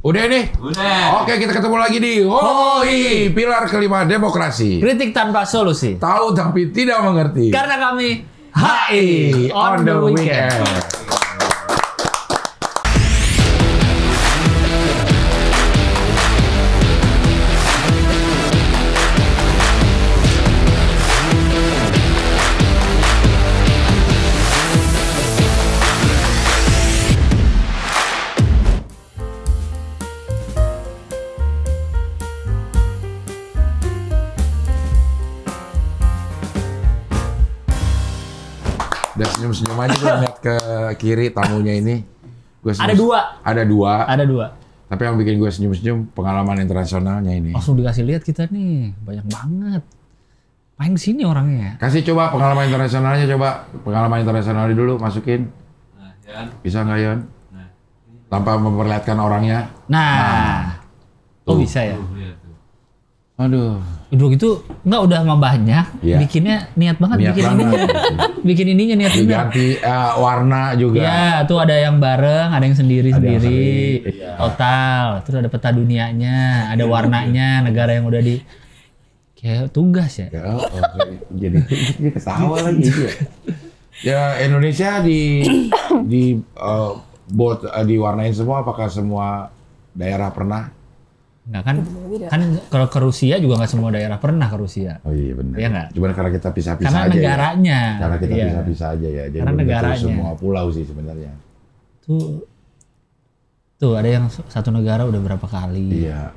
Udah nih? Udah. Oke, kita ketemu lagi di HOI, pilar kelima demokrasi. Kritik tanpa solusi. Tahu tapi tidak mengerti. Karena kami HI on the weekend. Udah senyum-senyum aja gue lihat ke kiri tamunya ini. Gua Ada dua. Ada dua. Ada dua. Tapi yang bikin gue senyum-senyum pengalaman internasionalnya ini. Langsung dikasih lihat kita nih, banyak banget. Main sini orangnya. Kasih coba pengalaman internasionalnya, coba pengalaman internasionalnya dulu masukin. Nah, Yan. Bisa nggak Yon? Nah, Tanpa memperlihatkan orangnya. Nah. Oh Tuh. bisa ya. tuh, lihat tuh. Aduh. Udah gitu nggak udah mah banyak. Iya. Bikinnya niat banget Niat bikin banget. ininya. Bikin ininya niat bener. Diganti warna juga. Ya, tuh ada yang bareng, ada yang sendiri-sendiri. sendiri, iya. Total. Terus ada peta dunianya, ada warnanya, negara yang udah di kayak tugas ya. Ya, jadi dia ketawa lagi dia. Ya Indonesia diwarnain semua. Apakah semua daerah pernah? Nggak kan kalau ke Rusia juga nggak semua daerah pernah ke Rusia. Oh iya benar. Iya nggak? Cuman karena kita pisah-pisah Karena aja. negaranya. Ya. Karena kita Iya. pisah-pisah aja ya. Jadi Karena belum tentu negaranya. semua pulau sih sebenarnya. Tuh ada yang satu negara udah berapa kali. Iya.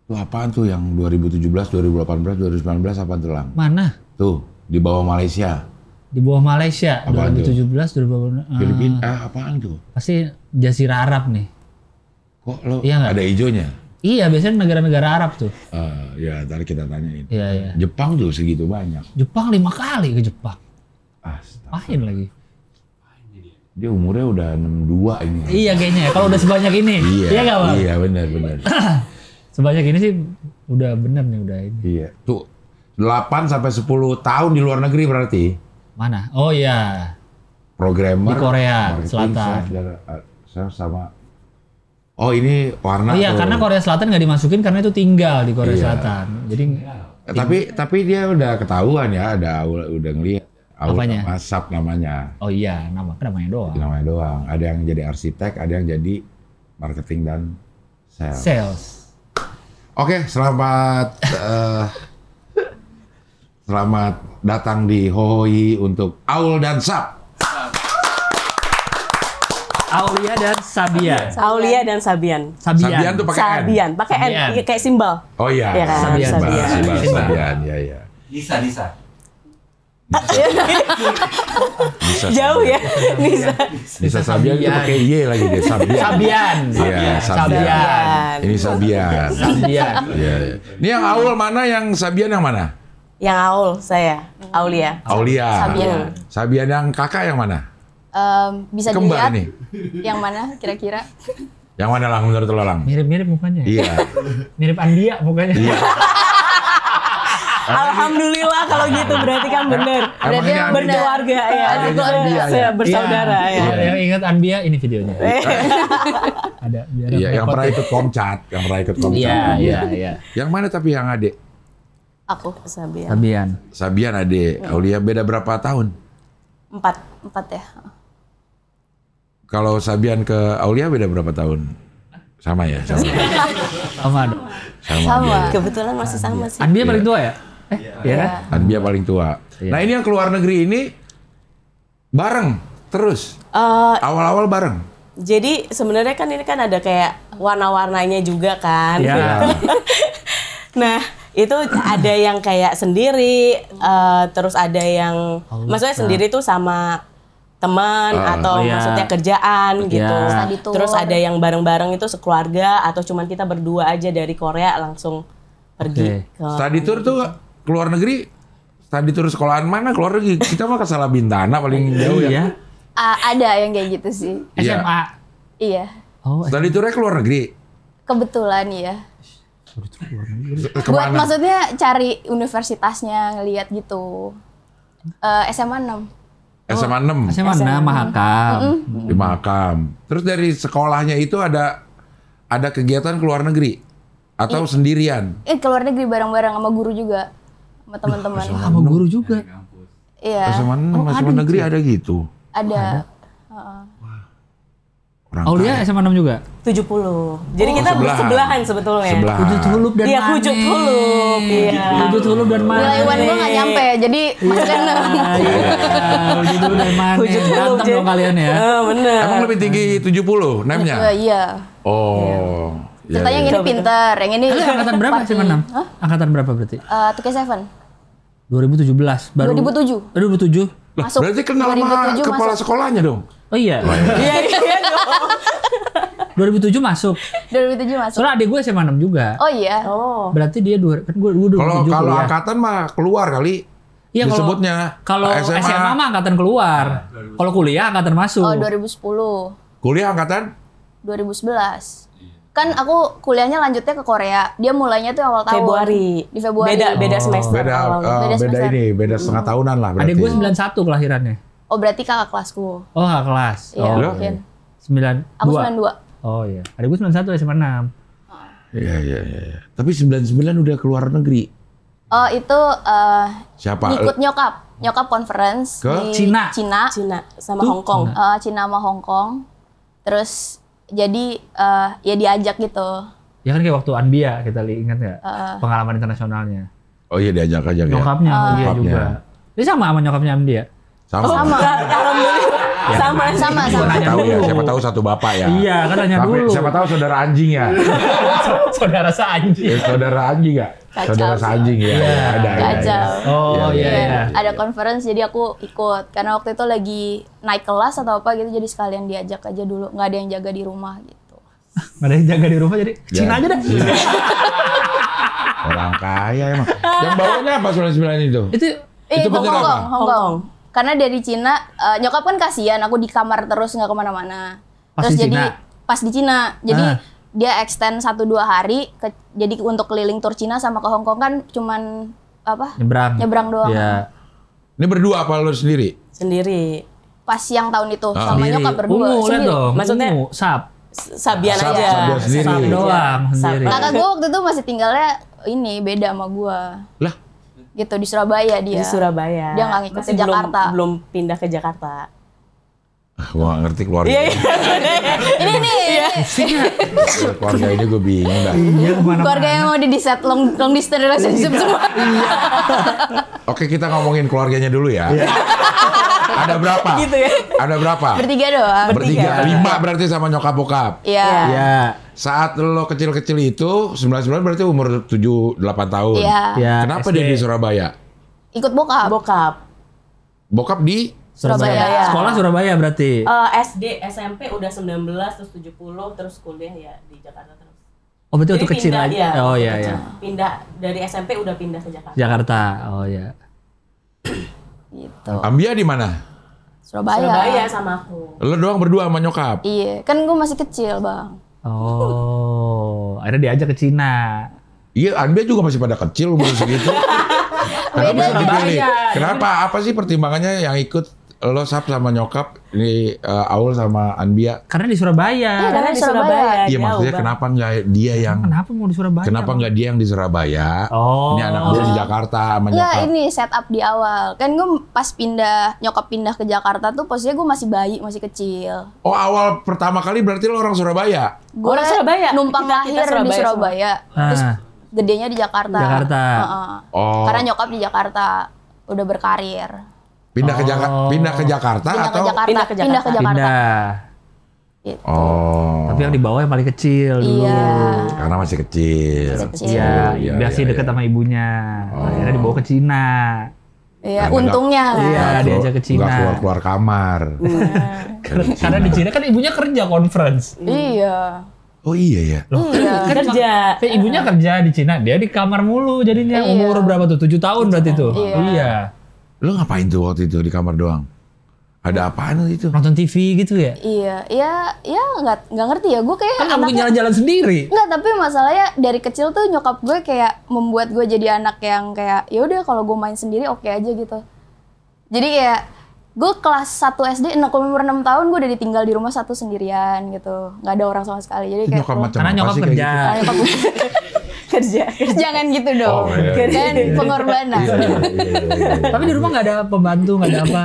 Tuh apaan tuh yang 2017, 2018, 2019 apaan tuh Lang? Mana? Tuh di bawah Malaysia. Di bawah Malaysia. Apaan 2017, 2018. Filipina apaan tuh? Pasti Jazirah Arab nih. Kok lo Iya nggak? ada hijaunya? Iya, biasanya negara-negara Arab tuh. Ya ntar kita tanyain. Iya, iya. Jepang tuh segitu banyak. Jepang 5 kali ke Jepang. Astaga. Main lagi. Dia umurnya udah 62 ini. Iya kayaknya ya, kalau udah sebanyak ini. Iya nggak Bang? Iya benar. Sebanyak ini sih udah bener nih, udah ini. Iya. Tuh 8 sampai 10 tahun di luar negeri berarti. Mana? Oh iya. Programmer. Di Korea marketing, Selatan. Saya sama. Oh ini warna. Oh iya, tuh. karena Korea Selatan nggak dimasukin karena itu tinggal di Korea Iya. Selatan. Jadi Tapi dia udah ketahuan ya, udah ngelihat. Apanya? Asap namanya. oh iya, namanya doang. Namanya doang. Ada yang jadi arsitek, ada yang jadi marketing dan sales. Sales. Oke, selamat datang di HOI untuk Aul dan Sap. Aulia dan Sabian. Aulia dan Sabian. Sabian tuh pakai N. Sabian, pakai N, Sabian. iya, kayak simbol. Oh iya. Iya kan? Sabian. Sabian, ya. Lisa. Jauh ya, Nisa. Bisa Sabian itu pakai Y lagi deh, Sabian. Sabian. Iya, Sabian. Sabian. Ini Sabian. Sabian. Iya. Ini yang Aul mana, yang Sabian yang mana? Yang Aul, saya. Aulia. Aulia. Sabian. Sabian yang kakak yang mana? Bisa Kembar dilihat nih. yang mana kira-kira? Yang mana Lang menurut lo Lang? Mirip-mirip mukanya. Iya. Mirip Andia mukanya. Iya. Alhamdulillah kalau gitu berarti kan bener. Berarti yang Berkeluarga ya. Andia, ya. Bersaudara ya. Iya, yang ingat Anbia ini videonya. Ada. biar Iya, yang repot pernah ya. ikut Komcat, Iya. Yang mana tapi yang adik? Aku. Sabian. Sabian. Sabian adik, Aulia beda berapa tahun? 4 ya. Kalau Sabian ke Aulia beda berapa tahun? Sama ya, sama. Sama dong. Sama. dia. Kebetulan masih sama sih. Anbia paling tua ya? Iya kan? Anbia paling tua. Iya. Nah ini yang keluar negeri ini bareng terus. Awal-awal bareng. Jadi sebenarnya kan ini kan ada kayak warna-warnanya juga kan. Iya. Nah, itu ada yang kayak sendiri, terus ada yang maksudnya sendiri tuh sama teman atau iya. maksudnya kerjaan gitu. Iya. Study tour. Terus ada yang bareng-bareng itu sekeluarga atau cuman kita berdua aja dari Korea langsung pergi ke Study tour tuh keluar negeri. Study tour sekolahan mana keluar negeri? Kita mah ke Salabintana paling jauh ya. Iya. Ada yang kayak gitu sih. Iya. SMA. Iya. Oh, Study tournya keluar negeri. Kebetulan ya. Buat Kemana? maksudnya cari universitasnya ngelihat gitu. SMA 6. SMA 6 SMA mana? Mahakam. di Mahakam. Terus dari sekolahnya itu ada ada kegiatan ke luar negeri atau sendirian? Ke luar negeri bareng-bareng sama guru juga, sama teman-teman. Sama guru juga. Iya, SMA negeri ada gitu. ada. Orang Aulia SMA 6 juga? 70. Jadi kita bersebelahan sebetulnya. Sebelahan. Hujud Hulup dan Iya, Mane. Hujud Hulup. Iya. Hujud Hulup dan Mane. Nilai UN gue nggak nyampe, jadi masuknya 6. Hujud Hulup dan Mane. Hujud Hulup, Berantem jadi- dong kalian ya. Bener. Emang lebih tinggi 70 nemnya? Iya. Oh. Iya, Ceritanya yang iya. ini pinter, yang ini Kalian angkatan berapa SMA 6? Hah? Angkatan berapa berarti? 2K7. 2017 baru. 2007. 2007. Lah, Masuk. berarti kenal sama 2007 kepala masuk. sekolahnya dong? Oh iya. Iya, iya dong. 2007 masuk. 2007 masuk. Soalnya adik gue SMA 6 juga. Oh iya. Oh. Berarti dia kan gue 2007 Kalau kuliah. angkatan mah keluar kali. Iya, disebutnya. Kalau SMA mah angkatan keluar. Kalau kuliah angkatan masuk. Oh 2010. Kuliah angkatan? 2011. Kan aku kuliahnya lanjutnya ke Korea. Dia mulainya tuh awal tahun. Februari. Di Februari. Beda semester. Beda awalnya. Beda beda semester. ini, beda setengah tahunan lah berarti. Adik gue 91 kelahirannya. Oh berarti kakak kelasku. Oh, kakak kelas. Iya Oh, mungkin. 92. Aku 92. Oh iya. Adik gue 91 SMA 6. Iya, iya, iya. Tapi 99 udah keluar negeri. Oh itu Siapa? ngikut nyokap. Nyokap conference Ke? di Cina. Cina sama Hong Kong. Cina sama Hong Kong. Terus jadi ya diajak gitu. Ya kan kayak waktu Anbia kita ingat nggak? Pengalaman internasionalnya. Oh iya diajak aja ya. Nyokapnya sama dia Nyokapnya. juga. Dia sama nyokapnya Anbia. Sama. Sama. Alhamdulillah. Sama. Sama. Siapa Nanya tahu ya, dulu. siapa tahu satu bapak ya. Iya, kan nanya Tapi dulu. siapa tahu saudara anjing ya. Saudara seanjing. Saudara anjing enggak? Kacau Saudara sih. anjing ya. Iya. Ada. Kacau. Oh iya iya. Ada conference jadi aku ikut karena waktu itu lagi naik kelas atau apa gitu jadi sekalian diajak aja dulu, nggak ada yang jaga di rumah gitu. Nggak ada yang jaga di rumah jadi Cina aja dah. Iya. Orang kaya emang. Yang bawanya apa 99 itu? Itu Itu Hong bener Kong, apa? Hong Kong. Karena dari Cina nyokap kan kasihan aku di kamar terus nggak kemana-mana. Pas Terus di jadi Cina? pas di Cina jadi Ah. dia extend 1-2 hari jadi untuk keliling tur Cina sama ke Hong Kong kan cuman apa nyebrang doang. Iya. Ini berdua apa lu sendiri? Sendiri. Pas yang tahun itu sama Sendiri. nyokap berdua Ungu, lihat sendiri. dong. Maksudnya- Ungu, sap. Sabian Sab- aja. Sabian sendiri. Sap doang Iya. sendiri. Sap. Kakak gue waktu itu masih tinggalnya ini beda sama gue Lah, gitu di Surabaya dia. Di Surabaya. Dia nggak ngikut Masih ke Jakarta. Belum pindah ke Jakarta. gua nggak ngerti keluarga. Iya, iya. Ini nih Keluarga ini gue bingung dah. Iya kemana-mana. keluarga yang mau di set long distance relationship semua. Oke, kita ngomongin keluarganya dulu ya. Ada berapa? Gitu ya. Ada berapa? Bertiga doang. Bertiga. 5 berarti sama nyokap bokap. Iya. Iya. Saat lo kecil-kecil itu 99 berarti umur 7-8 tahun. Iya. Iya. Kenapa SD. dia di Surabaya? Ikut bokap. Bokap. Bokap di Surabaya. Sekolah Surabaya berarti. SD, SMP udah 19, terus 70, terus kuliah ya di Jakarta terus. Oh berarti waktu Jadi kecil pindah, aja. iya, Oh waktu iya kecil. iya. Pindah dari SMP udah pindah ke Jakarta. Jakarta. Oh iya. Gitu. Ambia di mana? Surabaya sama aku. Lo doang berdua sama nyokap. Iya. Kan gue masih kecil bang. Oh, akhirnya diajak ke Cina. Iya, Ambia juga masih pada kecil umur segitu. Kenapa bisa dipilih? Kenapa? Apa sih pertimbangannya yang ikut lo Sap sama nyokap ini Aul sama Anbia? Karena di Surabaya. Karena di Surabaya. Iya, maksudnya kenapa nggak dia yang Kenapa mau di Surabaya? kenapa nggak dia yang di Surabaya? Oh. Ini anak gue di Jakarta sama Enggak, nyokap. ini setup di awal. Kan gue pas nyokap pindah ke Jakarta tuh posisinya gue masih bayi, masih kecil. Oh, awal pertama kali berarti lo orang Surabaya. Gue Orang Surabaya? numpang Kita lahir di Surabaya Surabaya. Terus Ah. gedenya di Jakarta. Jakarta. Heeh. Oh. Karena nyokap di Jakarta udah berkarir. Pindah ke Jakarta, pindah ke Jakarta Pindah atau ke Jakarta. Pindah ke Pindah ke Jakarta. Jakarta. Pindah. Gitu. Oh. Tapi yang di bawah yang paling kecil dulu. Iya. Karena masih kecil. Masih kecil. Iya, Iya, biasa iya, deket iya. sama ibunya. Akhirnya dibawa ke Cina. Iya, Karena untungnya Iya, kan. diajak ke Cina. Nggak keluar kamar. Karena di Cina kan ibunya kerja conference. Iya. Oh iya ya. Loh, Iya. Kerja. kan ibunya kerja di Cina, dia di kamar mulu jadinya. Iya. Umur berapa tuh? 7 tahun berarti tuh. Iya. Iya. Lo ngapain tuh waktu itu di kamar doang? Ada apaan itu? Nonton TV gitu ya? Iya, ya nggak ngerti ya. Gue kayak Kan nggak mungkin jalan-jalan sendiri. Enggak, tapi masalahnya dari kecil tuh nyokap gue kayak membuat gue jadi anak yang kayak ya udah kalau gue main sendiri oke aja gitu. Jadi kayak Gue kelas 1 SD, umur 6 tahun gue udah ditinggal di rumah satu sendirian gitu. Nggak ada orang sama sekali. Jadi kayak Nyokap macam Karena apa nyokap sih kayak kerja. gitu? Kerja. Jangan gitu dong. Oh, iya, Kan iya, iya. pengorbanan. Iya. Tapi di rumah nggak ada pembantu, nggak ada apa.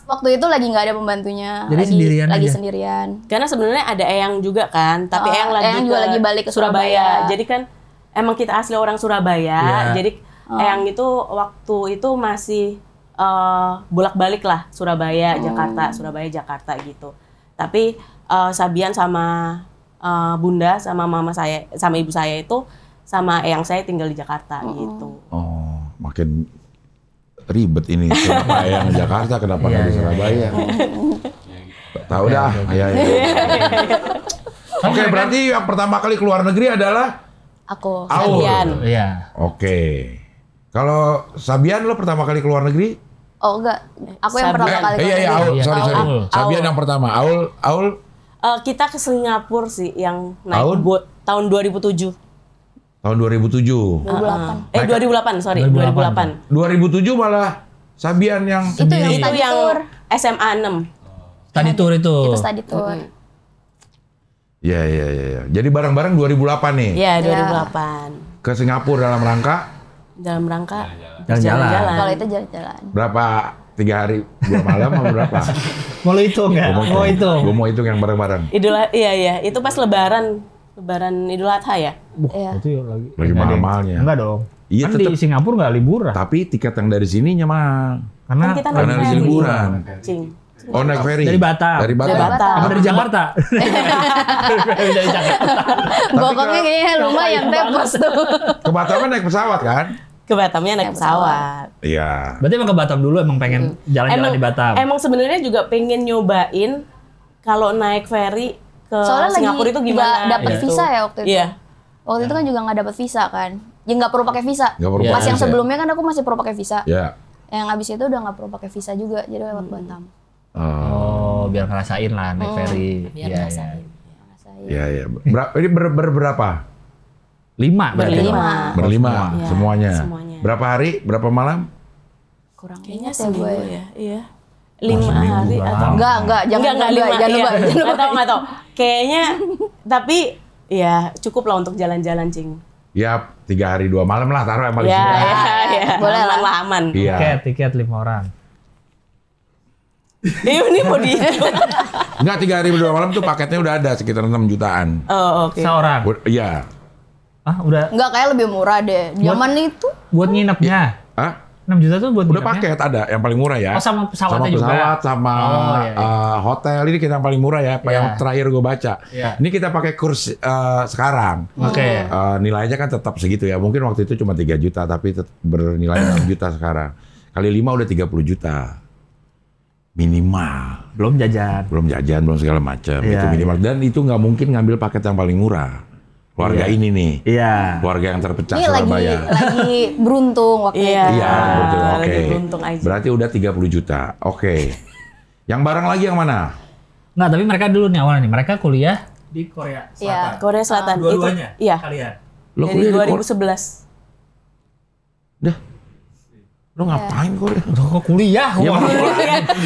Waktu itu lagi nggak ada pembantunya. Jadi sendirian lagi aja? sendirian. Karena sebenarnya ada Eyang juga kan, tapi Oh, Eyang Eyang juga lagi balik ke Surabaya. Jadi kan emang kita asli orang Surabaya. Iya. Jadi Eyang itu waktu itu masih bolak-balik lah Surabaya, Jakarta, Surabaya, Jakarta gitu. Tapi Sabian sama Bunda sama mama saya sama ibu saya itu sama Eyang saya tinggal di Jakarta gitu. Oh, makin ribet ini. Kenapa yang Jakarta, kenapa nggak di Surabaya? Tahu dah. Ya. Oke, berarti yang pertama kali keluar negeri adalah Aku. Aul. Sabian. Iya. Oke. Kalau Sabian lo pertama kali keluar negeri? Oh enggak, aku yang pertama kali. Iya, ke Aul. negeri. Sorry. Aul. Sabian yang pertama. Aul. Kita ke Singapura sih yang naik Tahun? boat tahun 2007. Tahun 2007. 2008. 2008, sorry, 2008. 2008. 2007 malah Sabian yang Itu yang sendiri. Itu study yang tour. SMA 6. Study tour itu. Itu study tour. Iya. Jadi bareng-bareng 2008 nih. Iya, Iya. 2008. Ke Singapura dalam rangka Dalam rangka Jalan-jalan. Kalau itu jalan-jalan. berapa? 3 hari 2 malam atau berapa? Mau lo hitung nggak? Mau hitung. Gue mau hitung yang bareng-bareng. Iya, itu pas lebaran Idul Adha ya. Iya. Itu lagi. Lagi mahal-mahalnya. Enggak dong. Iya, Kan tetep. di Singapura nggak liburan. Tapi tiket yang dari sininya mahal. Karena Kan kita Karena naik di ferry. liburan. Cing. Oh, naik ferry. Dari Batam. Dari Batam. Dari Batam. apa dari Jakarta? Dari Jakarta. Bokongnya kayaknya lumayan tepos tuh. Ke Batam naik pesawat kan? Ke Batamnya naik pesawat. Iya. Berarti emang ke Batam dulu emang pengen jalan-jalan di Batam. Emang sebenarnya juga pengen nyobain kalau naik ferry ke Soalnya Singapura lagi itu gimana? nggak dapet gitu. visa ya waktu itu. Iya. Waktu itu kan juga nggak dapet visa kan. Ya nggak perlu pakai visa. Nggak perlu Pas pakai yang visa. sebelumnya kan aku masih perlu pakai visa. Ya. Yang abis itu udah nggak perlu pakai visa juga. Jadi lewat Batam. Oh, biar ngerasain lah naik ferry. Biar Iya, ngerasain. Ngerasain. Iya. Ini berapa? 5 berarti. Berlima. Berlima Iya, semuanya. semuanya. Berapa hari? Berapa malam? Kurang Kayaknya ingat ya gue. seminggu ya. Iya. 5 seminggu hari lah. atau Enggak, jangan enggak 5. jangan Iya. lupa. Nggak tahu. Kayaknya tapi ya cukup lah untuk jalan-jalan, Cing. Ya 3 hari 2 malam lah taruh yang paling Ya, singkat. ya. Boleh lah. Aman. Iya. Tiket 5 orang. Ini mau di. Enggak 3 hari 2 malam tuh paketnya udah ada sekitar 6 jutaan. Oh, oke. Seorang. Iya. Ah, udah Enggak, kayak lebih murah deh. Zaman itu buat nginepnya. Hah? 6 juta tuh buat Udah nginepnya? paket ada yang paling murah ya. Oh, sama pesawatnya sama juga? pesawat, sama Oh, iya, iya. hotel ini kita yang paling murah ya. Apa Iya. yang terakhir gue baca. Iya. Ini kita pakai kurs sekarang. Oke. Nilainya kan tetap segitu ya. Mungkin waktu itu cuma 3 juta tapi bernilai 6 juta sekarang. Kali 5 udah 30 juta. Minimal. Belum jajan. Belum jajan, belum segala macam. Iya, Itu minimal. Dan itu nggak mungkin ngambil paket yang paling murah. Keluarga Iya. ini nih. Iya. Keluarga yang terpecah ini Surabaya. lagi beruntung waktu Iya. itu. Iya, betul. Oke. lagi beruntung aja. Berarti udah 30 juta. Oke. Yang barang lagi yang mana? Nggak, tapi mereka dulu nih awalnya nih. Mereka kuliah di Korea Iya. Selatan. Korea Selatan Dua-duanya? itu. Iya. Kalian? Lo Dari kuliah di Korea? 2011. Dah. Lo ngapain Korea? Udah kok kuliah? Ya Wah.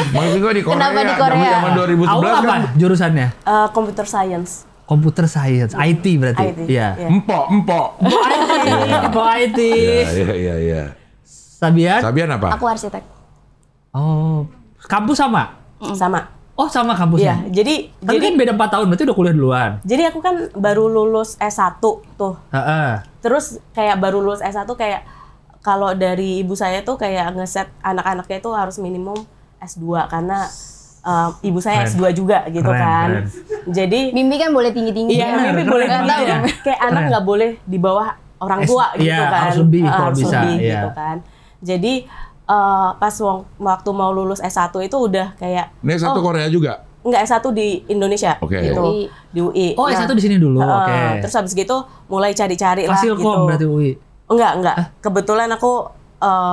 maksud gue di Korea. Kenapa di Korea? Zaman 2011 Awal apa kan. jurusannya? Computer Science. Computer Science, IT berarti. IT, Iya. iya. Empok. Info IT. Iya. Sabian? Sabian apa? Aku arsitek. Oh, kampus sama? Sama. Oh, sama Iya, kampusnya. jadi Tapi kan beda 4 tahun, berarti udah kuliah duluan. jadi aku kan baru lulus S1 tuh. Heeh. Terus kayak baru lulus S1 kayak kalau dari ibu saya tuh kayak ngeset anak-anaknya itu harus minimum S2 karena ibu saya Keren. S2 juga gitu Keren, kan. keren. Jadi Mimpi kan boleh tinggi-tinggi. iya, Bener, mimpi keren boleh banget tinggi. ya. Kayak anak nggak boleh di bawah orang tua gitu iya, kan. harus lebih kalau Harus bisa, lebih iya. gitu kan. Jadi pas waktu mau lulus S1 itu udah kayak Ini satu Korea juga. enggak S1 di Indonesia Oke. gitu. UI. Di UI. Oh, S1 di sini dulu. Oke. Terus habis gitu mulai cari-cari lah Fasilkom gitu. berarti UI. Enggak. Kebetulan aku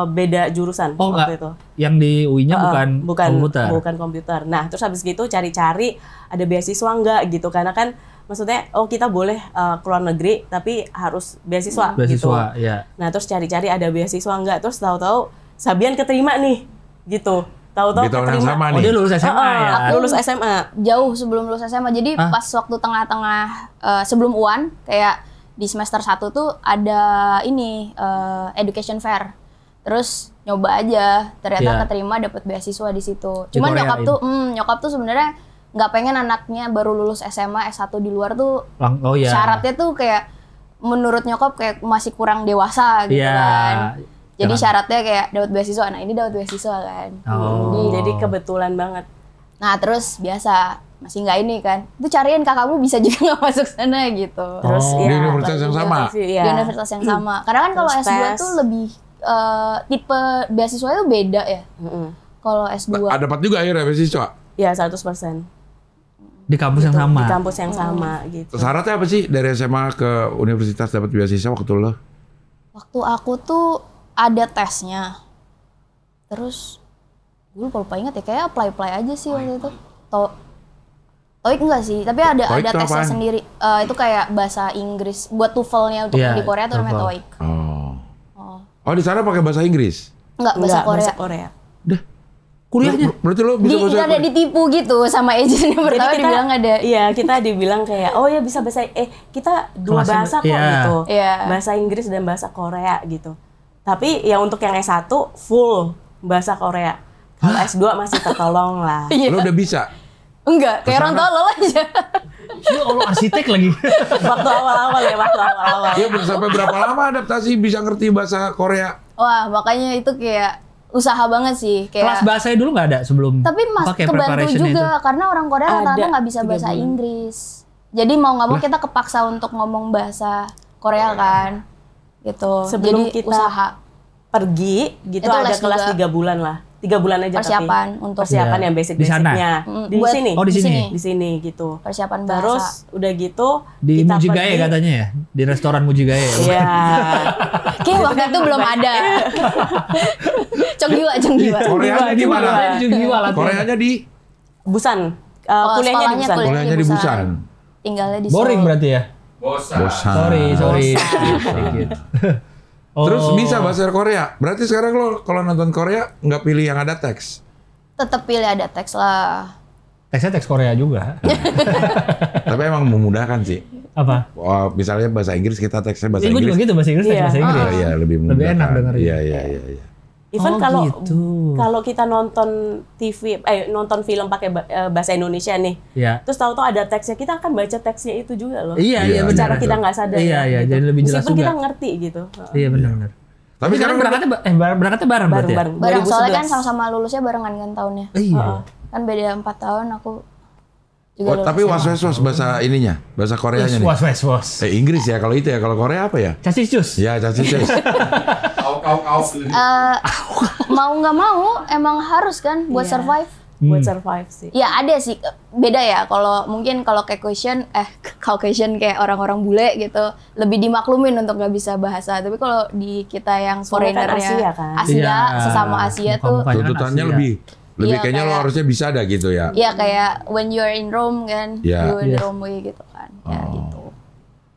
beda jurusan Oh, waktu enggak. itu. Yang di UI-nya bukan komputer. Bukan komputer. Nah, terus habis gitu cari-cari ada beasiswa enggak gitu. Karena kan maksudnya kita boleh keluar negeri tapi harus beasiswa gitu. Beasiswa, ya. Nah, terus cari-cari ada beasiswa enggak. Terus tahu-tahu Sabian keterima nih gitu. Tahu-tahu Di tahun yang keterima. sama Oh, dia nih. lulus SMA ya. Lulus SMA. Jauh sebelum lulus SMA. Jadi pas waktu tengah-tengah sebelum UAN kayak di semester 1 tuh ada ini education fair. Terus nyoba aja, ternyata Iya. keterima dapat beasiswa di situ. Cuman Dikoreain. nyokap tuh sebenarnya nggak pengen anaknya baru lulus SMA S1 di luar tuh Oh iya. syaratnya tuh kayak menurut nyokap kayak masih kurang dewasa gitu Iya. kan. Jadi Jangan- syaratnya kayak dapat beasiswa. Nah, ini dapat beasiswa kan. Oh. Jadi kebetulan banget. Nah, terus biasa masih nggak ini kan. Itu cariin kakakmu bisa juga nggak masuk sana gitu. Terus Oh. ya Di universitas yang lagi sama? interview, ya. Di universitas yang sama. Karena kan kalau Terus S2 tes. tuh lebih tipe beasiswa itu beda ya. Mm-mm. Kalau S2 Dapat juga akhirnya beasiswa. Ya 100%. Di kampus yang sama. Di kampus yang sama gitu. Syaratnya apa sih dari SMA ke universitas dapat beasiswa waktu lo? waktu aku tuh ada tesnya. Terus gue lupa ingat ya, kayak apply aja sih waktu itu. TOEIC enggak sih, tapi ada TOEIC itu tesnya apaan? sendiri. Itu kayak bahasa Inggris buat TOEFL-nya untuk Iya, di Korea tuh namanya TOEFL. TOEIC. Oh di sana pakai bahasa Inggris? Enggak, bahasa Enggak, Korea. bahasa Korea. Dah. Kuliahnya? Berarti lo bisa bahasa Ada ditipu gitu sama agentnya pertama dibilang ada. Iya, kita dibilang kayak oh ya bisa bahasa kita dua Kelasnya- bahasa kok iya. gitu. Iya. Bahasa Inggris dan bahasa Korea gitu. Tapi ya untuk yang S1 full bahasa Korea. Kalau S2 masih tertolong lah. Iya. Lo udah bisa? Enggak, kayak orang tolol aja. Lu kalau arsitek lagi. Waktu awal-awal ya, waktu awal-awal. Iya sampai berapa lama adaptasi bisa ngerti bahasa Korea? Wah, makanya itu kayak usaha banget sih. Kelas Kayak bahasanya dulu nggak ada sebelum tapi pakai kebantu preparation juga itu. karena orang Korea rata-rata Ada nggak bisa 3 bahasa bulan. Inggris. Jadi mau nggak mau kita kepaksa untuk ngomong bahasa Korea kan, gitu. Sebelum Jadi kita usaha pergi gitu Itu ada les kelas juga. 3 bulan lah. 3 bulan aja Persiapan tapi. untuk- persiapan Iya. yang Di basic-basicnya. Di buat- sini. Oh, di sini. Di sini gitu. persiapan Terus bahasa. udah gitu Di kita Mujigaya pergi. katanya ya, di restoran Mujigaya. Iya. Kayak waktu itu belum ada. Conggiwa. Koreanya di mana? Jiwa lah. Koreanya di Busan. Oh, Kuliahnya di sekolahnya Busan. kuliah. kuliahnya di Busan. Tinggalnya di Boring Seoul. berarti ya? Bosan. Sorry. Sedikit. Oh. Terus bisa bahasa Korea. Berarti sekarang lo kalau nonton Korea nggak pilih yang ada teks. Tetap pilih ada teks lah. Teksnya teks Korea juga. Tapi emang memudahkan sih. Apa? Wah, misalnya bahasa Inggris kita teksnya bahasa Gue juga Inggris. gitu bahasa Inggris, teks Iya. bahasa Inggris. Iya, lebih Lebih memudahkan. enak dengerin. Iya. Even Oh, kalau gitu. kalau kita nonton TV nonton film pakai bahasa Indonesia nih. Iya. Terus tahu-tahu ada teksnya, kita akan baca teksnya itu juga loh. Iya, benar. Secara kita nggak sadar. Iya, ya, gitu. jadi lebih jelas Meskipun juga. kita ngerti gitu. Iya benar. Tapi sekarang berangkatnya bareng berarti ya? Bareng-bareng. Bareng soalnya kan 2011. sama-sama lulusnya barengan kan tahunnya. Iya. Kan beda 4 tahun aku juga Oh, lulus tapi SMA. was bahasa ininya, bahasa Koreanya nih. Was. Inggris ya kalau itu ya, kalau Korea apa ya? Cacis cus. Ya, cacis. Mau nggak mau emang harus kan buat Iya. survive. Buat survive sih. Ya ada sih beda ya kalau mungkin kalau Caucasian kayak orang-orang bule gitu lebih dimaklumin untuk nggak bisa bahasa. Tapi kalau di kita yang Soalnya kan foreignernya Asia kan. Iya. sesama Asia tuh Muka-mukanya kan Tuntutannya Asia. lebih Iya, kayaknya lo kayak- harusnya bisa ada gitu ya. ya kayak when you're in Rome kan, Iya. you in Yes. Rome way gitu kan. Ya gitu.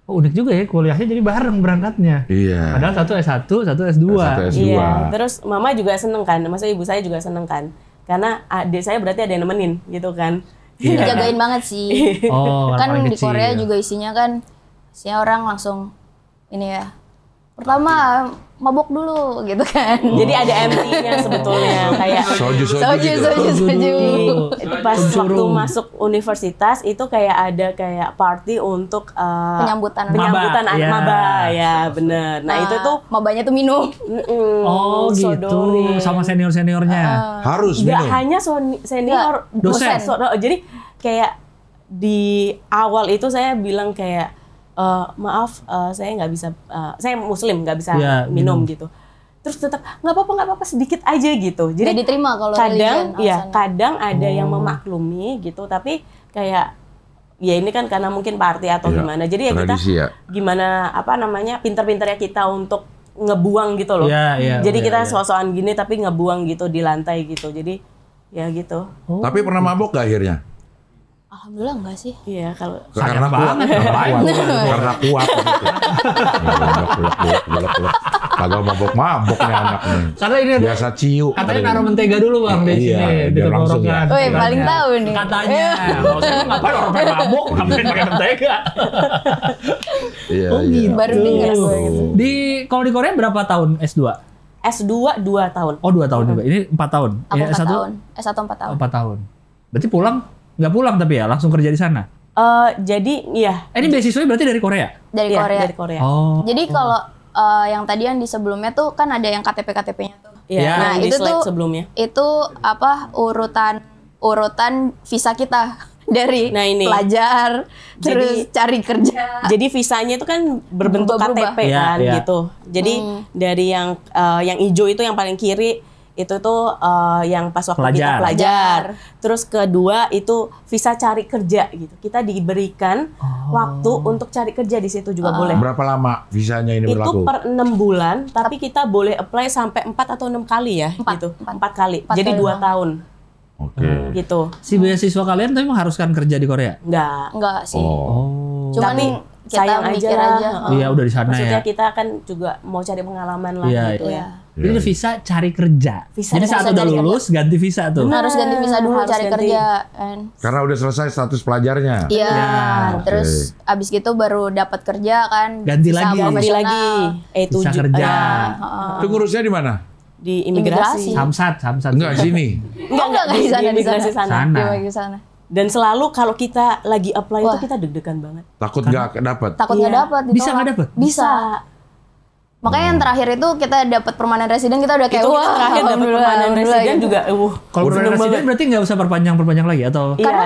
Oh, unik juga ya kuliahnya jadi bareng berangkatnya. Iya. Padahal satu S1, satu S2. Satu S2. Iya, terus mama juga seneng kan, maksudnya ibu saya juga seneng kan, karena adik saya berarti ada yang nemenin gitu kan. Iya. Dijagain banget sih. Oh, Kan paling di kecil. Korea juga isinya kan orang langsung ini ya. Pertama mabok dulu gitu kan. Jadi ada MT-nya sebetulnya kayak Soju gitu. Soju. pas waktu Curung. masuk universitas itu kayak ada kayak party untuk Penyambutan penyambutan Maba, anak ya. maba ya bener. Nah itu tuh mabanya tuh minum. Oh gitu, sodorin. sama senior-seniornya. Harus Nggak minum. hanya senior, Dosen. Jadi kayak di awal itu saya bilang kayak maaf saya nggak bisa, saya muslim nggak bisa Iya, minum minum. gitu. Terus tetap nggak apa-apa sedikit aja gitu. Jadi Jadi diterima kalau kadang religion ya alasannya. kadang ada yang memaklumi gitu, tapi kayak ya ini kan karena mungkin party atau Iya, gimana. Jadi ya kita tradisi ya. gimana apa namanya pinter-pinternya kita untuk ngebuang gitu loh. Iya, Jadi iya, kita iya. sok-sokan gini tapi ngebuang gitu di lantai gitu. Jadi ya gitu. Tapi pernah mabok gak akhirnya? Alhamdulillah enggak sih. Iya, kalau Karena Sayang kuat, banget, ngapain? karena kuat gitu. Bulak. Kagak mabok nih anak nih. Karena ini Biasa ciu. katanya naruh mentega dulu Bang di Iya, sini di biar langsung ya. tenggorokan. Woi, Katanya. paling tahu nih. Katanya. Kalau saya ngapain orang pengen mabok, ngapain pakai mentega. Iya, Oh, iya. gitu. Baru denger gue gitu. Kalau di Korea berapa tahun S2? S2 2 tahun. Oh 2 tahun juga. Ini 4 tahun. Aku Ya, 4 S1 tahun. S1 4 tahun. 4 tahun. Berarti nggak pulang tapi ya langsung kerja di sana. Jadi iya, Ini beasiswanya berarti dari Korea. Dari iya, Korea. dari Korea. Oh. Jadi kalau yang tadi yang di sebelumnya tuh kan ada yang KTP-KTP-nya tuh. Iya, Ya. Nah, yang di itu slide tuh sebelumnya. Itu apa urutan visa kita dari Nah, ini. pelajar terus cari kerja. Jadi visanya itu kan berbentuk Berubah-ubah. KTP Iya, kan iya. gitu. Jadi dari yang hijau itu yang paling kiri itu tuh yang pas waktu Pelajar. kita pelajar. Terus kedua itu visa cari kerja gitu. Kita diberikan waktu untuk cari kerja di situ juga boleh. Berapa lama visanya ini Itu berlaku? per 6 bulan, tapi kita boleh apply sampai 4 atau 6 kali ya gitu. 4 kali. Empat Jadi kali 2 doang. tahun Oke. gitu. Si beasiswa kalian tuh mengharuskan kerja di Korea? Enggak. Sih. Oh. Cuman Tapi kita sayang mikir aja. aja. Iya udah di sana Maksudnya ya. kita kan juga mau cari pengalaman lah Iya, gitu Iya. ya. Jadi ada visa cari kerja. Visa Jadi saat cari udah kerja. lulus ganti visa tuh. Harus ganti visa dulu Harus cari ganti. kerja kan. Karena udah selesai status pelajarnya. Iya, Ya, terus abis gitu baru dapat kerja kan. Ganti visa lagi. Ganti profesional. lagi. Bisa tujuh- kerja. Itu ngurusnya di mana? di Imigrasi. imigrasi. Samsat. Enggak, sini. Enggak di sana, di imigrasi sana. Sana. Di sana. Dan selalu kalau kita lagi apply Wah. itu kita deg-degan banget. Takut nggak dapat. Takut nggak Iya. dapat. Bisa nggak dapet? Bisa. Makanya yang terakhir itu kita dapat permanent resident, kita udah kayak Itu kita wah terakhir dapat alhamdulillah, permanent alhamdulillah resident gitu. juga Kalau seneng permanent resident banget. berarti nggak usah perpanjang lagi atau? Iya. Karena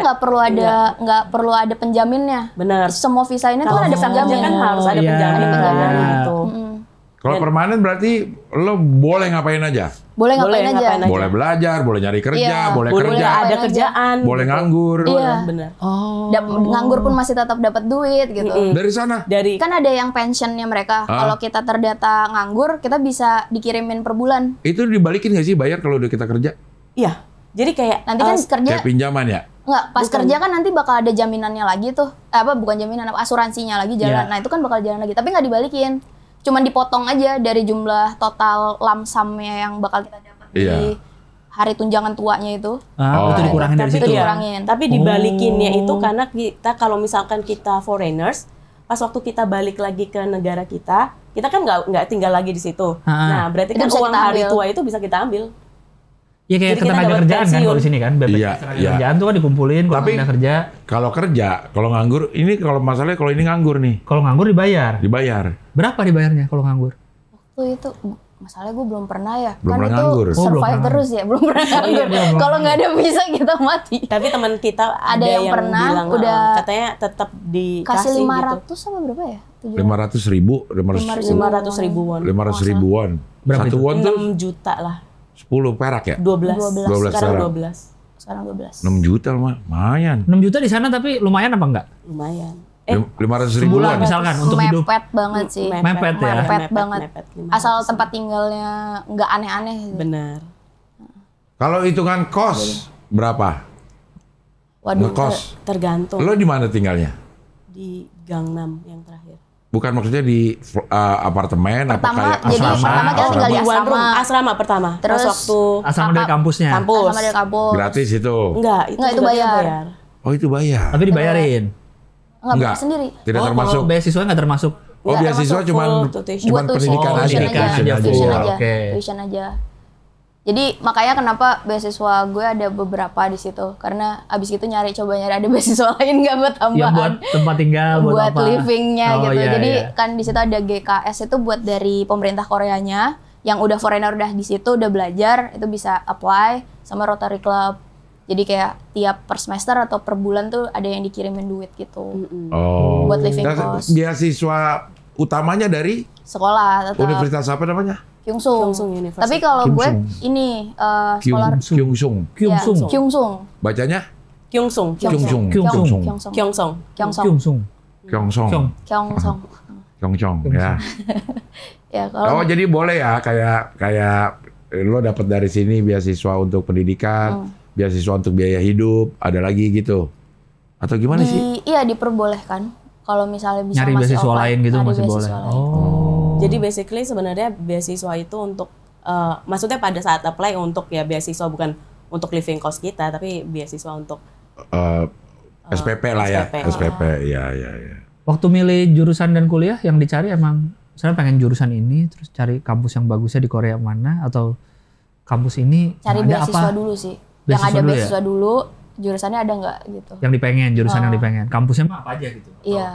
nggak perlu ada penjaminnya. Benar. Semua visa ini tuh Kalau kan ada bisa kerja penjamin. kan harus ada iya. penjamin Ada penjamin. gitu. Kalau permanen berarti lo boleh ngapain aja. Boleh ngapain Boleh aja. ngapain aja. Boleh belajar, boleh nyari kerja, Iya. boleh Boleh kerja, ada Ngapain kerjaan. boleh gitu. nganggur. Iya. Benar. Oh. Nganggur pun masih tetap dapat duit gitu. Dari sana. Dari Kan ada yang pensionnya mereka. Kalau kita terdata nganggur, kita bisa dikirimin per bulan. Itu dibalikin nggak sih bayar kalau udah kita kerja? iya. Jadi kayak Nanti kan kerja Kayak pinjaman ya? nggak pas kerja kan nanti bakal ada jaminannya lagi tuh. Bukan jaminan, asuransinya lagi jalan. Iya. Nah, itu kan bakal jalan lagi, tapi nggak dibalikin. Cuman dipotong aja dari jumlah total lamsamnya yang bakal kita dapat Iya. di hari tunjangan tuanya itu. Ah, itu dikurangin dari tapi situ. iya, Dikurangin. tapi dibalikinnya itu karena kita kalau misalkan kita foreigners, pas waktu kita balik lagi ke negara kita kan nggak tinggal lagi di situ. Nah, berarti Itu kan bisa uang kita hari ambil. tua itu bisa kita ambil. Ya kayak Jadi kita ketenaga dapat kerjaan kan pensiun. kalau di sini kan. BPJS Iya, ketenaga iya. kerjaan tuh kan dikumpulin kalau Tapi- pindah kerja. Kalau kerja, kalau nganggur, ini kalau masalahnya kalau ini nganggur nih, Kalau nganggur dibayar. dibayar. Berapa dibayarnya kalau nganggur? Waktu itu masalahnya gue belum pernah ya. Belum kan pernah itu nganggur. Oh, belum survive pernah terus ya, belum pernah nganggur. belum Kalau nggak ada visa kita mati. Tapi teman kita ada yang yang pernah bilang udah katanya tetap dikasih Kasih gitu. 500 sama berapa ya? 500.000, 500.000 won. 500.000 won. Berapa Satu itu? won tuh 6 juta lah. 10 perak ya? 12. 12 Sekarang sekarang. 12. Sekarang 12. 6 juta mah, lumayan. 6 juta di sana tapi lumayan apa enggak? Lumayan. 500 Sebulan ribuan. misalkan untuk hidup. Mepet banget sih. Mepet ya? Mepet banget. mepet, Asal tempat tinggalnya nggak aneh-aneh. Gitu. Benar. Kalau hitungan kos berapa? Waduh. Ngekos. Tergantung Lo di mana tinggalnya? di Gangnam yang terakhir. Bukan maksudnya di apartemen apa Pertama, kayak jadi asrama? pertama kita tinggal di Di one asrama. room, asrama pertama. Terus Pas waktu Asrama dari kampusnya. kampus. Sama dari kampus. Gratis itu. Enggak, Enggak, itu juga bayar. Oh itu bayar. Tapi dibayarin. Nggak Enggak. bayar sendiri. Tidak Oh, termasuk. kalau beasiswa nggak termasuk. Oh Nggak beasiswa termasuk cuman full tuition. cuman Buat pendidikan tuition. aja. Oh, pendidikan aja, Tuition full. aja. Oke. Tuition aja. Jadi makanya kenapa beasiswa gue ada beberapa di situ, karena abis itu coba nyari ada beasiswa lain nggak buat tambahan. Ya buat tempat tinggal, buat apa? livingnya Oh, gitu. iya, Jadi iya. kan di situ ada GKS itu buat dari pemerintah Koreanya yang udah foreigner udah di situ udah belajar itu bisa apply sama Rotary Club. Jadi kayak tiap per semester atau per bulan tuh ada yang dikirimin duit gitu. Oh. Buat living Dan cost. Beasiswa utamanya dari Sekolah tetap universitas apa namanya? Kyungsung. Kyungsung University. Tapi kalau gue Kyungsung. ini sekolah Kyungsung. Kyungsung. Ya, Kyungsung. Bacanya Kyungsung. Kyungsung. Kyungsung. Kyungsung. Kyongsong. Kyungsung. Kyungsung. Kyongsong. Kyung. Kyungsung. Kyongsong ya. Ya kalau Oh jadi boleh ya kayak lo dapat dari sini beasiswa untuk pendidikan, beasiswa untuk biaya hidup, ada lagi gitu. Atau gimana sih? Iya, diperbolehkan. Kalau misalnya bisa Nyari masih beasiswa open, lain gitu nyari masih boleh. beasiswa lain. Jadi basically sebenarnya beasiswa itu untuk maksudnya pada saat apply untuk ya beasiswa bukan untuk living cost kita, tapi beasiswa untuk SPP lah ya. SPP. SPP, iya. Waktu milih jurusan dan kuliah yang dicari emang saya pengen jurusan ini, terus cari kampus yang bagusnya di Korea mana, atau kampus ini Cari ada beasiswa apa? dulu sih. Beasiswa yang ada dulu ya? beasiswa dulu, jurusannya ada nggak gitu. Yang dipengen, jurusan yang dipengen. Kampusnya mah apa aja gitu? Iya.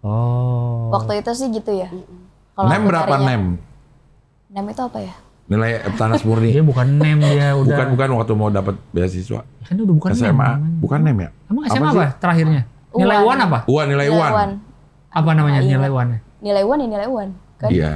Oh. Waktu itu sih gitu ya. Kalau Nem aku berapa carinya- nem? Nem itu apa ya? Nilai Eptanas murni. Dia bukan NEM dia udah. Bukan waktu mau dapat beasiswa. Kan udah bukan SMA, NEM. bukan nem ya? Emang SMA sih? apa terakhirnya? Nilai UAN. UAN apa? Nilai Nilai UAN. UAN. Apa namanya Iya. nilai UAN-nya? Nilai UAN ya nilai UAN. Kan? Iya.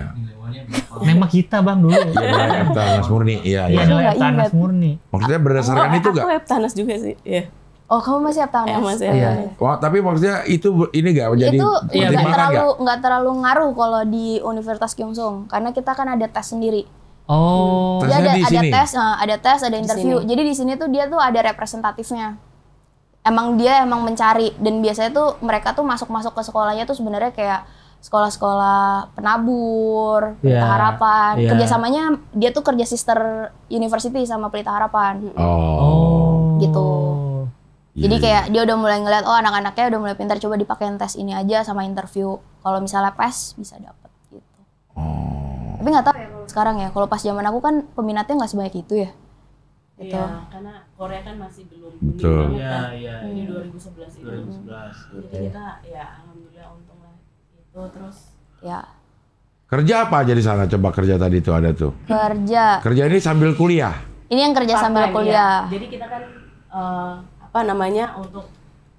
Nem mah kita Bang dulu. Iya, nilai Eptanas murni. Iya, Iya iya. nilai nggak Eptanas ingat. murni. Maksudnya berdasarkan itu aku nggak? Eptanas juga sih. Iya. Oh, kamu masih Eptanas? Masih Iya. Eptanas. Wah, tapi maksudnya itu ini nggak menjadi Itu Iya, nggak pertimbangan nggak? terlalu ngaruh kalau di Universitas Gyeongsong karena kita kan ada tes sendiri. Oh. Tesnya Dia di sini? ada tes, ada interview. sini. Jadi di sini tuh dia tuh ada representatifnya. Dia emang mencari dan biasanya tuh mereka tuh masuk ke sekolahnya tuh sebenarnya kayak sekolah-sekolah penabur, Pelita Iya, Harapan. iya. Kerjasamanya dia tuh kerja sister university sama Pelita Harapan. Oh. Gitu. Iya, Jadi iya. kayak dia udah mulai ngeliat, oh anak-anaknya udah mulai pintar, coba dipakein tes ini aja sama interview. Kalau misalnya PES bisa dapet gitu. Oh. Tapi nggak tahu ya kalau sekarang ya. Kalau pas zaman aku kan peminatnya nggak sebanyak itu ya. Gitu. Iya, karena Korea kan masih belum Betul. booming banget kan. iya. Di 2011 itu. 2011. Jadi kita ya alhamdulillah untung lah itu terus Ya. Kerja apa aja di sana? Coba kerja tadi tuh ada tuh. Kerja. Kerja ini sambil kuliah. Ini yang kerja sambil part-time, kuliah. ya. Jadi kita kan apa namanya untuk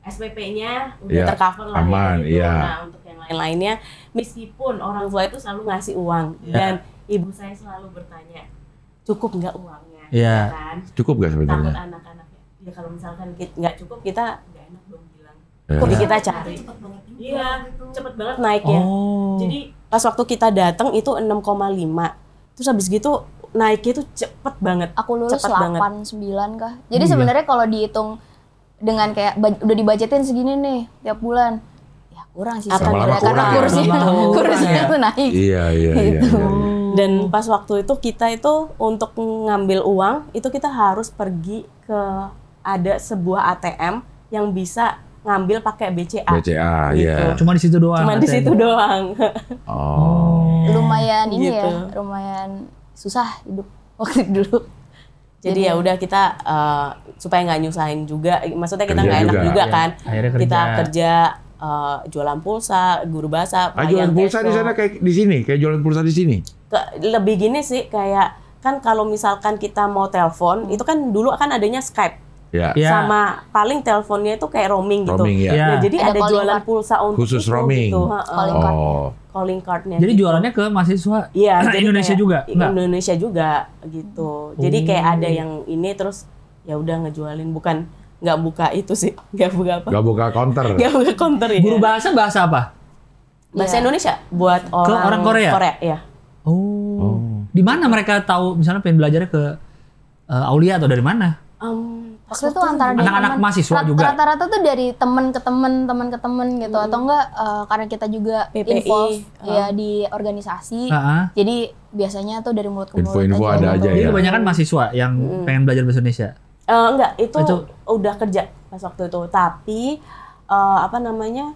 SPP-nya udah Iya, tercover lah aman, ya gitu. iya. Nah, untuk yang lain-lainnya meskipun orang tua itu selalu ngasih uang Iya. dan ibu saya selalu bertanya, cukup nggak uangnya? Iya. Ya kan? Cukup gak Takut sebenarnya? anak-anaknya. Ya kalau misalkan nggak cukup kita nggak enak dong bilang. Ya. Jadi kita cari. Iya, cepet banget naiknya. Oh. Jadi pas waktu kita datang itu 6,5. Terus habis gitu naiknya itu cepet banget. Aku lulus Cepet banget. 8-9 kah. Jadi sebenarnya kalau dihitung dengan kayak udah dibajetin segini nih tiap bulan. Ya kurang sih Akan sebenarnya lama-lama karena kurang ya. kursinya, Lama-lama kursinya kurang ya. tuh naik. Iya, iya, iya. Gitu. iya. Dan pas waktu itu kita itu untuk ngambil uang itu kita harus pergi ke ada sebuah ATM yang bisa ngambil pakai BCA. BCA, Gitu. iya. Cuma di situ doang. Cuman di ATM. situ doang. Oh. Lumayan ini Gitu. ya, lumayan susah hidup waktu dulu. Jadi ya udah kita supaya nggak nyusahin juga, maksudnya kita Kerja nggak enak juga. juga Iya. kan. Akhirnya Kita kerja. kerja jualan pulsa, guru bahasa, Ah, jualan pelayan pulsa di cashflow. sana kayak di sini, kayak jualan pulsa di sini. Lebih gini sih kayak kan kalau misalkan kita mau telepon itu kan dulu kan adanya Skype Ya. Iya. sama paling teleponnya itu kayak roaming gitu. Roaming ya. Iya. Nah, jadi Ada ada calling jualan card. pulsa untuk Khusus itu roaming. gitu. Calling card. Oh. Calling cardnya. Jadi gitu. jualannya ke mahasiswa Iya, jadi Indonesia kayak juga? Enggak? Indonesia juga gitu. Jadi kayak ada yang ini terus ya udah ngejualin bukan nggak buka itu sih, nggak buka apa? Gak buka counter. Nggak buka counter ya. Guru bahasa apa? Bahasa Iya. Indonesia buat orang Korea? Korea ya. Oh. Di mana mereka tahu misalnya pengen belajarnya ke Aulia atau dari mana? Waktu itu antara dari Anak-anak teman. mahasiswa juga? Rata-rata tuh dari teman ke teman gitu atau enggak karena kita juga PPI, involve ya di organisasi. Heeh. Jadi biasanya tuh dari mulut ke mulut. Info-info ada aja Jadi ya. kebanyakan mahasiswa yang pengen belajar bahasa Indonesia. Enggak, itu Itu- udah kerja pas waktu itu. Tapi apa namanya?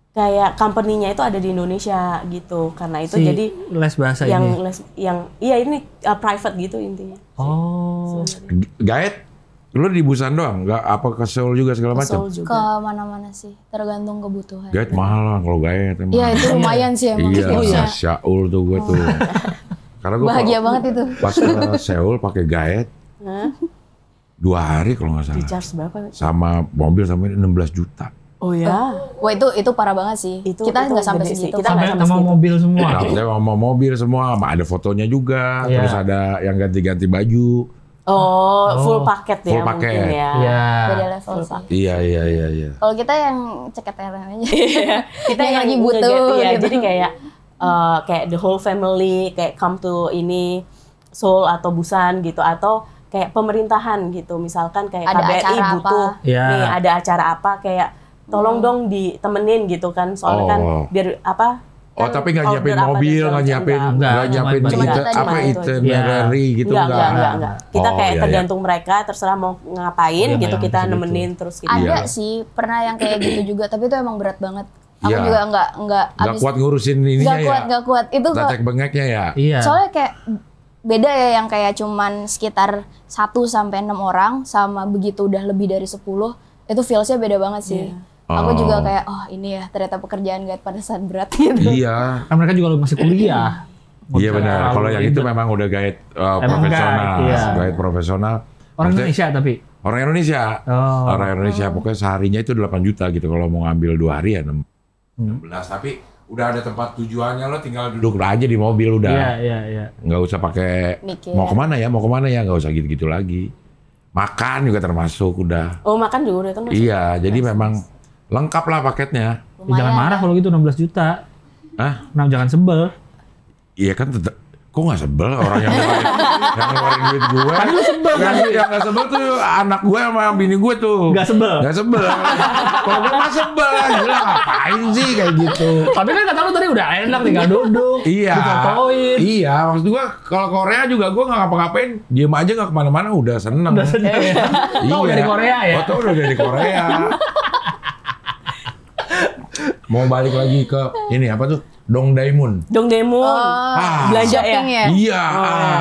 Kayak company-nya itu ada di Indonesia gitu. Karena itu Si jadi les bahasa yang ini. iya ini private gitu intinya. Oh. Gaet, lu di Busan doang? Gak apa ke Seoul juga segala macam? Seoul juga. Ke mana-mana sih, tergantung kebutuhan. Gaet mahal lah kalau Gaet emang. Iya itu lumayan sih emang. Iya, tipsnya. Seoul tuh gue tuh. Karena gue Bahagia banget itu. pas ke Seoul pakai Gaet Hah? 2 hari kalau nggak Di salah. charge berapa? Sama mobil sampai 16 juta. Oh ya. Wah itu parah banget sih. Kita nggak sampai gede sih. segitu. Kita Sampai nggak sampai sama segitu. mobil semua. Nah, sama mobil semua, sama ada fotonya juga. Iya. Terus ada yang ganti-ganti baju. Oh, full paket ya Full paket. mungkin ya. Iya. Beda level sih. Iya. Kalau kita yang ceketeran aja. Kita yang lagi ngeget, butuh ya. gitu. Jadi kayak the whole family kayak come to ini Seoul atau Busan gitu atau kayak pemerintahan gitu, misalkan kayak Ada KBRI acara butuh apa? Ya. nih ada acara apa kayak tolong dong ditemenin gitu kan, soalnya kan biar apa. Oh kan tapi nggak order nyiapin apa dan mobil, segala nggak macam, nyiapin, Enggak, nggak nyiapin cuma itu itu apa aja. itinerary gitu Enggak. Kita Oh, kayak iya, tergantung mereka, terserah mau ngapain Oh, iya, gitu, yang kita segitu. nemenin terus gitu. Ada Iya. sih, pernah yang kayak gitu juga, tapi itu emang berat banget. Aku Iya. juga nggak Nggak kuat ngurusin ininya ya. nggak kuat. Itu kok Tetek bengeknya ya. Iya. soalnya kayak beda ya yang kayak cuman sekitar 1 sampai 6 orang sama begitu udah lebih dari 10, itu feelsnya beda banget sih. Aku juga kayak ini ya ternyata pekerjaan guide pada saat berat gitu. Iya. Kan mereka juga masih kuliah. Iya benar. Kalau yang itu memang udah guide profesional, guide, iya. guide profesional. Orang Maksudnya- Indonesia tapi. Orang Indonesia. Oh. Orang Indonesia pokoknya seharinya itu 8 juta gitu. Kalau mau ngambil 2 hari ya 16. Tapi udah ada tempat tujuannya, lo tinggal duduk aja di mobil udah. Iya. Nggak usah pakai Mikir. mau kemana ya, nggak usah gitu-gitu lagi. Makan juga termasuk udah. Oh makan juga udah termasuk. Iya, jadi memang lengkap lah paketnya. Ya, jangan marah kalau gitu 16 juta. Hah? Nah, jangan sebel. Iya kan tetep, kok nggak sebel orang yang ngeluarin duit gue. Tadi lu sebel kan? Yang nggak sebel tuh anak gue sama bini gue tuh. Nggak sebel? Nggak sebel. Kalau gue mah sebel, gila ngapain sih kayak gitu. Tapi kan kata lu tadi udah enak tinggal duduk, Iya. difotoin. Iya, maksud gue kalau Korea juga gue nggak ngapa-ngapain, diem aja nggak kemana-mana udah seneng. Udah seneng ya. Tau dari Korea ya? Oh, tau udah dari Korea. Mau balik lagi ke ini apa tuh? Dongdaemun. Dongdaemun. Belanja ya? shopping ya? Iya,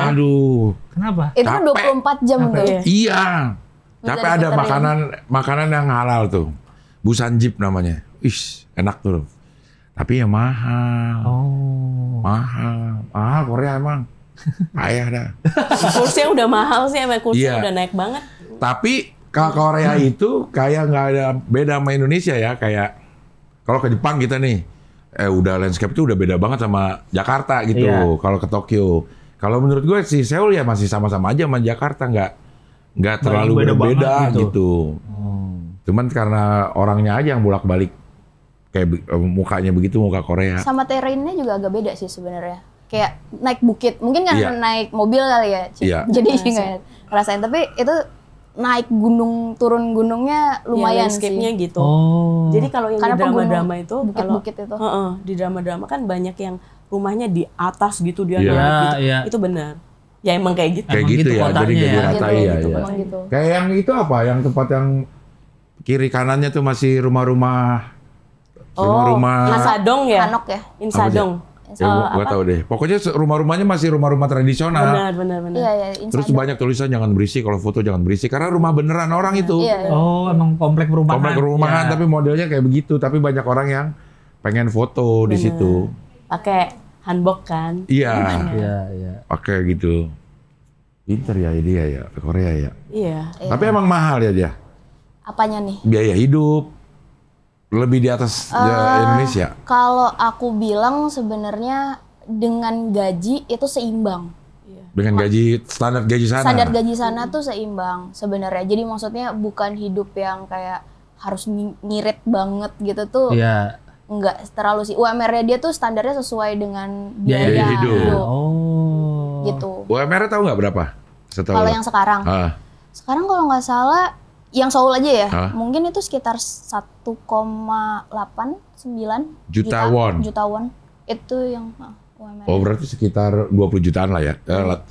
aduh. Kenapa? Itu kan Capek. 24 jam tuh. Iya. Iya. Bisa Tapi ada diputerin. makanan yang halal tuh. Busanjip namanya. Ish, enak tuh. Tapi ya mahal. Oh. Mahal. Korea emang. Payah dah. Kursnya udah mahal sih, emang kursnya Iya. udah naik banget. Tapi kalau Korea itu kayak nggak ada beda sama Indonesia ya. Kayak kalau ke Jepang kita nih, udah landscape itu udah beda banget sama Jakarta gitu. Iya. Kalau ke Tokyo, kalau menurut gue sih Seoul ya masih sama-sama aja sama Jakarta, nggak terlalu beda berbeda banget gitu. Cuman karena orangnya aja yang bolak-balik kayak mukanya begitu, muka Korea. Sama terrainnya juga agak beda sih sebenarnya. Kayak naik bukit, mungkin kan Iya. naik mobil kali ya, Ci. Iya. Jadi nggak ngerasain. Tapi itu naik gunung, turun gunungnya lumayan Ya, landscape-nya sih. gitu. Oh. Jadi kalau yang Karena di drama-drama pegunung, itu, bukit-bukit itu. di drama-drama kan banyak yang rumahnya di atas gitu, dia Iya. naik gitu. Iya. Itu benar. Ya emang kayak gitu. Kayak Emang gitu gitu ya, kotanya jadi nggak ya. diratain Gitu, ya. gitu, Ya. emang gitu. Kayak yang itu apa? Yang tempat yang kiri kanannya tuh masih rumah-rumah. Rumah-rumah. Insadong ya? Hanok ya. Insadong. Ya, gua tahu deh. Pokoknya rumah-rumahnya masih rumah-rumah tradisional. Benar. Iya, iya. Terus Insadong. banyak tulisan jangan berisik, kalau foto jangan berisik. Karena rumah beneran orang itu. Iya, iya. Oh, emang komplek perumahan. Komplek perumahan, Ya. tapi modelnya kayak begitu. Tapi banyak orang yang pengen foto di situ. Pakai hanbok kan? Iya, Iya. pakai gitu. Pinter ya dia ya, Korea ya. Iya. Tapi emang mahal ya dia. Apanya nih? Biaya hidup lebih di atas Indonesia. Kalau aku bilang sebenarnya dengan gaji itu seimbang. Dengan gaji standar gaji sana. Standar gaji sana tuh seimbang sebenarnya. Jadi maksudnya bukan hidup yang kayak harus ngirit banget gitu tuh. Iya. Enggak terlalu sih. UMR-nya dia tuh standarnya sesuai dengan biaya Biaya hidup. Oh. Gitu. UMR tahu nggak berapa? Setahu Kalau lo? yang sekarang. Ah, Sekarang kalau nggak salah yang Seoul aja ya, Hah? mungkin itu sekitar 1,89 Juta won. Juta won. Itu yang UMR. Oh berarti sekitar 20 jutaan lah ya. 17-18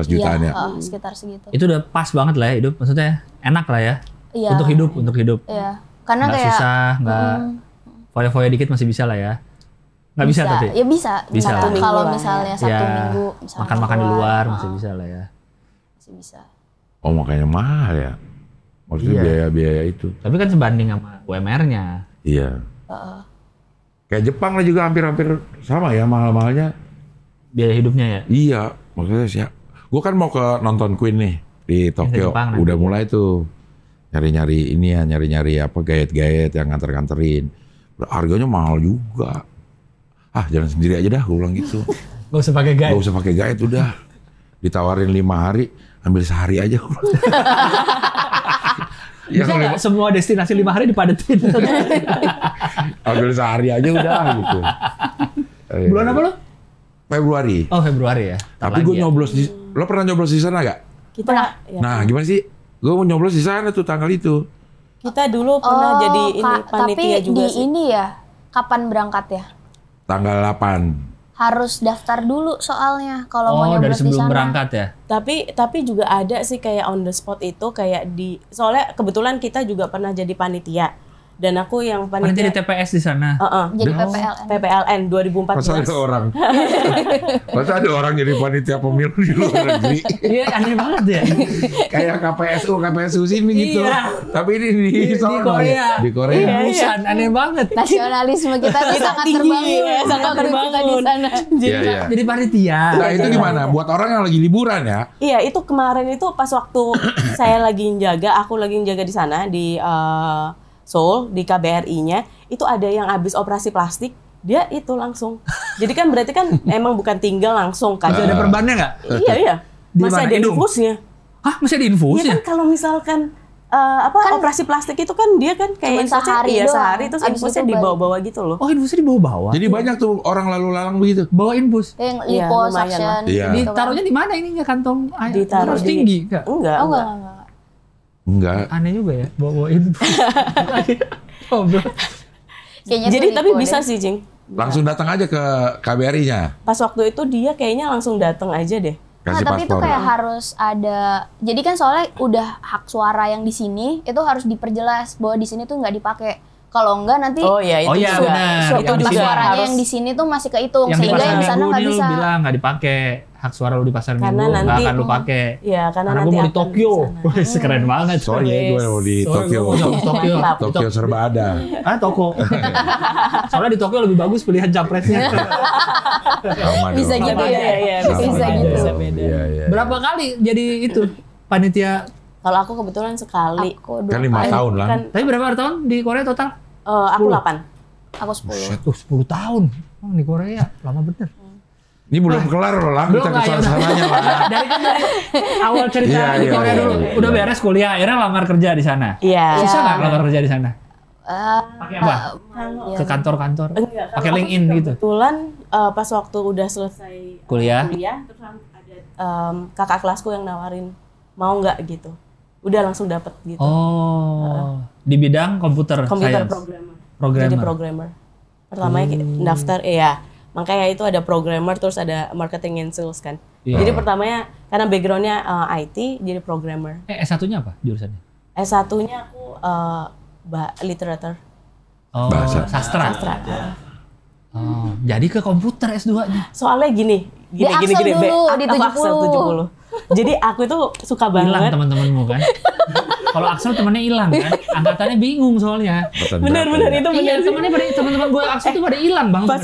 jutaan ya. Iya, sekitar segitu. Itu udah pas banget lah ya hidup. Maksudnya enak lah ya. Iya. Untuk hidup. Iya. Karena Nggak kayak susah, nggak foya-foya dikit masih bisa lah ya. Nggak bisa tapi. Ya bisa. Bisa. Misalkan Minggu kalau lah ya. misalnya Sabtu Ya, Minggu misalnya makan-makan di luar masih ah, bisa lah ya. Masih bisa. Oh makanya mahal ya. Maksudnya Iya. biaya-biaya itu. Tapi kan sebanding sama UMR-nya. Iya. Kayak Jepang lah juga hampir-hampir sama ya mahal-mahalnya. Biaya hidupnya ya. Iya, maksudnya sih. Gue kan mau ke nonton Queen nih di Tokyo. Jepang nanti. Udah mulai tuh nyari-nyari ini ya, nyari-nyari apa gayet-gayet yang nganter-nganterin. Harganya mahal juga. Jalan sendiri aja dah, gue bilang gitu. Gak usah pakai guide. Gak usah pakai guide udah. Ditawarin 5 hari, ambil sehari aja. Ya, Bisa nggak semua destinasi 5 hari dipadetin? ambil sehari aja udah gitu. Bulan apa lo? Februari. Oh Februari ya. Tapi gue nyoblos di, lo pernah nyoblos di sana gak? Kita ya, Nah, gimana sih? Gue mau nyoblos di sana tuh tanggal itu. kita dulu pernah jadi ini panitia tapi juga di sih. ini ya, kapan berangkat ya? Tanggal 8. Harus daftar dulu soalnya kalau mau Oh, dari nyoblos di sebelum sana. berangkat ya? Tapi juga ada sih kayak on the spot itu kayak soalnya kebetulan kita juga pernah jadi panitia. Dan aku yang Panitia di panitia TPS di sana. Jadi PPLN. PPLN Masa ada 2014. orang? Masa ada orang jadi panitia pemilu di luar negeri? Iya, aneh banget ya. Kayak KPSU sini gitu. Iya. Tapi ini di sono. Korea. Di Korea. Iya. Busan, aneh banget. Nasionalisme kita sangat tinggi, terbangun. ya, sangat waktu kita di terbangun. sana. Iya, iya. Jadi panitia. Nah, itu gimana? Buat orang yang lagi liburan ya? Iya, itu kemarin itu pas waktu saya lagi aku lagi jaga di sana di Seoul di KBRI-nya, itu ada yang habis operasi plastik, dia itu langsung. Jadi kan berarti kan emang bukan tinggal langsung kan. Masih ada perbannya nggak? Iya, iya. Di Masih mana? ada Hidung? infusnya. Hah, masih ada Iya infusnya? kan kalau misalkan operasi plastik itu kan dia kan kayak Cuman infusnya sehari iya doang. sehari terus Abis infusnya itu dibawa-bawa gitu loh. Oh, infusnya dibawa-bawa? Jadi banyak tuh orang lalu lalang begitu. Bawa infus? Yang Iya, lumayan liposuction. lah. Iya. gitu kan. Ditaruhnya di mana ininya kantong air? Ditaruh Harus di- tinggi nggak? Enggak, Oh enggak. enggak. Enggak. Aneh juga ya, bawa infus. Goblok. Kayaknya Jadi tuh tapi lipo bisa deh. sih, Jing. Langsung datang aja ke KBRI-nya. Pas waktu itu dia kayaknya langsung datang aja deh. Kasih Tapi itu paspor. kayak harus ada. Jadi kan soalnya udah hak suara yang di sini itu harus diperjelas bahwa di sini tuh nggak dipakai. Kalau enggak nanti Oh iya itu Oh iya, juga. benar. suatu Yang di hak sini suaranya harus- yang di sini tuh masih kehitung Yang di sehingga pasar yang di sana minggu nggak ini lu bisa. bilang nggak dipakai. Hak suara lu di pasar Karena minggu nggak nanti- akan lu pakai. Iya, karena Karena nanti gue mau di akan Tokyo. sana. Wih, keren banget. Sorry ya, gue mau di Soalnya Tokyo. gua mau di Tokyo. Mantap. Tokyo serba ada. Ah, Tokyo. Soalnya di Tokyo lebih bagus pilihan capresnya. Aman Bisa dong. gitu ya. Iya, Sama Bisa aja. gitu. Bisa beda. Iya, iya. Berapa kali jadi itu panitia? Kalau aku kebetulan sekali. Aku Kan 5 dua kali. tahun lah. Kan Tapi berapa tahun di Korea total? aku 10. 8. Aku 10. Tuh 10 tahun. Oh, di Korea lama bener. Ini belum kelar loh lah, kita ke nggak, ya udah. sana-sananya lah. Dari awal cerita Iya, di iya, Korea iya, dulu. iya. Udah beres kuliah, akhirnya lamar kerja di sana. Iya. Susah Iya. nggak lamar kerja di sana? Pakai apa? Iya. Ke kantor-kantor? Enggak, Pakai kalau LinkedIn aku gitu? Kebetulan pas waktu udah selesai Kuliah? terus ada kakak kelasku yang nawarin mau nggak gitu. Udah langsung dapet gitu. Oh, di bidang komputer Computer science. programmer. Programmer. Jadi programmer. Pertamanya daftar ya. Makanya itu ada programmer terus ada marketing and sales kan. Iya. Jadi pertamanya karena backgroundnya IT jadi programmer. S1-nya apa jurusannya? S1-nya aku literatur. Oh, Bahasa. sastra. Oh, jadi ke komputer S2-nya. Soalnya gini. Dia Axel dulu, di Aku Axel 70. Jadi aku itu suka Hilang banget. teman-temanmu kan? Kalau Axel temannya hilang kan? Angkatannya bingung soalnya. Bener-bener itu Iya, bener. teman-teman gue Axel tuh pada hilang bang. Pas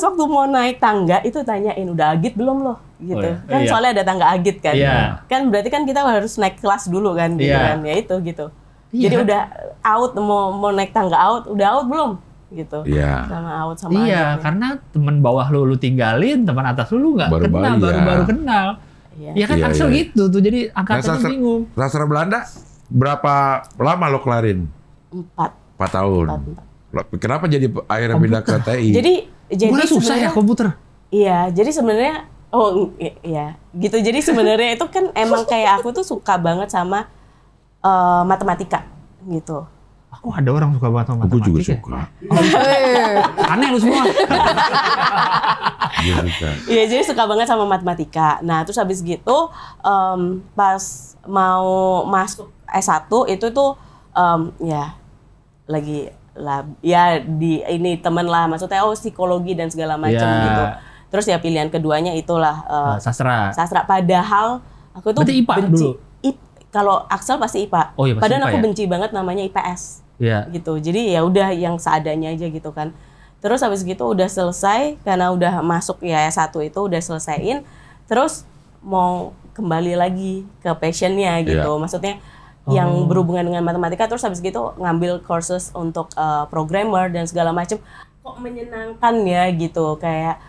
waktu mau naik tangga itu tanyain udah agit belum loh gitu. Oh, iya. Kan Iya. soalnya ada tangga agit kan. Iya. Kan berarti kan kita harus naik kelas dulu kan gitu Iya. kan. Ya itu gitu. Iya. Jadi udah out mau naik tangga udah out belum gitu. Iya. Sama out sama Iya, agitnya. karena teman bawah lu tinggalin, teman atas lu nggak Baru-baru, kenal, iya. baru-baru kenal. Iya. Ya kan Iya, Axel iya. gitu tuh, jadi Nah, angkatannya bingung. sastra Belanda berapa lama lo kelarin? 4. 4 tahun. Kenapa jadi akhirnya pindah ke TI? Jadi Gua susah ya sebenarnya- komputer. Iya, jadi sebenarnya iya, gitu. Jadi sebenarnya itu kan emang kayak aku tuh suka banget sama matematika gitu. Aku ada orang suka banget sama Aku matematika. juga ya? suka. Aneh lu semua. Dia suka. Iya, jadi suka banget sama matematika. Nah, terus habis gitu pas mau masuk S1 itu tuh ya lagi lah ya di ini temen lah maksudnya psikologi dan segala macam Iya. gitu. Terus ya pilihan keduanya itulah Sastra. sastra. Padahal aku tuh Berarti IPA benci. dulu? Kalau Axel pasti IPA. Oh iya, pasti Padahal IPA aku ya? benci banget namanya IPS Iya. gitu. Jadi ya udah yang seadanya aja gitu kan. Terus habis gitu udah selesai karena udah masuk ya S1 itu udah selesaiin. Terus mau kembali lagi ke passionnya gitu. Iya. Maksudnya yang berhubungan dengan matematika terus habis gitu ngambil courses untuk programmer dan segala macam. Kok menyenangkan ya gitu kayak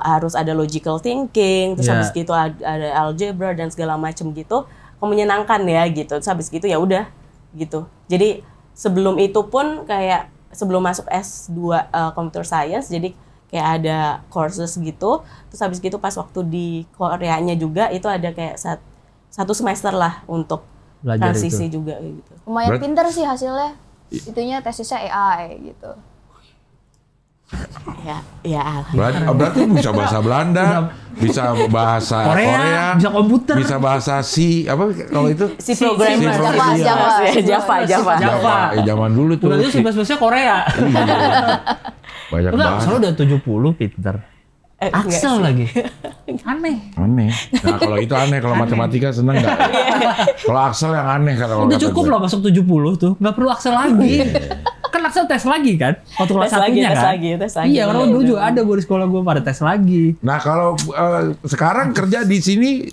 harus ada logical thinking, terus Iya. habis gitu ada algebra dan segala macam gitu. Kok menyenangkan ya gitu. Terus habis gitu ya udah gitu. Jadi sebelum itu pun kayak sebelum masuk S2 Computer Science jadi kayak ada courses gitu. Terus habis gitu pas waktu di Koreanya juga itu ada kayak 1 semester lah untuk Belajar transisi itu. juga gitu. Lumayan pinter sih hasilnya. Itunya tesisnya AI gitu. Ya. Berarti bisa bahasa Belanda, bisa bahasa Korea, bisa komputer, bisa bahasa apa kalau itu? Si programmer. Java. Zaman dulu tuh. Udah itu bahasa Korea. Banyak Udah, banget. soalnya udah 70 pinter. Axel lagi. Aneh. Nah kalau itu aneh, kalau matematika seneng nggak? Kalau Axel yang aneh kalau Udah cukup loh masuk 70 tuh, nggak perlu Axel lagi. Kan Axel tes lagi kan? Waktu kelas satunya kan? Tes lagi. Iya, orang dulu juga ada di sekolah gue pada tes lagi. Nah kalau sekarang kerja di sini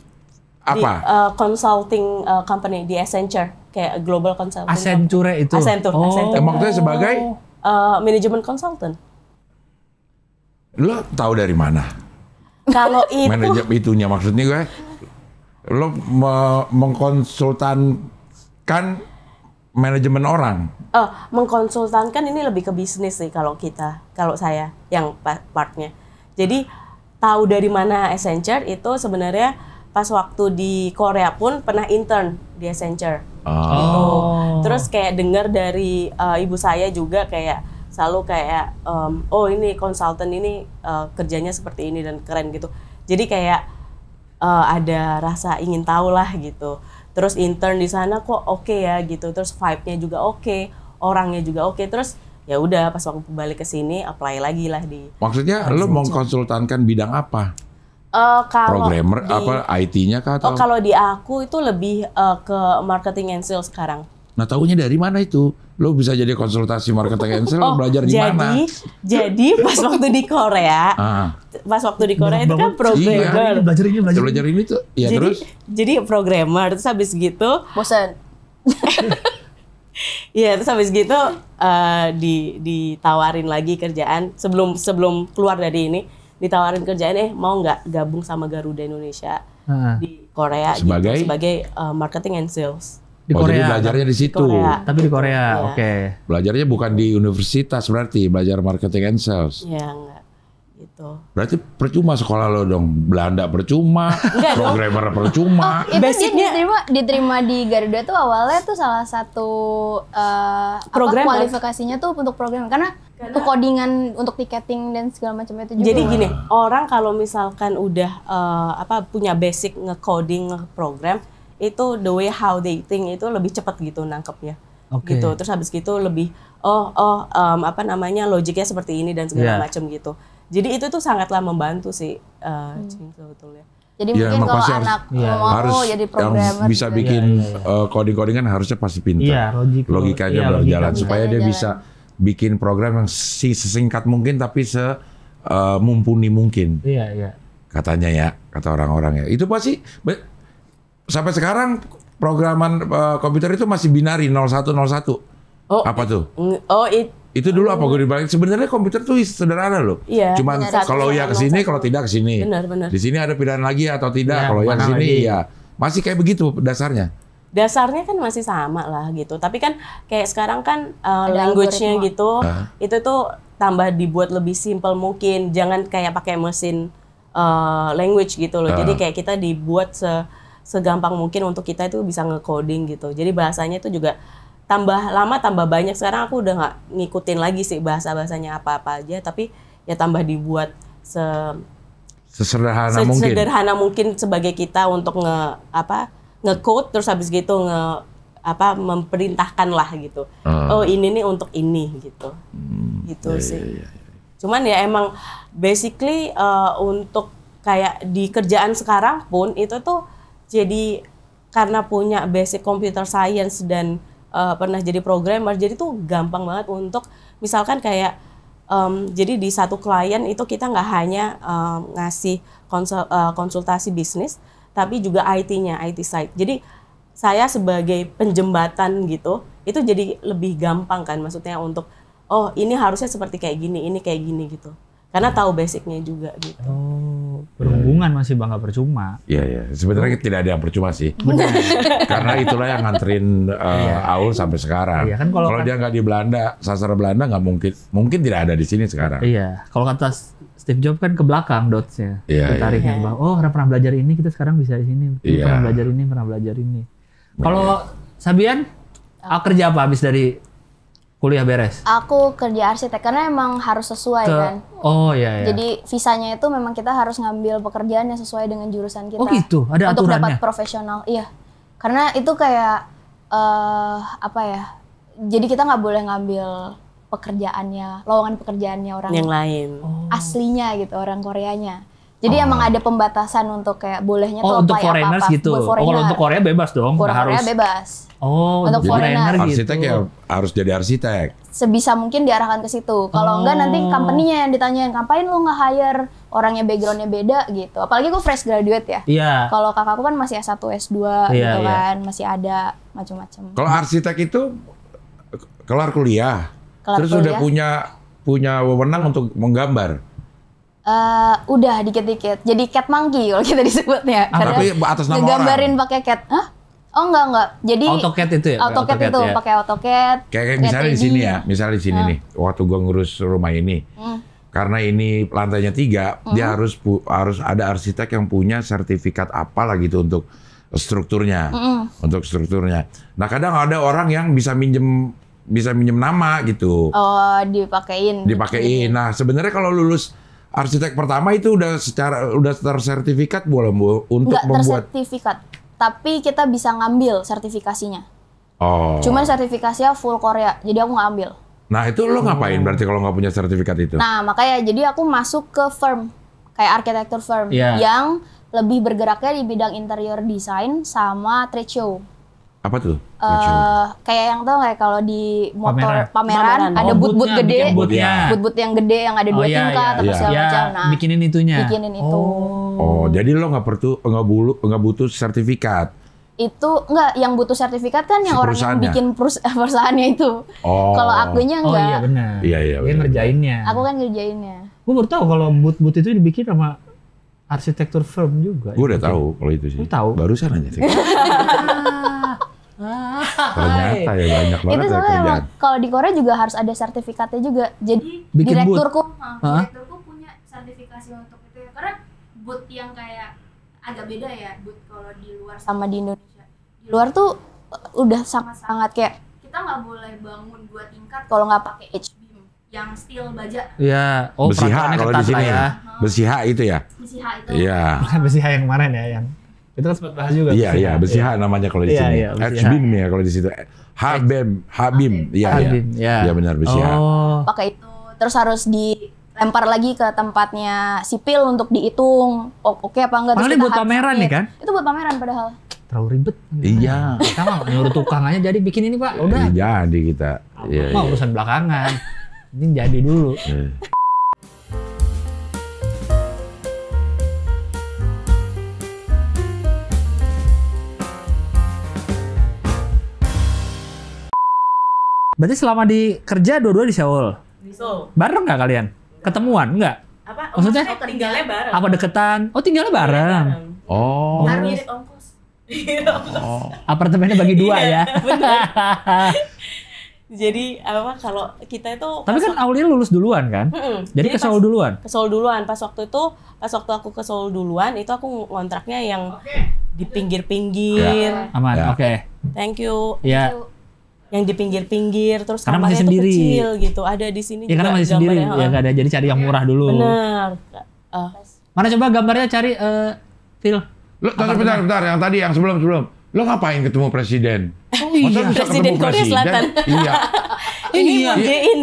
apa? Di consulting company di Accenture, kayak global consulting. Accenture itu. Accenture. Maksudnya sebagai management consultant. Lo tahu dari mana? Kalau itu Manajer itunya maksudnya gue, lo mengkonsultankan manajemen orang. mengkonsultankan ini lebih ke bisnis sih kalau saya yang partnya. Jadi tahu dari mana Accenture itu sebenarnya pas waktu di Korea pun pernah intern di Accenture. Gitu. Terus kayak dengar dari ibu saya juga kayak selalu kayak oh ini konsultan ini kerjanya seperti ini dan keren gitu. Jadi kayak ada rasa ingin tahu lah gitu. Terus intern di sana kok oke ya gitu. Terus vibe-nya juga oke, orangnya juga oke. Terus ya udah pas waktu balik ke sini apply lagi lah di. Maksudnya lo mau konsultankan bidang apa? Kalau Programmer apa IT-nya kah atau? kalau di aku itu lebih ke marketing and sales sekarang. Nah, tahunya dari mana itu? Lo bisa jadi konsultasi marketing and sales, lo belajar di mana? Jadi pas waktu di Korea, itu kan programmer. Belajar ini tuh. Ya terus? Jadi programmer, terus habis gitu Bosan. Iya, terus habis gitu ditawarin lagi kerjaan sebelum keluar dari ini, ditawarin kerjaan mau nggak gabung sama Garuda Indonesia di Korea sebagai marketing and sales. Di Korea. Jadi belajarnya di situ. Tapi di Korea, oke. Belajarnya bukan di universitas berarti, belajar marketing and sales. Iya, enggak. Gitu. Berarti percuma sekolah lo dong. Belanda percuma, programmer percuma. Itu basicnya diterima di Garuda tuh awalnya tuh salah satu kualifikasinya tuh untuk program karena untuk codingan, untuk tiketing dan segala macam itu juga. Jadi gini, orang kalau misalkan udah punya basic nge-coding, nge-program, itu the way how they think itu lebih cepat gitu nangkepnya. Gitu. Terus habis gitu lebih logiknya seperti ini dan segala macam gitu. Jadi itu tuh sangatlah membantu sih sebetulnya. Jadi mungkin kalau anak mau jadi programmer yang bisa bikin coding-codingan harusnya pasti pintar. Iya, logikanya berjalan supaya dia bisa bikin program yang sesingkat mungkin tapi mumpuni mungkin. Iya. Katanya ya, kata orang-orang ya. Itu pasti sampai sekarang programan komputer itu masih binari 0101. Apa tuh? Itu dulu apa gue dibalik? Sebenarnya komputer tuh sederhana loh. Iya, cuman kalau ya ke sini, kalau tidak ke sini. Benar. Di sini ada pilihan lagi atau tidak. Kalau yang ke sini ya masih kayak begitu dasarnya. Dasarnya kan masih sama lah gitu. Tapi kan kayak sekarang kan language-nya gitu, itu tuh tambah dibuat lebih simple mungkin. Jangan kayak pakai mesin language gitu loh. Jadi kayak kita dibuat segampang mungkin untuk kita itu bisa nge-coding gitu. Jadi bahasanya itu juga tambah lama tambah banyak. Sekarang aku udah nggak ngikutin lagi sih bahasanya apa-apa aja, tapi ya tambah dibuat sesederhana mungkin sebagai kita untuk nge-code terus habis gitu memerintahkan lah gitu. Oh ini nih untuk ini gitu. Gitu sih. Cuman ya emang basically untuk kayak di kerjaan sekarang pun itu tuh jadi karena punya basic computer science dan pernah jadi programmer, jadi tuh gampang banget untuk misalkan kayak jadi di satu klien itu kita nggak hanya ngasih konsultasi bisnis, tapi juga IT-nya, IT side. Jadi saya sebagai penjembatan gitu, itu jadi lebih gampang kan, maksudnya untuk ini harusnya seperti kayak gini, ini kayak gini gitu. Karena tahu basicnya juga gitu. Berhubungan masih bangga percuma. Iya. Sebenarnya tidak ada yang percuma sih. Karena itulah yang nganterin Aul sampai sekarang. Iya, kan kalau dia nggak di Belanda, sastra Belanda nggak mungkin tidak ada di sini sekarang. Iya. Kalau kata Steve Jobs kan ke belakang dotsnya, ditariknya ke belakang. Oh, pernah belajar ini, kita sekarang bisa di sini. Pernah belajar ini. Kalau Sabian, kerja apa habis dari kuliah beres? Aku kerja arsitek karena emang harus sesuai kan. Oh iya. Jadi visanya itu memang kita harus ngambil pekerjaan yang sesuai dengan jurusan kita. Oh gitu, ada untuk aturannya? dapat profesional, iya. Karena itu kayak apa ya? Jadi kita nggak boleh ngambil pekerjaannya, lowongan pekerjaannya orang yang lain, aslinya gitu, orang Koreanya. Jadi emang ada pembatasan untuk kayak bolehnya tuh untuk foreigners apa-apa. Gitu. Kalau untuk Korea bebas dong. Korea harus. Bebas. Untuk foreigner gitu. Arsitek ya harus jadi arsitek. Sebisa mungkin diarahkan ke situ. Kalau enggak nanti company-nya yang ditanyain, ngapain lu nggak hire orangnya background-nya beda gitu. Apalagi gue fresh graduate ya. Iya. Kalau kakakku kan masih S1, S2 gitu kan, masih ada macam-macam. Kalau arsitek itu kelar kuliah, terus udah punya wewenang untuk menggambar. Udah dikit-dikit. Jadi cat monkey kalau kita disebutnya. Tapi atas nama orang. Gambarin pakai cat. Hah? Oh enggak. Jadi AutoCAD itu ya? AutoCAD itu ya? pakai AutoCAD. Kayak misalnya di sini ya, misalnya di sini nih, waktu gua ngurus rumah ini. Karena ini lantainya 3, dia harus ada arsitek yang punya sertifikat apa lah gitu untuk strukturnya. Untuk strukturnya. Nah, kadang ada orang yang bisa minjem nama gitu. Oh, dipakein. Nah, sebenarnya kalau lulus arsitek pertama itu udah tersertifikat belum untuk nggak membuat tersertifikat, tapi kita bisa ngambil sertifikasinya. Oh. Cuman sertifikasinya full Korea, jadi aku nggak ambil. Nah itu lo ngapain berarti kalau nggak punya sertifikat itu? Nah makanya jadi aku masuk ke firm, kayak arsitektur firm yang lebih bergeraknya di bidang interior design sama trade show. Apa tuh? Kayak yang tau kayak kalau di motor pameran ada booth gede, booth yang gede yang ada 2 tingkat atau segala macam. Nah, bikinin itunya. Bikinin itu. Oh, jadi lo nggak butuh sertifikat? Itu enggak, yang butuh sertifikat kan yang orang yang bikin perusahaannya itu. Kalau akunya enggak. Oh iya benar. Iya. Dia ngerjainnya. Aku kan ngerjainnya. Gue baru tahu kalau booth itu dibikin sama arsitektur firm juga. Gue udah tahu kalau itu sih. Lu tahu? Barusan aja sih. Ternyata ya banyak banget itu ya kerjaan. Kalau di Korea juga harus ada sertifikatnya juga. Jadi direkturku punya sertifikasi untuk itu ya. Karena booth yang kayak agak beda ya booth kalau di luar sama di Indonesia. Di luar tuh udah sangat-sangat kayak kita nggak boleh bangun 2 tingkat kalau nggak pakai H-beam yang steel baja. Iya. Besi H kalau di sini ya. Besi H itu ya. Besi H itu. Iya. Besi H yang kemarin ya yang itu kan sempat bahas juga. Iya, besi H namanya kalau di sini. H-beam ya kalau di situ. H-beam. Iya benar besi H. Pakai itu terus harus dilempar lagi ke tempatnya sipil untuk dihitung. Oke apa enggak? Padahal ini buat pameran nih kan? Itu buat pameran padahal. Terlalu ribet. Iya. Kita mah nyuruh tukang aja jadi bikin ini Pak. Udah. Jadi kita. Mau urusan belakangan. Ini jadi dulu. Berarti selama di kerja dua-dua di Seoul? Di Seoul. Bareng nggak kalian? Ketemuan nggak? Apa? Maksudnya tinggalnya bareng. Apa deketan? Oh tinggalnya bareng. Oh. Harus ongkos. Apartemennya bagi 2 ya. Jadi apa kalau kita itu? Tapi kan Aulia lulus duluan kan? Jadi ke Seoul duluan. Ke Seoul duluan. Pas waktu aku ke Seoul duluan itu aku ngontraknya yang di pinggir-pinggir. Aman. Oke. Thank you. Iya. Yang di pinggir-pinggir terus karena kamarnya masih sendiri. Tuh kecil gitu. Ada di sini ya, juga. Karena masih sendiri ya nggak ada. Jadi cari yang murah dulu. Benar. Mana coba gambarnya cari Phil. Lo bentar yang tadi yang sebelum. Lo ngapain ketemu presiden? Oh iya. Masa bisa Presiden ketemu Korea Selatan. Iya. Ini Moon Jae-in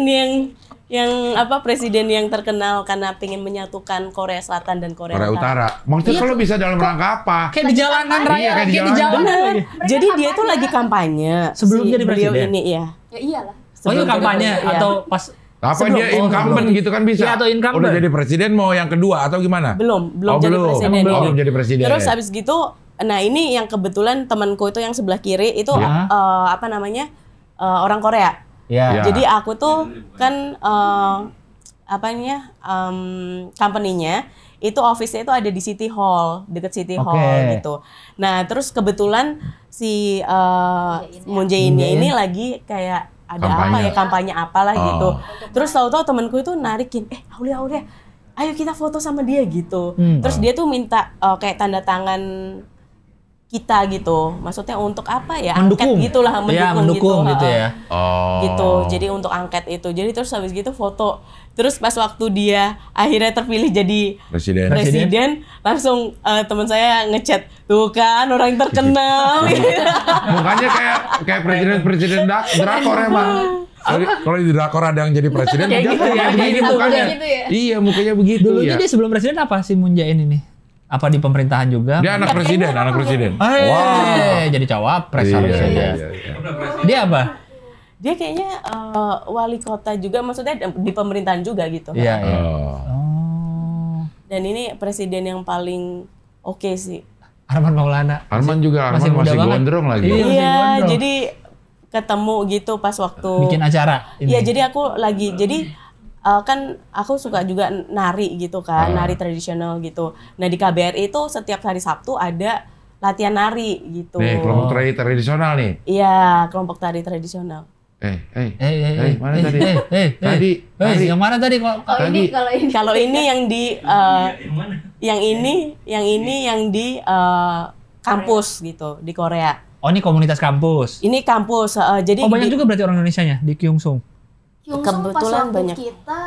yang apa presiden yang terkenal karena pengen menyatukan Korea Selatan dan Korea Utara. Maksudnya kalau bisa dalam rangka apa? Kayak di jalanan raya, kayak di jalanan. Jadi dia tuh lagi kampanye sebelum jadi presiden. Beliau ini ya. Ya iyalah. Oh iya kampanye atau pas apa dia incumbent gitu kan bisa? Iya, atau incumbent. Udah jadi presiden mau yang kedua atau gimana? Belum jadi presiden. Belum jadi presiden. Terus habis gitu, nah ini yang kebetulan temanku itu yang sebelah kiri itu apa namanya orang Korea. Ya. Jadi aku tuh kan company-nya itu office-nya itu ada di City Hall, deket City Hall gitu. Nah, terus kebetulan si Moon Jae-in-nya ini lagi kayak ada kampanye apalah gitu. Terus tahu-tahu temanku itu narikin, Aulia, ayo kita foto sama dia gitu. Terus dia tuh minta kayak tanda tangan kita gitu. Maksudnya untuk apa ya? Mendukung. Angket gitulah, mendukung gitu ya. Gitu. Jadi untuk angket itu. Jadi terus habis gitu foto. Terus pas waktu dia akhirnya terpilih jadi presiden langsung teman saya ngechat, tuh kan orang terkenal. Mukanya kayak presiden drakor emang. Kalau di drakor ada yang jadi presiden, kayak gitu ya, begini mukanya. Gitu ya? Iya, mukanya begitu. Dulunya dia sebelum presiden apa sih Moon Jae-in ini? Apa di pemerintahan juga? Dia anak presiden. Jadi cawapres harusnya dia. Dia apa? Dia kayaknya wali kota juga, maksudnya di pemerintahan juga gitu. Iya. Dan ini presiden yang paling oke sih. Arman Maulana. Arman masih gondrong lagi. Iya, jadi ketemu gitu pas waktu bikin acara. Iya, jadi aku kan aku suka juga nari gitu kan, nari tradisional gitu. Nah di KBRI itu setiap hari Sabtu ada latihan nari gitu. Nih, kelompok tari tradisional nih. Iya, kelompok tari tradisional. Mana tadi? Tadi. Yang mana tadi kok? Kalau ini yang di kampus gitu di Korea. Oh, ini komunitas kampus. Ini kampus. Jadi banyak juga berarti orang Indonesianya di Kyungsung. Kebetulan pas banyak. Kita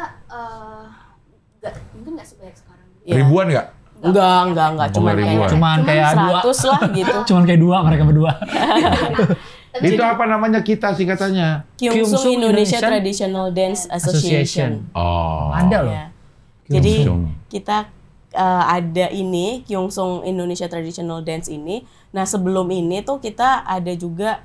mungkin nggak sebanyak sekarang. Ya. Ribuan nggak? Enggak, Cuman kayak 100 lah gitu. Cuman kayak dua mereka berdua. Itu apa namanya kita singkatannya? Kyungsung Indonesia Traditional Dance Association. Oh. Ada loh. Ya. Jadi kita ada ini Kyungsung Indonesia Traditional Dance ini. Nah sebelum ini tuh kita ada juga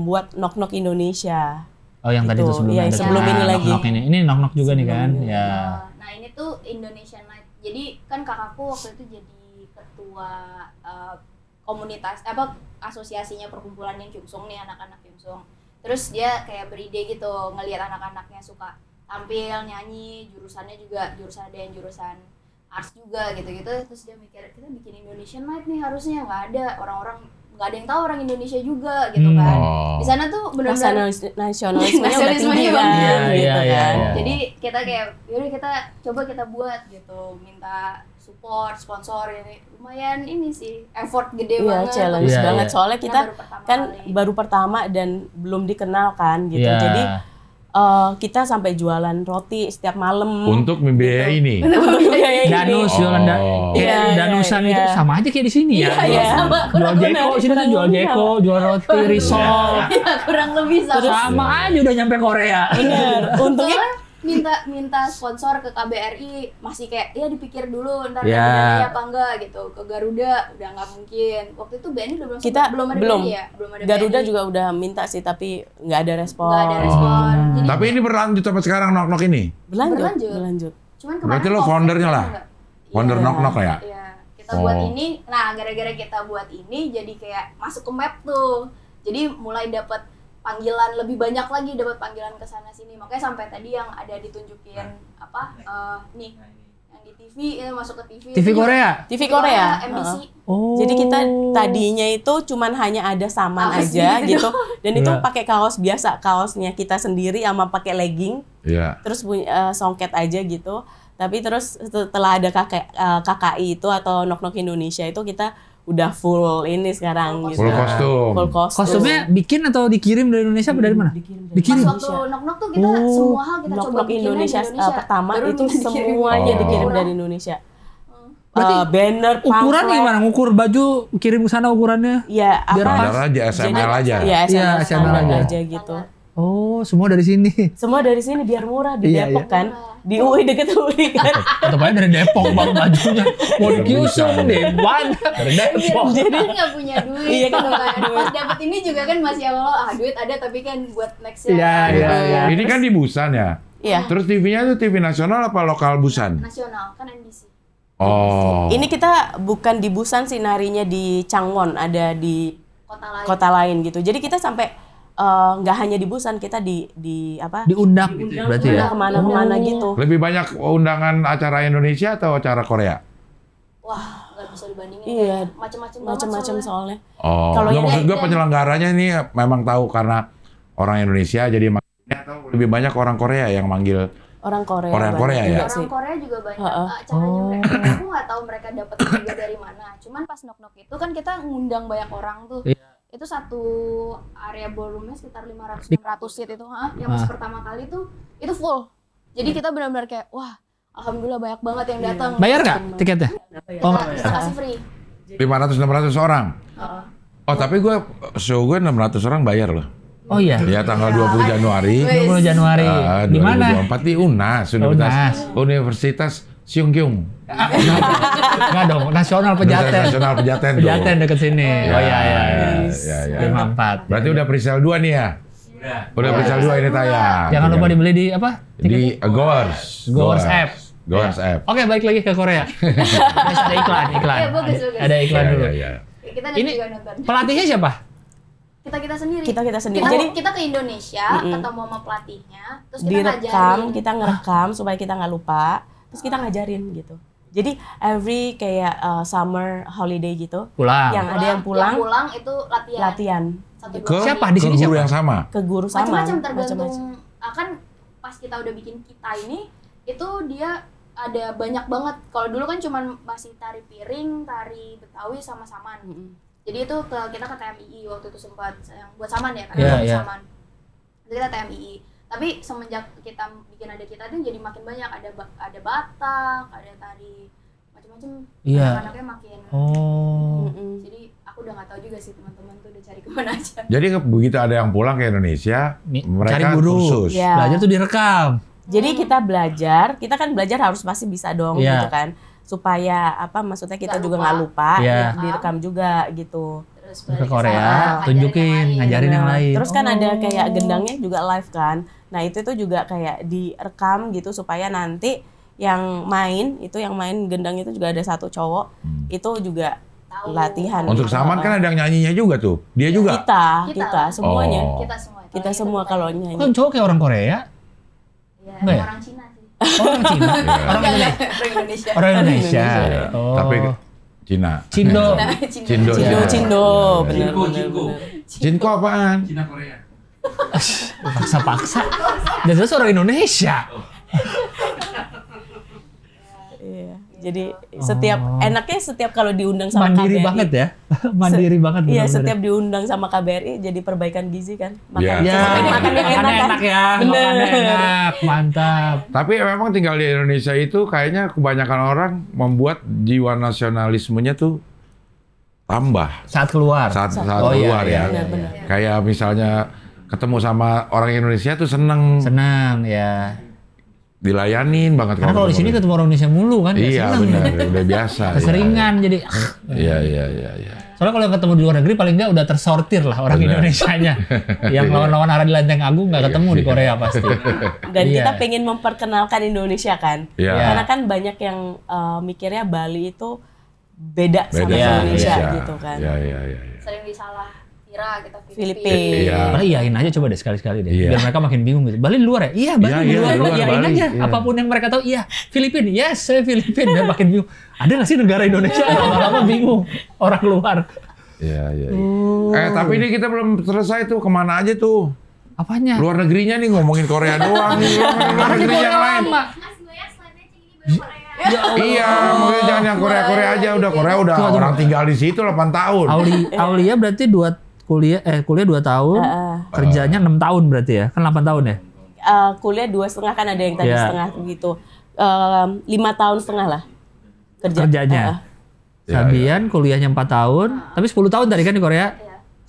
buat Knock Knock Indonesia. Oh yang tadi itu sebelumnya. Iya, sebelum ini lagi. Ini Knock Knock juga nih kan. Ya. Nah ini tuh Indonesian Night. Jadi kan kakakku waktu itu jadi ketua komunitas asosiasinya perkumpulan yang Kyungsung nih, anak-anak Kyungsung. Terus dia kayak beride gitu ngelihat anak-anaknya suka tampil, nyanyi, jurusannya juga ada yang jurusan arts juga gitu-gitu. Terus dia mikir kita bikin Indonesian Night nih, harusnya nggak ada yang tahu orang Indonesia juga gitu kan. Di sana tuh benar-benar nasionalismenya udah tinggi banget gitu kan. Jadi kita kayak yaudah kita buat gitu, minta support, sponsor ini lumayan ini sih effort gede banget. Challenge banget soalnya kita baru pertama dan belum dikenal kan gitu. Jadi kita sampai jualan roti setiap malam untuk membiayai ini. Danus jualan danusan itu sama aja kayak di sini ya. Sama. Jual jeko sini kan jual jeko, jual roti, risol. Kurang lebih sama aja udah nyampe Korea. Bener. Untungnya minta sponsor ke KBRI masih kayak ya dipikir dulu ntar dananya apa enggak gitu. Ke Garuda udah nggak mungkin. Waktu itu BNI belum ada BNI ya? Belum ada Garuda BNI. juga udah minta sih tapi nggak ada respon. Jadi, tapi ini berlanjut sampai sekarang Knock Knock ini? Berlanjut. Cuman berarti lo foundernya lah? Founder Knock Knock ya? Iya. Kita buat ini, nah gara-gara kita buat ini jadi kayak masuk ke map tuh. Jadi mulai dapat panggilan lebih banyak lagi, dapat panggilan ke sana sini. Makanya sampai tadi yang ada ditunjukin nih yang di TV itu masuk ke TV. TV Korea. TV Korea, MBC. Jadi kita tadinya itu cuman hanya ada saman aja gitu. Dan itu pakai kaos biasa, kaosnya kita sendiri sama pakai legging. Terus punya songket aja gitu. Tapi terus setelah ada KKI itu atau Knock Knock Indonesia itu kita udah full ini sekarang gitu. Full kostum. Kostumnya bikin atau dikirim dari Indonesia atau dari mana? Dikirim. Pas waktu Knock Knock tuh kita semua hal kita coba bikin Indonesia pertama itu semuanya dikirim dari Indonesia. Banner, ukurannya gimana? Ngukur baju kirim ke sana ukurannya? Iya, standar aja, SML aja. Iya, SML aja gitu. Oh, semua dari sini. Semua dari sini biar murah di Depok kan. Di UI deket UI kan. Atau paling dari Depok bang bajunya. Mau di Kyungsung deh, banyak dari Depok. Jadi nggak punya duit. Iya kan pas dapet ini juga kan masih awal duit ada tapi kan buat next ya. Iya. Ini kan di Busan ya. Iya. Terus TV-nya tuh TV nasional apa lokal Busan? Nasional kan NBC. Oh. Ini kita bukan di Busan sih, narinya di Changwon, ada di kota lain gitu. Jadi kita sampai nggak hanya di Busan, kita diundang gitu berarti ya, kemana-kemana gitu. Lebih banyak undangan acara Indonesia atau acara Korea? Wah, nggak bisa dibandingin. Iya, macam-macam soalnya. Kalau maksud gue penyelenggaranya ini memang tahu karena orang Indonesia jadi manggilnya, atau lebih banyak orang Korea yang manggil Orang Korea. Orang Korea ya. Orang Korea juga banyak. Caranya mereka, aku nggak tau mereka dapat juga dari mana. Cuman pas knock itu kan kita ngundang banyak orang tuh. Itu satu area ballroomnya sekitar 500-600 seat itu, yang pas pertama kali tuh itu full. Jadi kita benar-benar kayak wah, alhamdulillah banyak banget yang datang. Bayar nggak tiketnya? Oh, kasih free. 500-600 orang. Oh tapi show gue 600 orang bayar loh. Oh iya. Ya tanggal 20 Januari. 20 Januari. Di mana? 2024 di UNAS, Universitas Seungkyung. Enggak dong, Nasional Pejaten. Nasional Pejaten. Pejaten dekat sini. Oh iya. 54. Berarti udah presale 2 nih ya? Udah presale 2 ini tayang. Jangan lupa dibeli di apa? Di Goers App. Goers App. Oke, balik lagi ke Korea. Ada iklan. Bagus. Ada iklan dulu. Kita nanti juga nonton. Pelatihnya siapa? Kita sendiri. Kita sendiri. Jadi kita ke Indonesia, ketemu sama pelatihnya, terus kita ngajarin. Kita ngerekam supaya kita nggak lupa, terus kita ngajarin gitu. Jadi every kayak summer holiday gitu. Pulang. Yang ada yang pulang. Yang pulang itu latihan. Siapa di sini? Ke guru siapa? yang sama. Ke guru sama. Macam-macam tergantung. Akan pas kita udah bikin kita ini, itu dia ada banyak banget. Kalau dulu kan cuman masih tari piring, tari Betawi sama saman. Jadi itu kita ke TMII waktu itu sempat yang buat saman ya, karena saman. Jadi kita TMII. Tapi semenjak kita bikin ada kita tuh jadi makin banyak, ada Batak, ada tari macam-macam. Anak-anaknya makin. Jadi aku udah nggak tahu juga sih teman-teman tuh udah cari kemana aja. Jadi begitu ada yang pulang ke Indonesia, mereka cari guru. Kursus. Belajar tuh direkam. Jadi kita kan belajar harus pasti bisa dong gitu kan. Supaya maksudnya kita juga nggak lupa, direkam juga gitu. Terus ke Korea, tunjukin, ngajarin yang lain. Terus kan ada kayak gendangnya juga live kan. Nah itu tuh juga kayak direkam gitu supaya nanti yang main gendang itu juga ada satu cowok, itu juga latihan. Untuk saman kan ada yang nyanyinya juga tuh, dia juga. Kita semuanya. Kita semua kalau nyanyi. Kan cowok kayak orang Korea? Iya, orang Cina. Orang Cina? Orang Indonesia. Tapi Cina. Cindo. Bener. Cinko apaan? Cina Korea. Paksa-paksa. Dan jelas orang Indonesia. Iya. Jadi enaknya setiap kalau diundang sama Mandiri KBRI. banget ya. Mandiri banget. Iya, setiap diundang sama KBRI jadi perbaikan gizi kan. Makan yang enak ya. Makan enak, mantap. Tapi memang tinggal di Indonesia itu kayaknya kebanyakan orang membuat jiwa nasionalismenya tuh tambah. Saat keluar. Saat keluar ya. Benar. Kayak misalnya ketemu sama orang Indonesia tuh seneng ya. Dilayanin banget. Karena kalau di sini ketemu orang Indonesia mulu kan. Iya benar, udah biasa. Keseringan jadi. Iya. Soalnya kalau yang ketemu di luar negeri paling nggak udah tersortir lah orang Indonesianya. Yang lawan-lawan arah di Lenteng Agung nggak ketemu di Korea pasti. Dan kita pengen memperkenalkan Indonesia kan. Karena kan banyak yang mikirnya Bali itu beda sama Indonesia gitu kan. Iya. Sering disalah kira kita Filipina. Iyain aja coba deh sekali-sekali deh. Biar mereka makin bingung gitu. Bali luar ya? Iya, Bali luar. Iyain aja. Apapun yang mereka tahu, iya. Filipina, yes, saya Filipina. Dia makin bingung. Ada nggak sih negara Indonesia? Lama-lama bingung. Orang luar. Iya. Tapi ini kita belum selesai tuh. Kemana aja tuh? Apanya? Luar negerinya nih ngomongin Korea doang. Luar negeri yang lain. Iya, mungkin jangan yang Korea aja. Korea udah orang tinggal di situ 8 tahun. Aulia berarti kuliah 2 tahun, kerjanya 6 tahun berarti ya? Kan 8 tahun ya? Kuliah 2,5 kan ada yang tadi setengah begitu. 5 tahun setengah lah kerjanya. Sabian kuliahnya 4 tahun, tapi 10 tahun tadi kan di Korea.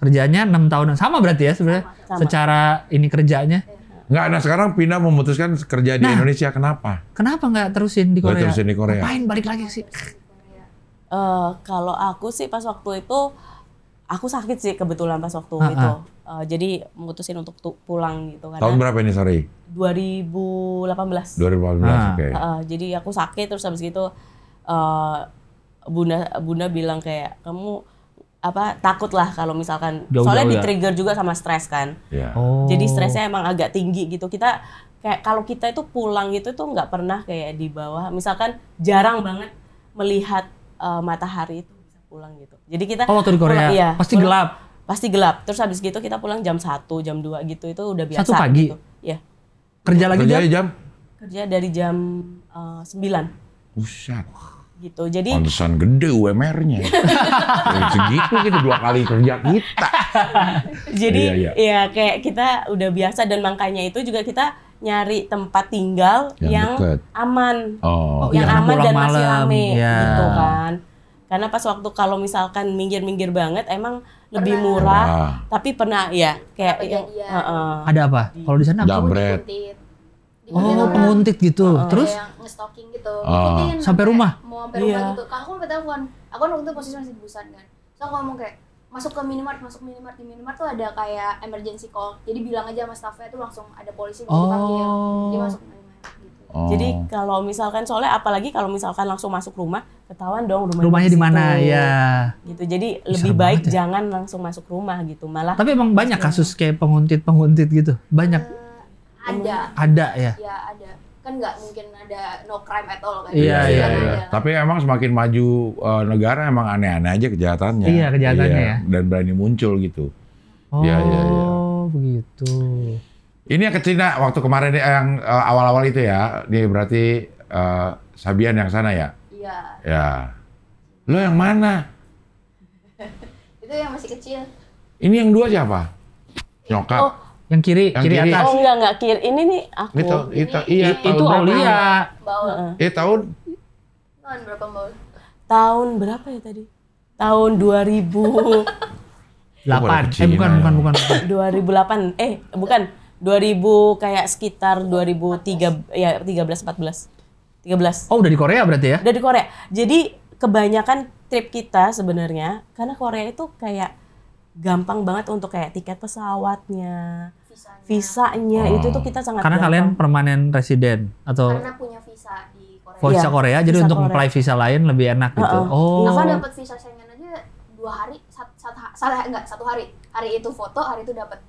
Kerjanya 6 tahun. Sama berarti ya sebenarnya? Secara ini kerjanya? Nggak, nah sekarang Pina memutuskan kerja di Indonesia. Kenapa? Kenapa nggak terusin di Korea? Ngapain balik lagi sih? Kalau aku sih pas waktu itu, aku sakit sih kebetulan pas waktu itu. Jadi memutusin untuk pulang gitu. Tahun berapa ini, sorry? 2018. 2018, oke. Jadi aku sakit, terus habis gitu Bunda bilang kayak, kamu takut lah kalau misalkan soalnya di-trigger juga sama stres kan. Jadi stresnya emang agak tinggi gitu. Kita kayak kalau kita itu pulang gitu tuh nggak pernah kayak di bawah. Misalkan jarang banget melihat matahari itu bisa pulang gitu. Jadi kita waktu di Korea pasti gelap. Pasti gelap. Terus habis gitu kita pulang jam 1, jam 2 gitu, itu udah biasa. 1 pagi? Gitu. Ya. Kerja lagi jam? Kerja dari jam 9. Buset. Gitu. Jadi pantesan gede UMR-nya. Segitu gitu 2 kali kerja kita. Jadi ya kayak kita udah biasa dan makanya itu juga kita nyari tempat tinggal yang aman. Yang aman dan masih rame gitu kan. Karena pas waktu kalau misalkan minggir-minggir banget emang lebih murah, tapi pernah ya kayak ada apa? Kalau di sana jambret. Penguntit gitu. Terus yang nge-stalking gitu. Ikutin sampai rumah. Mau sampai rumah gitu. Aku sampai telepon. Aku waktu itu posisi masih di Busan kan. So aku ngomong kayak masuk minimart. Di minimart tuh ada kayak emergency call. Jadi bilang aja sama staffnya tuh langsung ada polisi mau dipanggil. Dia masuk minimart gitu. Jadi kalau misalkan soalnya apalagi kalau misalkan langsung masuk rumah, ketahuan dong rumahnya di mana ya. Gitu. Jadi lebih baik jangan langsung masuk rumah gitu. Malah tapi emang banyak kasus kayak penguntit gitu. Banyak. Ada ya? Ya ada. Kan nggak mungkin ada no crime at all kan? Iya. Tapi emang semakin maju negara emang aneh-aneh aja kejahatannya. Iya kejahatannya ya. Dan berani muncul gitu. Iya. Begitu. Ini yang ke Cina waktu kemarin yang awal-awal itu ya. Ini berarti Sabian yang sana ya? Iya. Ya. Lo yang mana? Itu yang masih kecil. Ini yang 2 siapa? Nyokap. Yang kiri atas. Oh enggak kiri. Ini nih aku. Itu Aulia. Tahun? Tahun berapa Mbak? Tahun berapa ya tadi? Tahun 2008. Bukan. 2008. Bukan. 2000 kayak sekitar 2003 ya 13 14. Oh, udah di Korea berarti ya? Udah di Korea. Jadi kebanyakan trip kita sebenarnya karena Korea itu kayak gampang banget untuk kayak tiket pesawatnya, visanya itu tuh kita sangat karena gampang. Kalian permanen residen atau karena punya visa di Korea. Visa Korea, jadi untuk apply visa lain lebih enak gitu. Aku dapat visa Schengen aja 2 hari, 1 hari. Hari itu foto, hari itu dapat.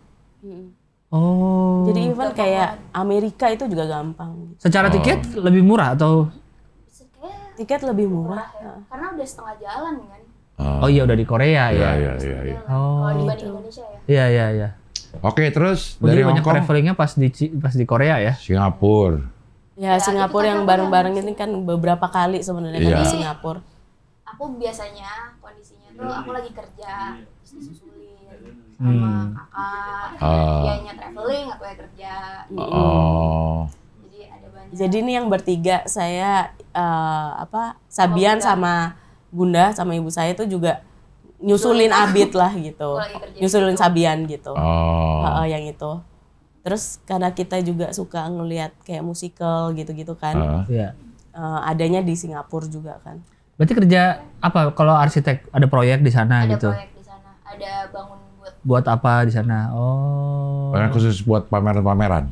Jadi even kayak Amerika itu juga gampang. Secara tiket lebih murah atau? Tiket lebih murah. Ya. Karena udah setengah jalan kan. Oh iya udah di Korea ya. Iya. Kalau dibanding Indonesia ya. Iya. Oke, terus dari Hong banyak Kong travelingnya pas di Korea ya? Singapura. Ya Singapura yang bareng-bareng ini kan beberapa kali sebenarnya kan di Singapura. Aku biasanya kondisinya tuh aku lagi kerja terus disusulin sama kakak. Dianya traveling, aku yang kerja. Jadi ada banyak. Jadi ini yang bertiga saya Sabian sama Bunda sama ibu saya tuh juga nyusulin Abid lah gitu. Nyusulin Sabian gitu. Yang itu. Terus karena kita juga suka ngelihat kayak musikal gitu-gitu kan. Adanya di Singapura juga kan. Berarti kerja apa kalau arsitek ada proyek di sana gitu? Ada proyek di sana. Ada bangun buat apa di sana? Khusus buat pameran-pameran.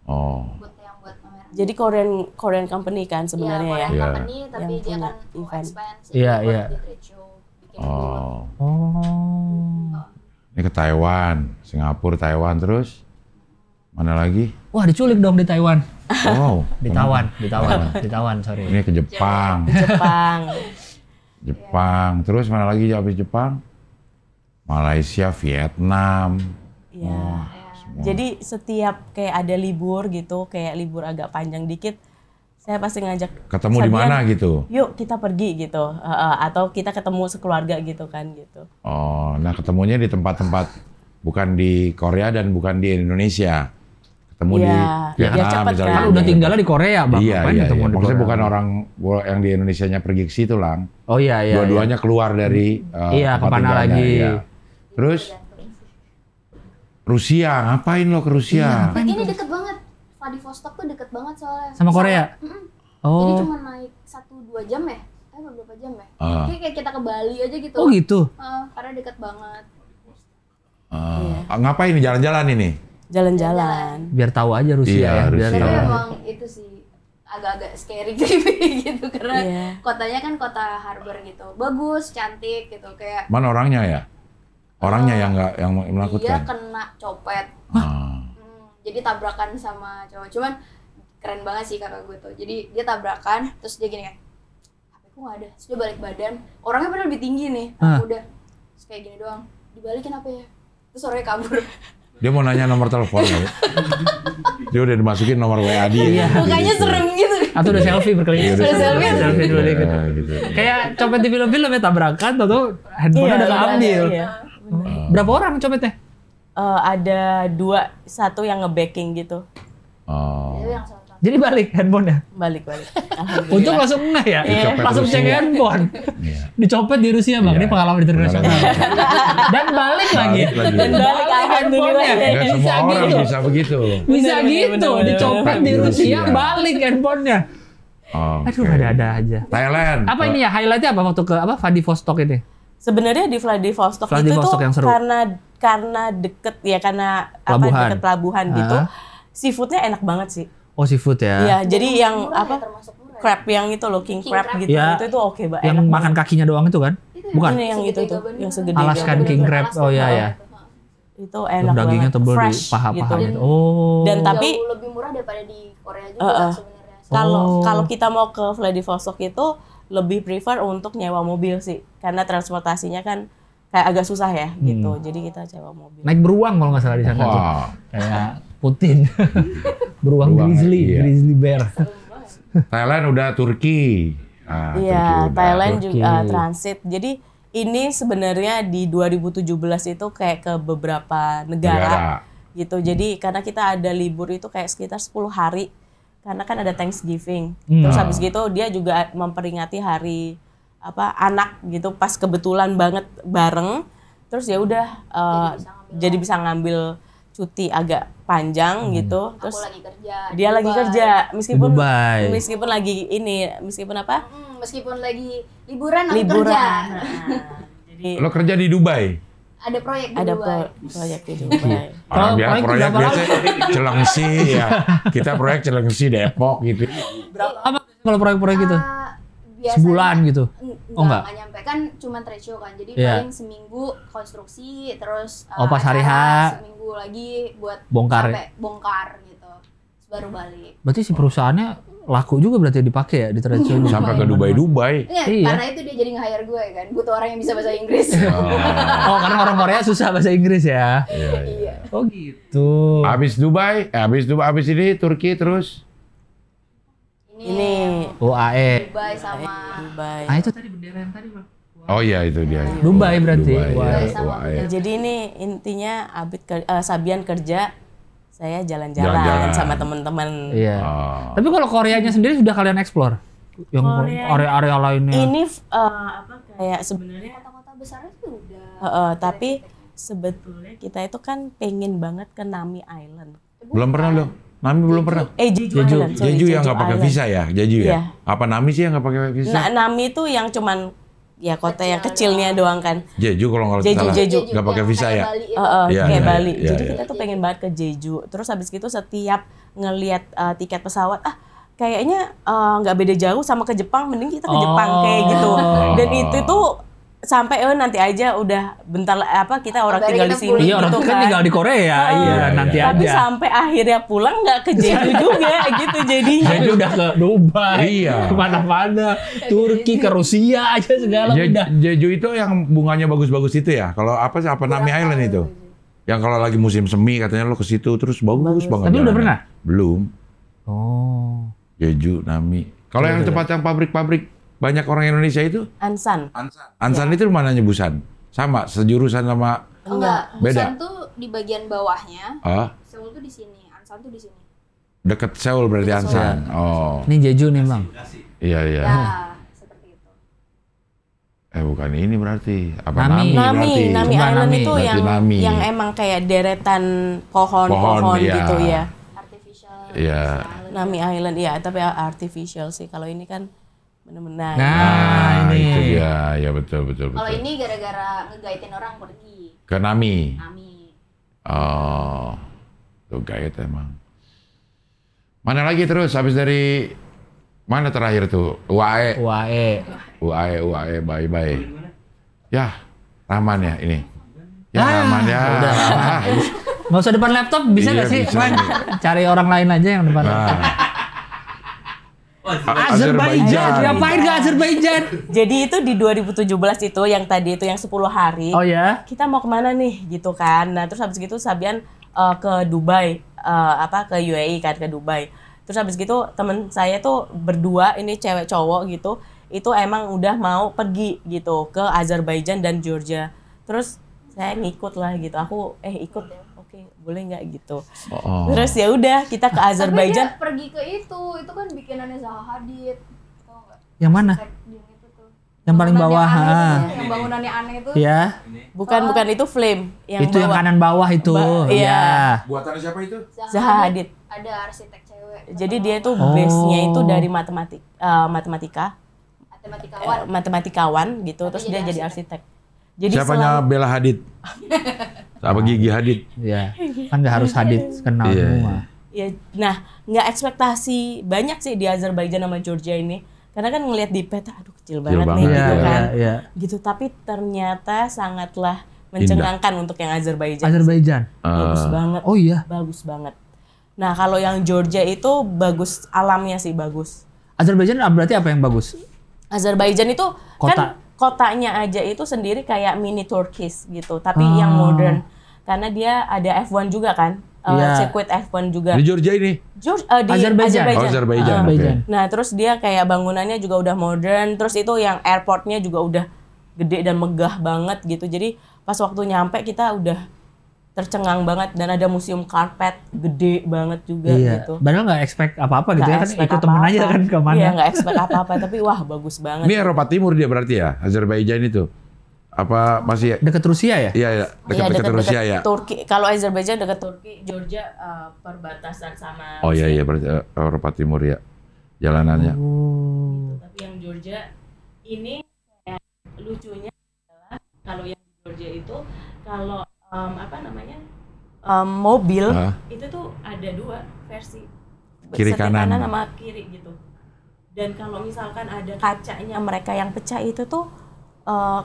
Buat pameran. Jadi Korean company kan sebenarnya ya. Korean company tapi yang dia kan event. Iya. Ini ke Taiwan, Singapura, Taiwan terus mana lagi? Wah diculik dong di Taiwan. Wow. di Taiwan, sorry. Ini ke Jepang. Jepang. Terus mana lagi habis Jepang? Malaysia, Vietnam. Iya. Jadi setiap kayak ada libur gitu, kayak libur agak panjang dikit, saya pasti ngajak ketemu di mana gitu. Yuk kita pergi gitu, atau kita ketemu sekeluarga gitu kan gitu. Nah ketemunya di tempat-tempat bukan di Korea dan bukan di Indonesia. Ketemu di Vietnam misalnya. Kan udah tinggalnya di Korea bang. Iya. Maksudnya bukan orang yang di Indonesianya pergi ke situ lang. Oh iya. Dua-duanya keluar dari tempat kemana lagi. Ya. Terus Rusia, ngapain lo ke Rusia? Ini deket banget. Vladivostok tuh deket banget soalnya. Sama Korea? Jadi cuma naik 1-2 jam ya? Berapa jam ya? Kayak kita ke Bali aja gitu. Oh gitu? Karena deket banget. Ngapain jalan-jalan ini? Jalan-jalan. Biar tahu aja Rusia ya. Rusia. Tapi emang itu sih agak-agak scary gitu karena kotanya kan kota harbor gitu. Bagus, cantik gitu kayak. Mana orangnya ya? Orangnya yang menakutkan. Dia kena copet. Jadi tabrakan sama cowok. Cuman keren banget sih kakak gue tuh. Jadi dia tabrakan, terus dia gini kan, HP-ku nggak ada. Terus dia balik badan. Orangnya padahal lebih tinggi nih. Udah, terus kayak gini doang. Dibalikin apa ya? Terus orangnya kabur. Dia mau nanya nomor telepon ya. Dia udah dimasukin nomor WA dia. Iya. Mukanya serem gitu. Atau udah selfie berkeliling. Udah selfie dulu gitu. Kayak copet di film-film ya, tabrakan atau handphone udah keambil. Iya. Berapa orang copetnya? Ada 2, 1 yang nge-backing gitu. Jadi balik handphonenya? Balik. Untung langsung ngeh ya? Langsung cek handphone. Dicopet di Rusia bang, ini pengalaman internasional. Dan balik lagi. Dan balik handphonenya. Gak semua orang bisa begitu. Bisa gitu, dicopet di Rusia, balik handphonenya. Aduh, ada aja. Thailand. Apa ini ya, highlightnya apa waktu ke Vladivostok ini? Sebenarnya di Vladivostok itu tuh karena deket ya, karena deket pelabuhan gitu. Seafoodnya enak banget sih. Oh, seafood ya. Iya, jadi yang crab yang itu loh, king crab gitu. Ya, itu oke banget. Yang makan kakinya doang itu kan? Bukan. Ini yang itu tuh, yang segede. Alaskan king crab. Oh ya. Itu enak banget. Dagingnya tebel di paha-paha gitu. Oh. Dan tapi jauh lebih murah daripada di Korea juga sebenarnya. Kalau kita mau ke Vladivostok itu lebih prefer untuk nyewa mobil sih, karena transportasinya kan kayak agak susah ya gitu. Jadi kita sewa mobil. Naik beruang kalau nggak salah di sana tuh. Kayak Putin. beruang grizzly bear. Thailand udah Turki. Iya, Thailand juga transit. Jadi ini sebenarnya di 2017 itu kayak ke beberapa negara gitu. Jadi karena kita ada libur itu kayak sekitar 10 hari. Karena kan ada Thanksgiving. Terus habis gitu dia juga memperingati hari anak gitu, pas kebetulan banget bareng. Terus ya udah jadi bisa ngambil cuti agak panjang gitu. Terus aku lagi kerja. Dia lagi kerja meskipun lagi meskipun lagi liburan aku kerja. Jadi lo kerja di Dubai? Ada proyek di Dubai. Orang biasa proyek biasa Cilengsi ya. Kita proyek Cilengsi Depok gitu. Apa kalau proyek-proyek gitu? Sebulan gitu? Enggak nyampe, kan cuma trade show kan, jadi paling seminggu konstruksi, terus pas hari H seminggu lagi buat bongkar gitu, terus baru balik. Berarti si perusahaannya laku juga berarti dipakai ya di trade show sampai ke Dubai. Iya, karena itu dia jadi nge-hire gue kan, butuh orang yang bisa bahasa Inggris. Karena orang Korea susah bahasa Inggris ya. Iya. Oh gitu. Habis ini Turki terus. Ini UAE. Dubai sama Dubai. Itu tadi bendera yang tadi bang. Oh iya itu dia. Dubai berarti. UAE. Jadi ini intinya Sabian kerja, saya jalan-jalan sama teman-teman. Iya. Tapi kalau Koreanya sendiri sudah kalian explore? Yang area-area lainnya? Ini kayak sebenarnya kota-kota besarnya sih udah. Tapi sebetulnya kita itu kan pengen banget ke Nami Island. Belum pernah loh. Nami belum pernah. Jeju yang nggak pakai visa ya, Jeju ya. Apa Nami sih yang nggak pakai visa? Nami itu yang cuman ya kota yang kecilnya doang kan. Jeju kalau nggak salah. Jeju nggak pakai visa ya. Kayak Bali. Jadi kita tuh pengen banget ke Jeju. Terus habis gitu setiap ngelihat tiket pesawat, kayaknya nggak beda jauh sama ke Jepang, mending kita ke Jepang kayak gitu. Dan itu tuh sampai nanti aja udah bentar kita orang tinggal di sini iya, gitu kan tinggal di Korea nanti tapi aja sampai akhirnya pulang nggak ke Jeju juga gitu jadinya. Jeju udah ke Dubai kemana-mana, Turki, ke Rusia aja segala udah. Jeju itu yang bunganya bagus-bagus itu ya, kalau apa Nami Island itu yang kalau lagi musim semi katanya lo ke situ terus bagus banget. Tapi udah pernah? Belum. Jeju, Nami. Kalau yang tempat yang pabrik banyak orang Indonesia itu? Ansan itu mananya Busan? Sama, sejurusan sama? Enggak, beda. Busan tuh di bagian bawahnya. Seoul tuh di sini, Ansan tuh di sini. Deket Seoul berarti Ansan. Ini Jeju nih bang. Iya. Ya, seperti itu. Bukan ini berarti. Apa Nami Island itu yang emang kayak deretan pohon-pohon gitu ya. Artificial. Iya. Nami Island ya, tapi artificial sih. Kalau ini kan benar-benar. Nah, itu dia. Ya betul. Kalau ini gara-gara ngegaitin orang pergi. Ke Nami. Oh, tuh gait emang. Mana lagi terus habis dari mana terakhir tuh? UAE, bye. Ya, Rahman ya ini. Ya, Rahman ya. Udah. Nggak usah depan laptop, bisa nggak sih? Cari orang lain aja yang depan laptop. Azerbaijan, ngapain ke Azerbaijan? Jadi itu di 2017 itu yang tadi itu yang 10 hari. Oh ya? Kita mau kemana nih gitu kan. Nah terus habis gitu Sabian ke Dubai, ke UAE kan, ke Dubai. Terus habis gitu temen saya tuh berdua, ini cewek cowok gitu, itu emang udah mau pergi gitu ke Azerbaijan dan Georgia. Terus saya ngikut lah gitu, aku ikut oke, boleh nggak gitu. Terus ya udah kita ke Azerbaijan. Tapi dia pergi ke itu kan bikinannya Zaha Hadid. Tahu nggak? Yang mana? Yang paling bawah. Yang bangunannya aneh itu. Ya. Bukan itu Flame. Itu yang kanan bawah itu. Iya. Buatan siapa itu? Zaha Hadid. Ada arsitek cewek. Jadi dia tuh base-nya itu dari matematikawan gitu, terus dia jadi arsitek. Jadi siapanya Bella Hadid? Apa Gigi Hadid? Iya. Kan nggak harus Hadid kenal semua. Iya. Nah, nggak ekspektasi banyak sih di Azerbaijan sama Georgia ini. Karena kan ngelihat di peta, aduh kecil banget nih gitu kan. Iya. Gitu, tapi ternyata sangatlah mencengangkan untuk yang Azerbaijan. Bagus banget. Oh iya. Bagus banget. Nah, kalau yang Georgia itu bagus, alamnya sih bagus. Azerbaijan berarti apa yang bagus? Azerbaijan itu kan kotanya aja itu sendiri kayak mini Turkish gitu, tapi yang modern. Karena dia ada F1 juga kan, sirkuit F1 juga. Di Georgia ini? Di Azerbaijan. Azerbaijan. Okay. Nah, terus dia kayak bangunannya juga udah modern, terus itu yang airportnya juga udah gede dan megah banget gitu. Jadi pas waktu nyampe kita udah tercengang banget, dan ada museum karpet gede banget juga gitu. Padahal nggak expect apa-apa gitu ya, kan ikut temen aja kan kemana. Iya, nggak expect apa-apa, tapi wah bagus banget. Ini Eropa Timur dia berarti ya, Azerbaijan itu? Apa masih dekat Rusia ya? Iya, dekat Rusia ya. Turki, kalau Azerbaijan dekat Turki, Georgia perbatasan sama. Oh iya berarti Eropa Timur ya jalanannya. Gitu. Tapi yang Georgia ini lucunya adalah kalau yang di Georgia itu kalau mobil itu tuh ada 2 versi, kiri kanan sama kiri gitu. Dan kalau misalkan ada kacanya mereka yang pecah itu tuh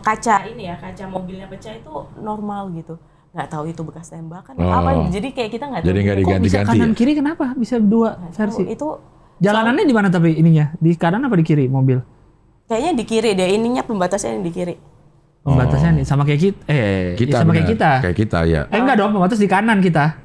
kaca mobilnya pecah itu normal gitu. Nggak tahu itu bekas tembakan atau apa. Jadi kayak kita nggak tahu. Jadi nggak diganti-ganti. Kok bisa kanan kiri kenapa? Bisa 2 versi. Itu jalanannya di mana tapi ininya? Di kanan apa di kiri mobil? Kayaknya di kiri deh, ininya pembatasnya di kiri. Pembatasnya nih sama kayak kita. Sama kayak kita. Kayak kita ya. Enggak dong, pembatas di kanan kita.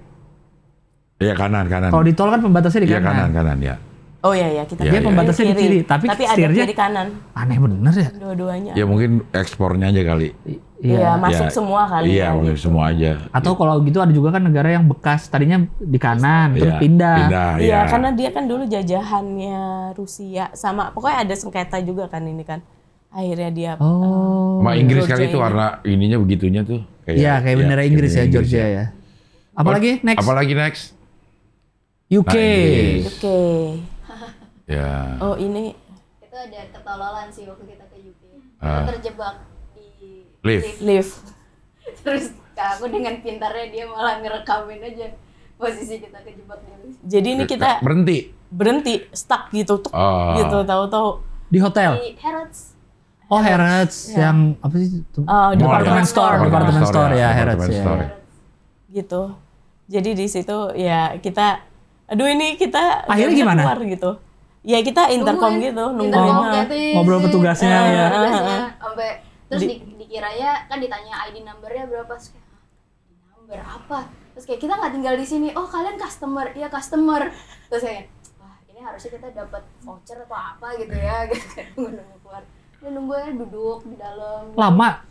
Iya kanan. Kalau di tol kan pembatasnya di kanan. Iya kanan ya. Oh iya kita. Dia pembatasnya di kiri, tapi ada kiri kanan. Aneh bener ya. Dua-duanya. Ya mungkin ekspornya aja kali. Iya, masuk semua kali. Iya, mungkin semua aja. Atau kalau gitu ada juga kan negara yang bekas tadinya di kanan terus pindah. Iya, karena dia kan dulu jajahannya Rusia sama pokoknya ada sengketa juga kan ini kan. Akhirnya dia sama Inggris kali itu warna ininya begitunya tuh. Iya, kayak bendera Inggris ya Georgia ya. Apalagi next? UK. Ya. Oh ini. Itu ada ketololan sih waktu kita ke UK. Kita terjebak di lift. Terus aku dengan pintarnya dia malah ngerekamin aja posisi kita kejebak di lift. Jadi ini kita berhenti stuck gitu tuh. Gitu tahu-tahu di hotel. Di Harrods. Oh Harrods yang apa sih? Department store ya Harrods ya. Gitu. Jadi di situ ya kita ini kita akhirnya gimana? Keluar gitu. Ya kita intercom gitu, nungguin ngobrol petugasnya ya. Sampai terus dikiranya kan ditanya ID numbernya berapa, terus kayak number apa? Terus kayak kita nggak tinggal di sini. Oh kalian customer, iya customer. Terus kayak wah ini harusnya kita dapat voucher atau apa gitu ya, gitu kan nunggu keluar. Dan nunggunya duduk di dalam. Lama?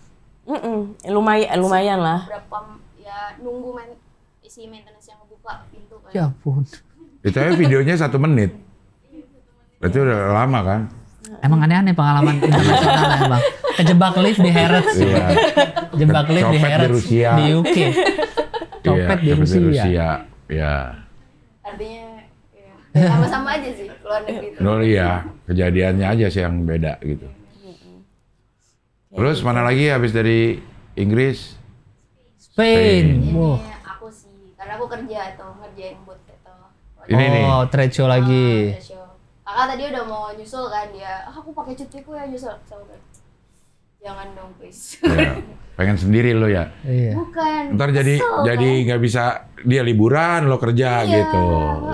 Lumayan lah. Berapa ya nunggu isi maintenance yang ngebuka pintu kan. Ya ampun. Itu aja videonya 1 menit. Berarti udah lama kan? Emang aneh-aneh pengalaman internasional ya bang. Kejebak lift di Harrods. Iya. Jebak lift di Harrods di UK. Copet di Rusia. Ya. Artinya sama-sama aja sih luar negeri itu. Iya, kejadiannya aja sih yang beda gitu. Terus mana lagi habis dari Inggris? Spain. Wow. Aku sih, karena aku kerja atau ngerjain buat itu. Ini trade show lagi. Trade show. Kakak tadi udah mau nyusul kan dia, aku pakai cutiku ya nyusul. Jangan dong please. Ya, pengen sendiri lo ya? Iya. Bukan. Ntar jadi nggak bisa dia liburan lo kerja gitu.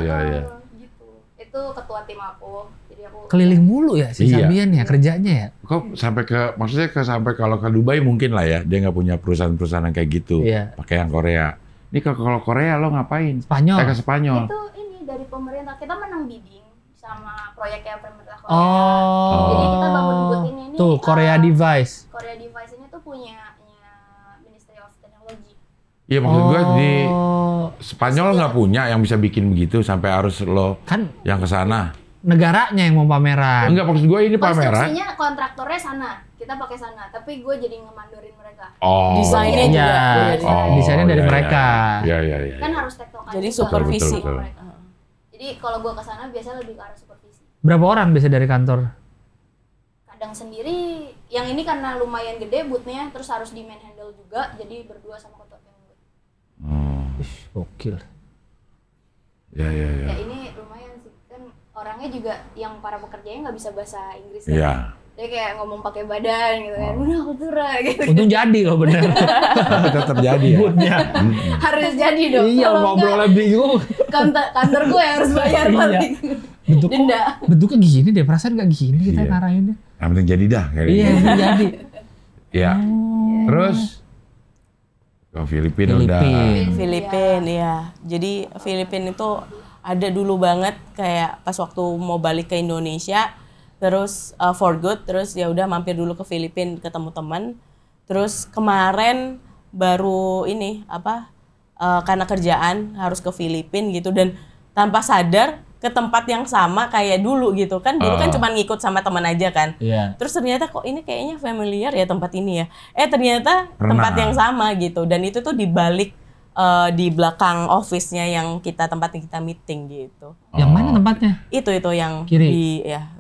Iya. Gitu. Itu ketua tim aku. Jadi aku keliling mulu ya si Sabian ya kerjanya ya. Kok sampai kalau ke Dubai mungkin lah ya dia nggak punya perusahaan-perusahaan kayak gitu. Iya. Pakai yang Korea. Ini kalau Korea lo ngapain? Spanyol. Ke Spanyol. Itu ini dari pemerintah, kita menang bidding sama proyeknya pemerintah Korea. Oh. Jadi kita bangun booth ini. Tuh Korea Device. Korea Device ini tuh punya Ministry of Technology. Iya maksud gue di Spanyol nggak punya yang bisa bikin begitu sampai harus lo kan yang ke sana. Negaranya yang mau pameran. Enggak, maksud gue ini pameran. Konstruksinya kontraktornya sana, kita pakai sana, tapi gue jadi ngemandorin mereka. Oh. Desainnya juga. Desainnya dari mereka. Iya. Kan harus tektokan. Jadi juga. supervisi. Betul. Jadi kalau gue kesana biasanya lebih ke arah supervisi. Berapa orang biasa dari kantor? Kadang sendiri, yang ini karena lumayan gede bootnya, terus harus di manhandle juga, jadi berdua sama ketua tim boot. Gokil. Ya. Ya ini lumayan sih, kan orangnya juga yang para pekerjanya nggak bisa bahasa Inggris kan. Iya. Dia kayak ngomong pakai badan gitu kan, udah kultura gitu. Untung jadi loh bener. Tapi tetap jadi ya. Bootnya. Harus jadi dong. Iya, Kalau ngobrolnya enggak, bingung. kantor gue yang harus bayar paling. Bentuknya, bentuknya gini deh, perasaan nggak gini kita Iya. ngarahinnya. Yang penting jadi dah. Kayak Iya, gitu. yang jadi. Iya. Terus ke Filipina udah. Filipina ya. Jadi Filipina itu ada dulu banget kayak pas waktu mau balik ke Indonesia, terus for good, terus ya udah mampir dulu ke Filipina ketemu teman. Terus kemarin baru ini karena kerjaan harus ke Filipina gitu dan tanpa sadar ke tempat yang sama kayak dulu gitu kan. Dulu kan cuma ngikut sama teman aja kan. Iya. Terus ternyata kok ini kayaknya familiar ya tempat ini ya. Ternyata Pernah. tempat yang sama gitu. Dan itu tuh di balik di belakang office-nya yang tempat yang kita meeting gitu. Yang mana tempatnya? Itu yang Kiri. di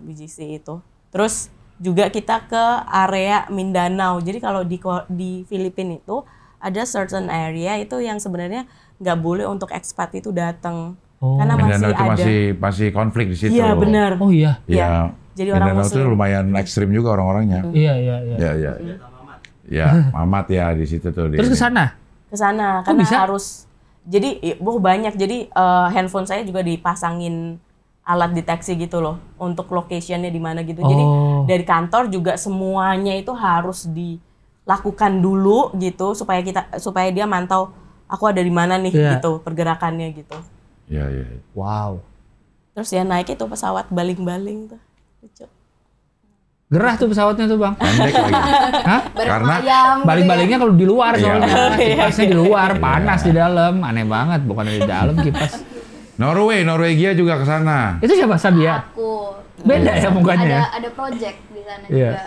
BGC itu. Terus juga kita ke area Mindanao. Jadi kalau di Filipina itu ada certain area itu yang sebenarnya nggak boleh untuk expat itu datang. Karena Mindanao itu ada masih konflik di situ. Iya benar. Oh iya. Iya. Jadi orang Mindanao itu Muslim. lumayan ekstrim juga orang-orangnya. Iya. Iya. Ya, Mamat ya di situ tuh. Terus ke sana? Ke sana Kok karena bisa? harus jadi banyak. Jadi handphone saya juga dipasangin alat deteksi gitu loh untuk location-nya di mana gitu. Jadi dari kantor juga semuanya itu harus dilakukan dulu gitu supaya dia mantau aku ada di mana nih gitu pergerakannya gitu. Iya. Wow. Terus ya naik itu pesawat baling-baling tuh. Lucu. Gerah tuh pesawatnya tuh bang. Pendek lagi. Hah? Karena Baling-balingnya kalau di luar soalnya. Iya. Kipasnya di luar, panas di dalam. Aneh banget, bukan di dalam kipas. Norwegia juga ke sana. Itu siapa Sabia? Aku. Beda ya mukanya. Ada project di sana Iya. juga.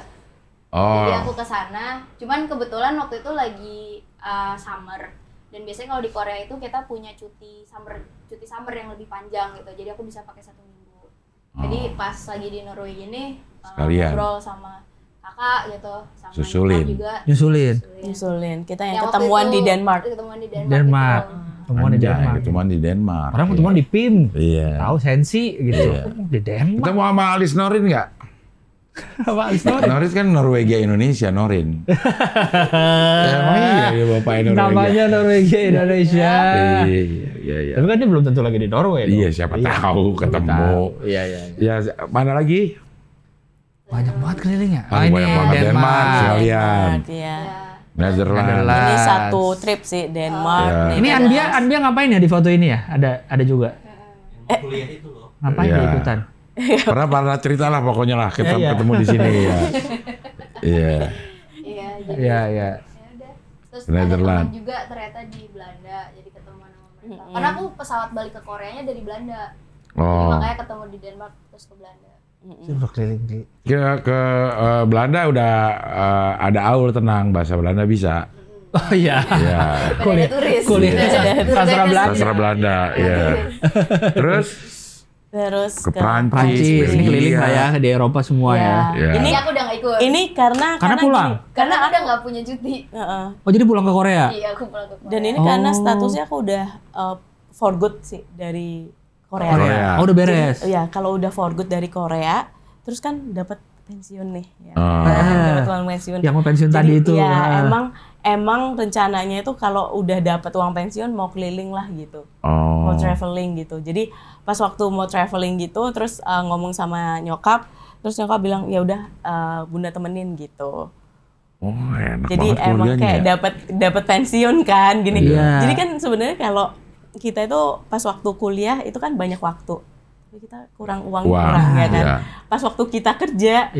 Jadi aku ke sana. Cuman kebetulan waktu itu lagi summer. Dan biasanya kalau di Korea itu kita punya cuti summer yang lebih panjang gitu. Jadi aku bisa pakai 1 minggu. Jadi pas lagi di Norwegia ini Sekalian. ngobrol sama kakak gitu, sama Susulin. nyokap juga. Nyusulin. Kita yang Yang waktu ketemuan itu di Denmark. Ketemuan di Denmark. Denmark. gitu. Ketemuan di Denmark. Ketemuan di Denmark. Orang ketemuan di PIM. Iya. Tahu sensi gitu. Di Denmark. Ketemu sama Alis Norin nggak? Apa Isnorin? Norin kan Norwegia Indonesia, Norin. Emang iya Bapak Norwegia. Namanya Norwegia Indonesia. Iya. Tapi kan dia belum tentu lagi di Norway. Iya, siapa tahu ketemu. Iya. Ya, mana lagi? Banyak banget kelilingnya. Banyak banget Denmark sekalian. Iya. Netherlands. Ini satu trip sih Denmark. Ya. Ini Anbia ngapain ya di foto ini ya? Ada juga. Kuliah itu loh. Ngapain Iya. dia ikutan? Pernah cerita lah pokoknya lah kita Iya. ketemu di sini ya. Iya. Iya, jadi Iya. ya udah. Terus ada Netherlands. teman juga ternyata di Belanda, jadi ketemu sama mereka. Karena aku pesawat balik ke Koreanya dari Belanda. Jadi Oh. makanya ketemu di Denmark terus ke Belanda. Udah keliling. Ke Belanda udah ada aul tenang, bahasa Belanda bisa. Oh iya. Iya. Kuliah turis. Kuliah. Sastra Belanda. Sastra Belanda, iya. Terus Terus ke Prancis, Prancis. Ini keliling Belgia. lah ya di Eropa semua ya. Iya. Ini aku udah gak ikut. Ini karena pulang? gini, karena aku udah gak punya cuti. Oh jadi pulang ke Korea? Iya, aku pulang ke Korea. Dan ini karena statusnya aku udah for good sih dari Korea. Korea. Oh udah beres. Iya, kalau udah for good dari Korea, terus kan dapat pensiun nih. Ya. Oh. Dapat uang pensiun. Yang mau pensiun tadi itu. Ya, emang rencananya itu kalau udah dapat uang pensiun mau keliling lah gitu. Oh. Mau traveling gitu. Jadi pas waktu mau traveling gitu, terus ngomong sama nyokap, terus nyokap bilang ya udah Bunda temenin gitu. Oh, enak jadi banget emang kayak dapat pensiun kan gini. Jadi kan sebenarnya kalau kita itu pas waktu kuliah itu kan banyak waktu. Kita kurang uang ya kan. Pas waktu kita kerja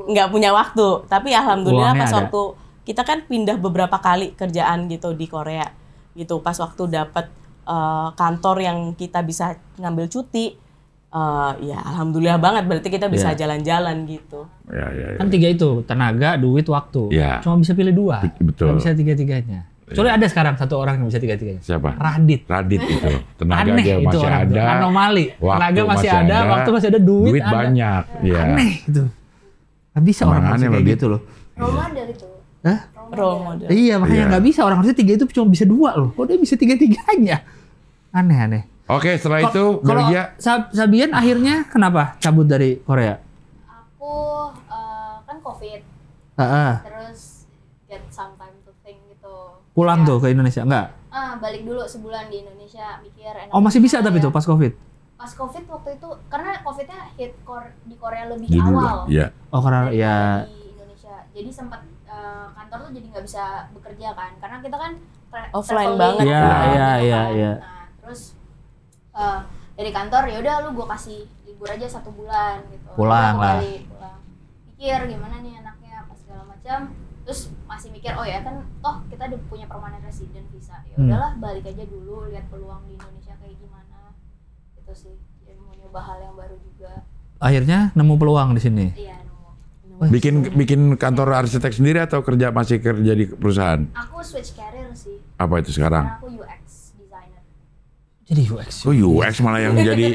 nggak punya waktu. Tapi alhamdulillah pas waktu kita kan pindah beberapa kali kerjaan gitu di Korea gitu. Pas waktu dapat kantor yang kita bisa ngambil cuti. Ya alhamdulillah banget, berarti kita bisa jalan-jalan gitu. Kan 3 itu, tenaga, duit, waktu. Cuma bisa pilih 2. Betul. Nggak bisa 3-3-nya. Soalnya ada sekarang 1 orang yang bisa 3-3-nya. Siapa? Radit itu. Tenaga aneh dia masih orang ada. Anomali. Tenaga masih ada, waktu masih ada, duit ada. Banyak. Aneh gitu. Nggak bisa orang harusnya kayak gitu loh. Role model itu. Hah? Role model. Iya, makanya nggak bisa. Orang harusnya 3 itu cuma bisa 2 loh. Kok dia bisa 3-3-nya? Aneh. Oke, setelah itu Belgia. Sabian akhirnya kenapa cabut dari Korea? Aku kan COVID. Terus get some time to think gitu. Pulang tuh ke Indonesia enggak? Balik dulu sebulan di Indonesia mikir. Masih bisa tapi tuh pas COVID? Pas COVID waktu itu karena COVID-nya hit di Korea lebih awal. Iya. Karena di Indonesia. Jadi sempat kantor tuh jadi nggak bisa bekerja kan karena kita kan offline banget. Iya. Nah, terus dari kantor ya udah lu gue kasih libur aja 1 bulan gitu. Pulang. Mikir gimana nih anaknya apa segala macam. Terus masih mikir kan kita udah punya permanent resident visa. Ya udahlah balik aja dulu lihat peluang di Indonesia kayak gimana. Itu sih. Ya, mau nyoba hal yang baru juga. Akhirnya nemu peluang di sini. Iya, nemu. Bikin kantor arsitek sendiri atau masih kerja di perusahaan? Aku switch career sih. Apa itu sekarang? Karena aku UX. Jadi UX. UX malah yang jadi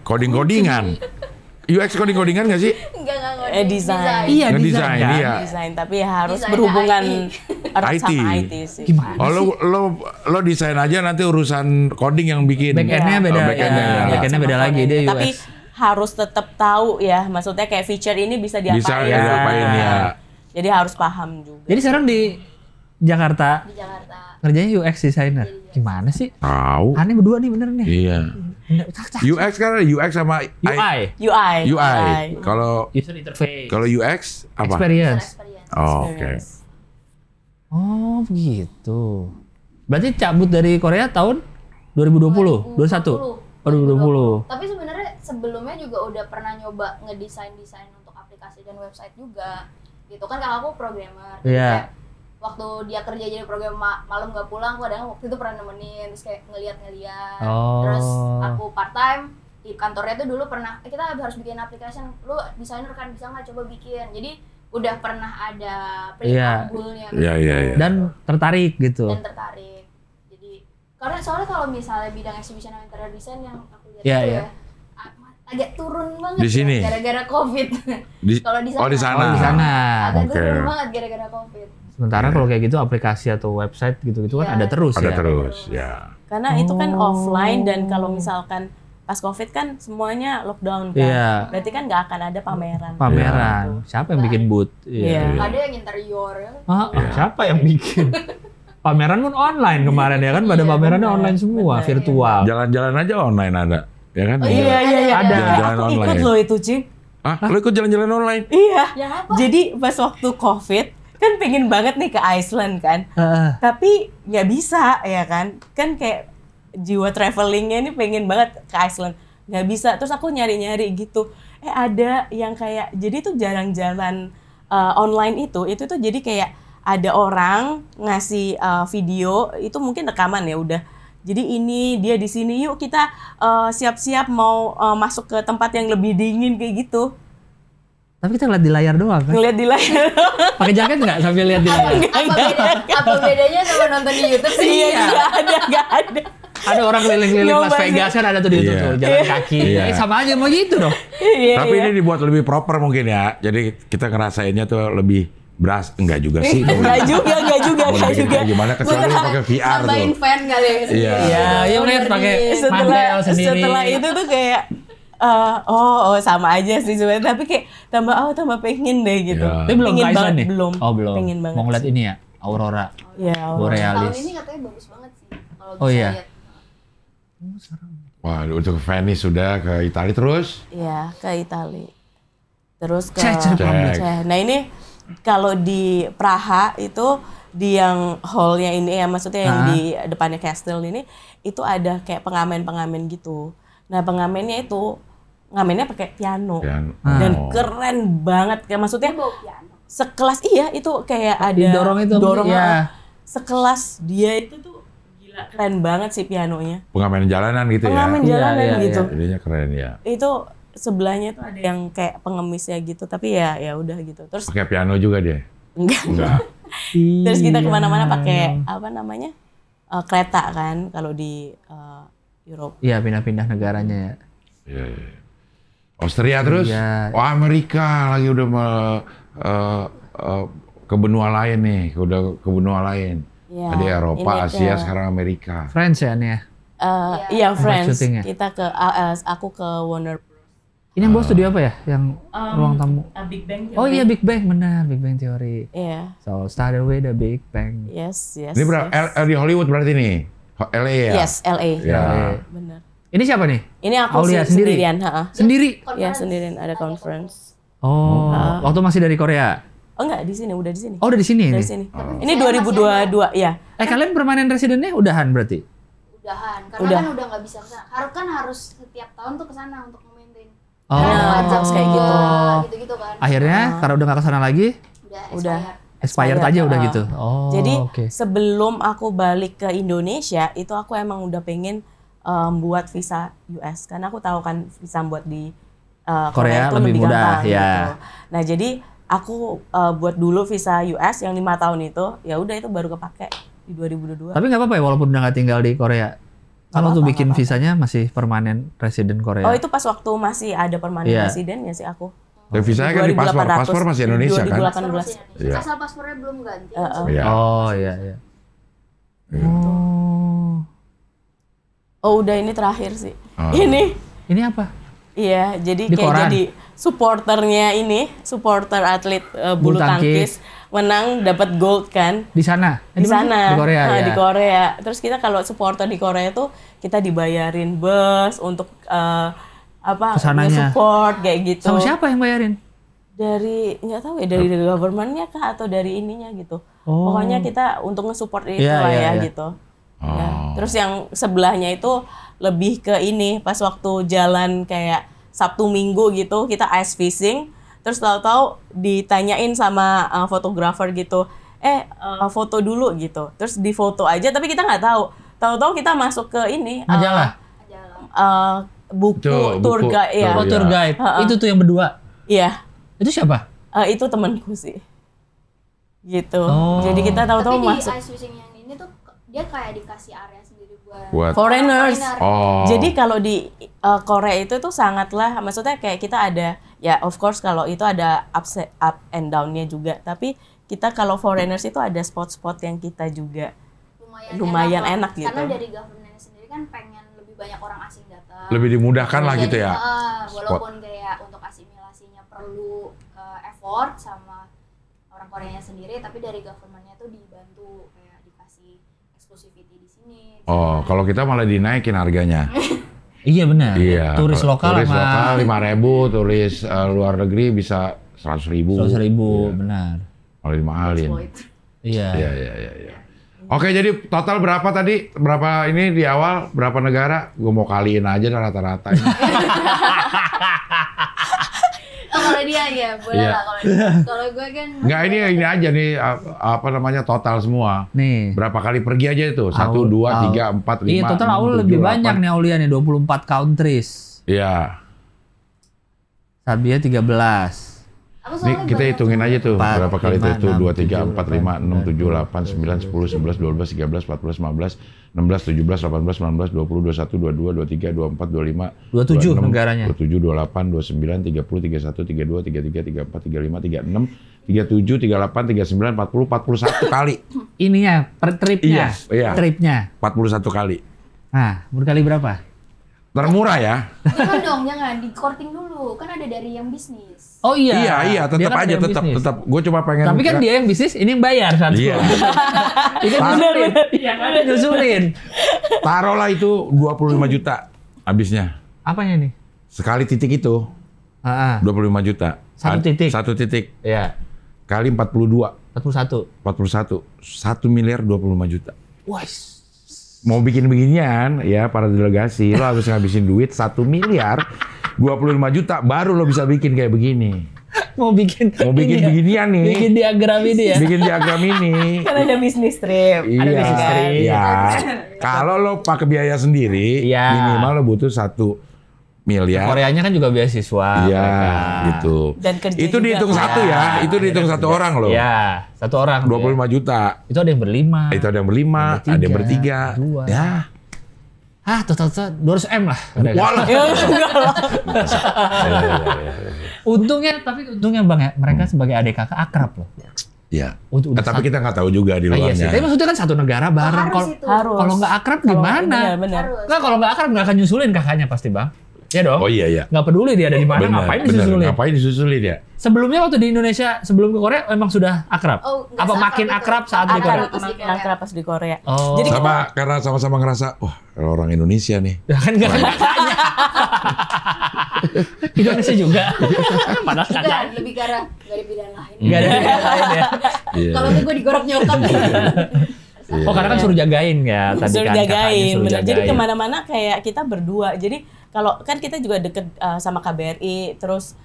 coding-codingan. UX coding-codingan nggak sih? Enggak desain. Iya, desain tapi harus berhubungan erat sama IT sih. Gimana? Lo desain aja, nanti urusan coding yang bikin. Back-endnya beda. Back-endnya beda lagi dia UX. Tapi harus tetap tahu ya, maksudnya kayak feature ini bisa diapain. Bisa diapain ya. Jadi harus paham juga. Jadi sekarang di Jakarta. Kerjanya UX designer. Gimana sih? Tahu. Aneh berdua nih bener nih. Iya. UX kan ada UX sama UI. Kalau user interface. Kalau UX apa? Experience. Oke. Oh, begitu. Berarti cabut dari Korea tahun 2020, 21. 2020. Tapi sebenarnya sebelumnya juga udah pernah nyoba ngedesain untuk aplikasi dan website juga. Gitu kan kakakku programmer. Iya. Waktu dia kerja jadi programmer malam nggak pulang, aku kadang waktu itu pernah nemenin, terus kayak ngeliat. Terus aku part time di kantornya tuh dulu pernah, kita harus bikin aplikasi, lu desainer kan bisa nggak coba bikin. Jadi udah pernah ada preambulnya. Iya. Dan tertarik gitu. Jadi karena soalnya kalau misalnya bidang exhibition and interior design yang aku lihat ya agak turun banget di sini gara-gara COVID. Kalau di di sana. sana. Agak turun banget gara-gara COVID. Sementara kalau kayak gitu aplikasi atau website gitu-gitu kan ada terus ya. Ada terus, ya. Karena itu kan offline dan kalau misalkan pas COVID kan semuanya lockdown kan. Iya. Berarti kan nggak akan ada pameran. Siapa yang bikin booth? Iya. Ada yang interior ya. Siapa yang bikin? Pameran pun online kemarin ya kan, pada pamerannya online semua, virtual. Jalan-jalan aja online ada, ya kan? Iya. Ada. Jalan-jalan aku online. ikut loh itu, Cing. Lo ikut jalan-jalan online? Iya. Ya, apa? Jadi pas waktu COVID kan pengen banget nih ke Iceland kan, tapi nggak bisa ya kan kayak jiwa travelingnya ini pengen banget ke Iceland, nggak bisa. Terus aku nyari-nyari gitu, ada yang kayak, jadi tuh jarang jalan online itu tuh jadi kayak ada orang ngasih video, itu mungkin rekaman ya udah. Jadi ini dia di sini, yuk kita siap-siap mau masuk ke tempat yang lebih dingin kayak gitu. Tapi kita ngeliat di layar doang kan? Ngeliat di layar. Pakai jaket nggak sambil lihat di layar? Apa bedanya sama nonton di YouTube sih? Iya, nggak ada. Ada orang keliling-keliling Las Vegas kan ada tuh di YouTube tuh, jalan kaki. Sama aja mau gitu dong. Tapi ini dibuat lebih proper mungkin ya. Jadi kita ngerasainnya tuh lebih enggak juga sih. Enggak juga. Gimana kecuali pakai VR tuh. Tambahin fan kali ya. Iya, yang lihat pakai mantel sendiri. Setelah itu tuh kayak sama aja sih sebenarnya, tapi kayak tambah pengen deh gitu. Tapi belum ke Iceland nih? Belum. Belum. Pengen banget. Mau ngeliat ini ya, Aurora Borealis. Tahun ini katanya bagus banget sih kalau bisa lihat. Wah, untuk Venice sudah, ke Italia terus? Iya, ke Italia. Terus ke Czech. Nah ini kalau di Praha itu di yang hallnya ini ya, maksudnya yang di depannya Castle ini itu ada kayak pengamen gitu. Nah pengamennya itu ngamennya pakai piano. Dan keren banget, kayak maksudnya sekelas itu kayak ada dorong ya. Sekelas dia itu tuh gila, keren banget sih pianonya. Pengamen jalanan gitu pengamen jalanan gitu. Jadinya keren ya. Itu sebelahnya tuh ada yang kayak pengemisnya gitu, tapi ya udah gitu. Terus pakai piano juga dia? Enggak. Terus kita kemana-mana pakai apa namanya kereta kan kalau di Eropa. Iya, pindah-pindah negaranya ya. Iya. Austria terus? Amerika lagi udah ke benua lain nih, udah ke benua lain. Ya, ada Eropa, Asia, sekarang Amerika. France ya nih ya? Iya, France. Kita aku ke Warner. Ini yang bos studio apa ya? Yang ruang tamu? Big Bang Theory. Oh iya, Big Bang, benar, Big Bang Theory. Iya. So started with the Big Bang. Yes. Ini di Hollywood berarti nih? LA ya? Yes, LA. Ya. Benar. Ini siapa nih? Ini aku sendirian. Sendiri? Iya, sendirian, ada conference. Oh, waktu masih dari Korea? Oh enggak, di sini, udah di sini. Oh, udah di sini? Dari sini. Ini 2022, ya. Kalian permanen residennya udahan berarti? Udahan, karena kan udah nggak bisa kesana. Harus setiap tahun tuh kesana untuk nge-maintain. Wajib kayak gitu. Gitu kan. Akhirnya karena udah nggak kesana lagi? Udah. Expired aja udah gitu. Jadi sebelum aku balik ke Indonesia, itu aku emang udah pengen buat visa US. Karena aku tahu kan visa buat di Korea itu lebih mudah ya. Gitu. Nah jadi aku buat dulu visa US yang 5 tahun itu, ya udah itu baru kepake di 2022. Tapi nggak apa-apa ya walaupun udah nggak tinggal di Korea. Kalau tuh bikin visanya masih permanen resident Korea. Oh itu pas waktu masih ada permanen residennya sih aku. Dan visanya kan di paspor masih Indonesia 2018. Kan? Asal paspornya belum ganti. Oh iya. Oh udah ini terakhir sih. Ini apa? Iya, jadi kayak jadi supporter atlet bulu tangkis menang dapat gold kan. Di sana? Di sana. Di Korea ya. Di Korea. Terus kita kalau supporter di Korea tuh kita dibayarin bus untuk support kayak gitu. Sama siapa yang bayarin? Dari nggak tahu ya, dari government-nya kah atau dari ininya gitu. Pokoknya kita untuk nge-support itu gitu. Ya. Terus yang sebelahnya itu lebih ke ini, pas waktu jalan kayak Sabtu Minggu gitu, kita ice fishing, terus tahu-tahu ditanyain sama fotografer gitu, foto dulu gitu, terus di foto aja, tapi kita nggak tahu kita masuk ke ini majalah, buku tour guide ya. Oh, tour guide, itu tuh yang berdua? Iya. Itu siapa? Itu temanku sih, gitu. Jadi kita tahu-tahu masuk. Tapi di ice fishing yang ini tuh dia kayak dikasih area sendiri buat foreigners. Jadi kalau di Korea itu tuh sangatlah, maksudnya kayak kita ada ya of course kalau itu ada up and down-nya juga, tapi kita kalau foreigners itu ada spot-spot yang kita juga lumayan enak gitu. Karena dari government sendiri kan pengen lebih banyak orang asing datang. Lebih dimudahkan lah gitu ya. Walaupun kayak untuk asimilasinya perlu effort sama orang Koreanya sendiri, tapi dari government-nya tuh dibantu kayak dikasih exclusivity di sini. Oh, kalau kita malah dinaikin harganya. Iya benar. Iya. Turis lokal 5.000, turis luar negeri bisa 100.000. 100.000, benar. Malah dimahalin. Iya. Iya. Oke, jadi total berapa tadi? Berapa ini di awal? Berapa negara? Gue mau kaliin aja rata-rata. Kalau dia ya boleh lah kalau dia. Kalau gue kan nggak, ini aja nih apa namanya total semua. Nih. Berapa kali pergi aja itu? 1, 2, 3, 4, 5. Iya, total Aul lebih banyak nih Aulia nih, 24 countries. Iya. Sabia 13. Nih kita hitungin aja tuh 4, berapa kali 5, itu 2, 3, 4, 5, 6, 7, 8, 9, 10, 11, 12, 13, 14, 15, 16, 17, 18, 19, 20, 21, 22, 23, 24, 25, 27 negaranya. 27, 28, 29, 30, 31, 32, 33, 34, 35, 36, 37, 38, 39, 40, 41 kali. Ininya per tripnya. Iya. Tripnya. 41 kali. Nah, berkali berapa? Termurah ya? Jangan di courting dulu, kan ada dari yang bisnis. Oh iya. Iya, tetap aja, tetap. Gue cuma pengen. Tapi kan dia yang bisnis, ini yang bayar kan? Iya. Ini kan bener. Iya kan, nyusulin. Taruhlah itu 25 juta habisnya. Apanya nih? Sekali titik itu. 25 juta. Satu titik. Satu titik. Iya. kali 42. 41. 1 miliar 25 juta. Wah. Mau bikin beginian ya para delegasi, lo harus ngabisin duit 1 miliar 25 juta baru lo bisa bikin kayak begini. Mau bikin beginian nih. Bikin diagram ini ya. Bikin diagram ini. Kan ada bisnis trip. Iya. Ada bisnis trip. Ya. Kalau lo pakai biaya sendiri, minimal lo butuh 1 miliar. Koreanya kan juga beasiswa. Iya, gitu. Dan kerja itu juga. dihitung satu ya. Itu dihitung satu orang loh. Iya, 1 orang. 25 juta. Itu ada yang berlima. Itu ada yang berlima, ada yang bertiga. 2. Ya. Total 200 M lah. Walah. Untungnya Bang ya, mereka sebagai adik kakak akrab loh. Iya. Tapi kita nggak tahu juga di Iya sih. luarnya. Tapi maksudnya kan satu negara bareng. Harus. Kalau nggak akrab gimana? Benar. Nggak, kalau nggak akrab nggak akan nyusulin kakaknya pasti Bang. Iya dong. Oh iya. Nggak peduli dia ada di mana, ngapain disusulin. Ngapain disusulin ya? Sebelumnya waktu di Indonesia, sebelum ke Korea memang sudah akrab? Apa makin akrab saat di Korea? Akrab pas di Korea. Oh. Jadi karena sama-sama ngerasa, wah orang Indonesia nih. Ya kan nggak kan kakaknya. Indonesia juga. Padahal kakak. Lebih karena nggak ada pilihan lain. Nggak ada pilihan lain ya. Kalau tuh gue digorok nyokap. Oh karena kan suruh jagain ya tadi suruh kan jagain, suruh bener. jagain. Jadi kemana-mana kayak kita berdua. Jadi kalau kan kita juga deket sama KBRI, terus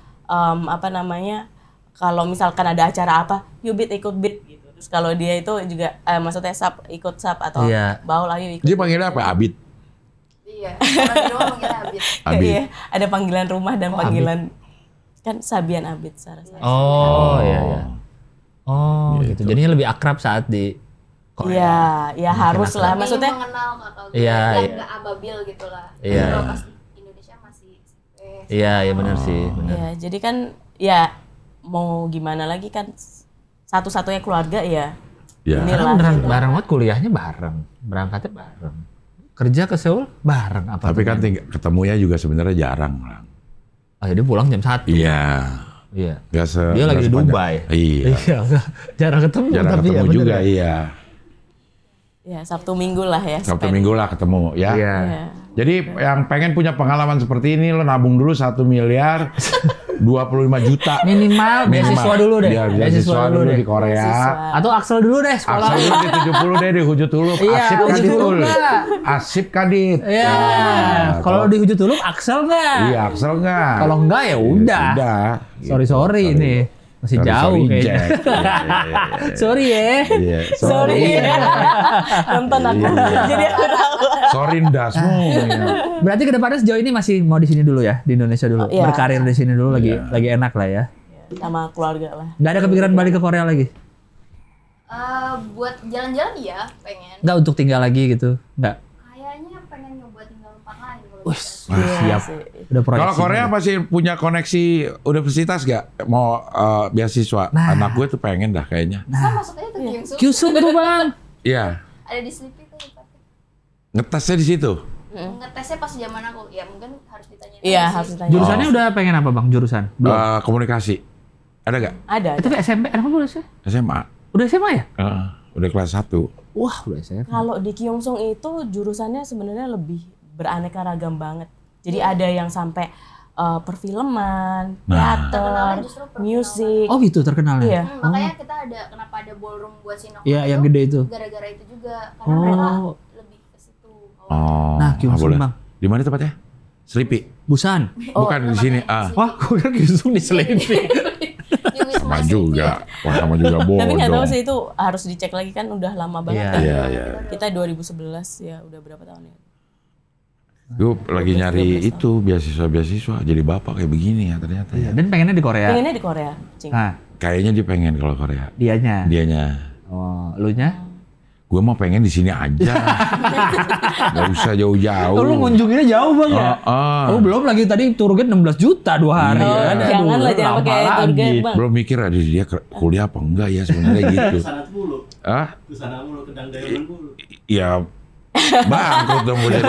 kalau misalkan ada acara apa, yuk Bit ikut Bit gitu. Terus kalau dia itu juga maksudnya ikut sub atau Baul ayo ikut. Dia panggilnya apa? Abid. Iya. Kalau di rumah panggilnya Abid. Iya, ada panggilan rumah dan panggilan kan Sabian Abid Sarasvati. Oh iya. Oh gitu. Jadinya lebih akrab saat di Korea. Iya, harus lah. Maksudnya mengenal kakak gue. Iya. Nggak ababil gitu lah. Iya. Kalau pas Indonesia masih Iya benar sih. Iya, jadi kan ya mau gimana lagi kan satu-satunya keluarga ya. Ya. Karena beneran bareng banget, kuliahnya bareng, berangkatnya bareng, kerja ke Seoul bareng. Tapi kan ketemunya juga sebenarnya jarang. Oh jadi pulang jam 1. Iya. Dia lagi di Dubai. Iya. Jarang ketemu. Jarang tapi ketemu ya, juga iya. Ya Sabtu Minggu lah ya. Sabtu Minggu lah ketemu ya. Iya. Jadi yang pengen punya pengalaman seperti ini lo nabung dulu 1 miliar 25 juta. Minimal beasiswa dulu deh. Beasiswa dulu di Korea. Atau Axel dulu deh sekolah. Axel dulu di 70 deh di Hujut Tuluk. Asip Kadit. Asip Kadit. Iya. Kalau di Hujut Tuluk Axel enggak? Iya, Axel enggak. Kalau enggak ya udah. Sorry ini. Masih jauh kayaknya. Sorry ya. Sorry. Nonton aku. Jadi aku tahu. Sorry Dasmu. Berarti kedepannya sejauh ini masih mau di sini dulu ya, di Indonesia dulu. Berkarir di sini dulu lagi enak lah ya. Sama keluarga lah. Nggak ada kepikiran balik ke Korea lagi? Buat jalan-jalan ya pengen. Nggak untuk tinggal lagi gitu? Nggak? Kayaknya pengen nyoba tinggal tempat lain. Siap. Udah kalau Korea masih punya koneksi universitas gak? Mau beasiswa? Anak gue tuh pengen dah kayaknya. Bisa masuk aja tuh Kyushu tuh Bang. Iya. Ada di Sleepy tuh tempatnya. Ngetesnya di situ? Ngetesnya pas zaman aku. Ya mungkin harus ditanya. Iya harus ditanya. Jurusannya udah pengen apa Bang? Jurusan? Komunikasi. Ada gak? Ada. Tapi SMP, kenapa boleh sih? SMA. Udah SMA ya? Udah kelas 1. Wah udah SMA. Kalau di Kyungsung itu jurusannya sebenarnya lebih beraneka ragam banget. Jadi ada yang sampai perfilman, teater, musik. Oh gitu terkenalnya? Iya. Makanya kita kenapa ada ballroom buat sinok. Iya yang gede itu. Gara-gara itu juga. Karena mereka lebih ke situ. Nah Kyungsung Bang. Di mana tempatnya? Sleepy. Busan. Bukan di sini. Wah gue kan Kyungsung di Sleepy. Sama juga. Wah sama juga bodoh. Tapi nggak tahu sih itu harus dicek lagi kan udah lama banget kan. Iya. Kita 2011 ya udah berapa tahun ya. Gue lagi nyari itu beasiswa jadi bapak kayak begini ya ternyata ya. Dan pengennya di Korea. Pengennya di Korea. Nah, kayaknya dia pengen kalau Korea. Dianya. Oh, elunya? Gue mah pengen di sini aja. Gak usah jauh-jauh. Oh, lu ngunjunginnya jauh Bang ya? Oh, belum lagi tadi tour guide 16 juta 2 hari. Janganlah jangan pakai tour guide Bang. Belum mikir ada dia kuliah apa enggak ya sebenarnya gitu. Kesana mulu. Kesana mulu ke Dang Diamond mulu. Iya. Bangkrut dong udah.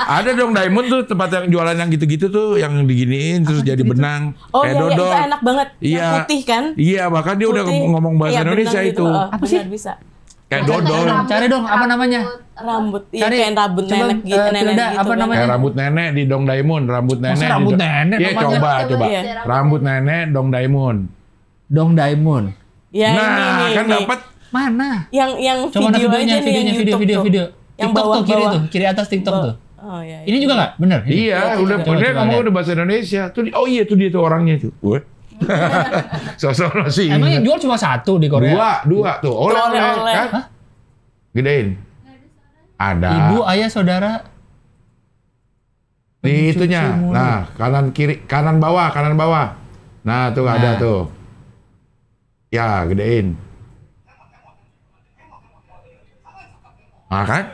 Ada dong Diamond tuh tempat yang jualan yang gitu-gitu tuh yang diginiin terus jadi benang. Oh iya, itu enak banget. Iya. Yang putih kan? Iya, bahkan dia udah ngomong bahasa Indonesia itu. Apa sih? Bisa. Kayak dodol. Cari dong apa namanya? Rambut. Iya kayak rambut nenek gitu. Nenek gitu. Apa namanya? Kayak rambut nenek di Dong Diamond, rambut nenek. Masa rambut nenek? Iya, coba. Rambut nenek Dong Diamond. Dong Diamond. Ya, nah, ini kan dapat mana? Yang coba video aja nih, yang video. Yang TikTok bawah, tuh kiri bawah. tuh, kiri atas TikTok tuh. Oh iya. Ini juga nggak? Bener? Iya, udah dia ngomong udah bahasa Indonesia. Tuh, oh iya tuh dia tuh orangnya tuh. Sosok sih. Emang yang jual cuma satu di Korea? Dua tuh. Oleh kan? Hah? Gedein. Ada. Ibu, ayah, saudara. Di itunya. Nah, kanan kiri, kanan bawah. Nah, tuh ada tuh. Ya, gedein. Nah, kan?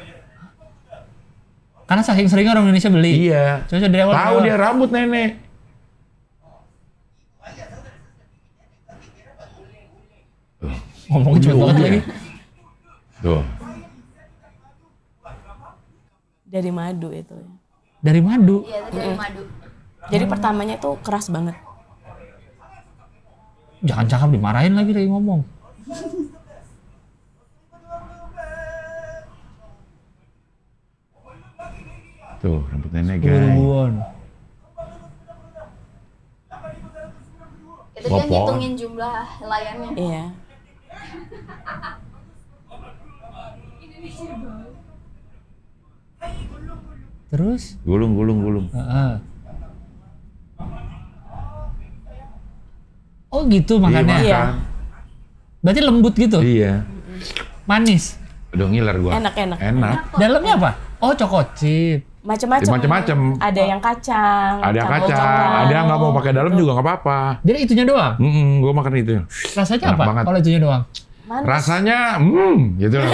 Karena saking sering orang Indonesia beli. Iya. Coba dari awal. Tahu dia rambut nenek. Ngomongnya cepet banget lagi. Tuh. Dari madu itu. Dari madu. Iya, itu dari madu. Jadi pertamanya tuh keras banget. Jangan cakap dimarahin lagi dari ngomong. Tuh, rambut nenek guys. Buruan. Itu dia ngitungin jumlah layannya. Iya. Terus? Gulung. Oh gitu makannya. Iya. Berarti lembut gitu? Iya. Manis? Udah ngiler gua. Enak. Dalamnya apa? Oh coklat chip. Macam-macam. Ada yang kacang. Ada yang kacang. coklat. Ada yang nggak mau pakai dalam juga nggak apa-apa. Jadi itunya doang? Gua makan itu. Rasanya Enak apa banget. kalau itunya doang? Manis. Rasanya, gitu lah.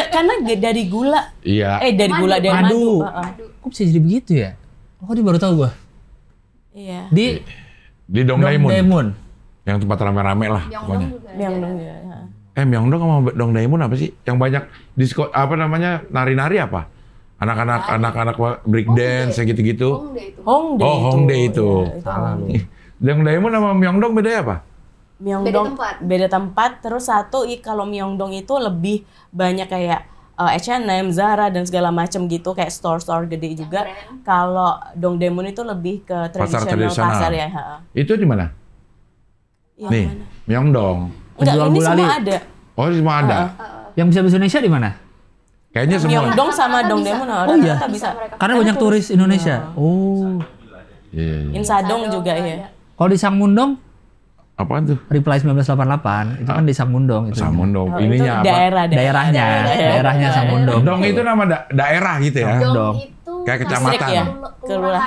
karena dari gula. Iya. Dari gula dari Madu. madu. Kok bisa jadi begitu ya? Oh dia baru tahu gua. Iya. Di Di Dong Diamond. Diamond. Yang tempat rame-rame lah Myeongdong pokoknya. juga. Myeongdong ya. Myeongdong sama Dong Diamond apa sih? Yang banyak disko apa namanya? Nari-nari apa? Anak-anak break dance kayak gitu-gitu. Hongdae itu. Hongdae itu. Ya, Salah lu. Dong Diamond sama Myeongdong bedanya apa? Myeongdong beda tempat. Terus satu kalau Myeongdong itu lebih banyak kayak H&M, Zara dan segala macam gitu kayak store gede juga. Kalau Dong Daemon itu lebih ke tradisional pasar ya. Itu di mana? Yang Nih, mana? Myeongdong. Enggak, Penjual ini gulali. semua ada. Oh, semua ada. Yang bisa bahasa Indonesia di mana? Kayaknya semua. Myeongdong sama Dong Daemon Oh iya. bisa. Karena banyak turis Indonesia. Oh. Iya. Insadong juga ya. Kalau di Sangmundong, Apaan tuh? Reply 1988 itu kan di Sangmundong itu. Sangmundong. Oh, Ininya itu apa? Daerahnya Sangmundong. Dong itu nama daerah gitu ya. Dong. Itu Kayak kecamatan. ya?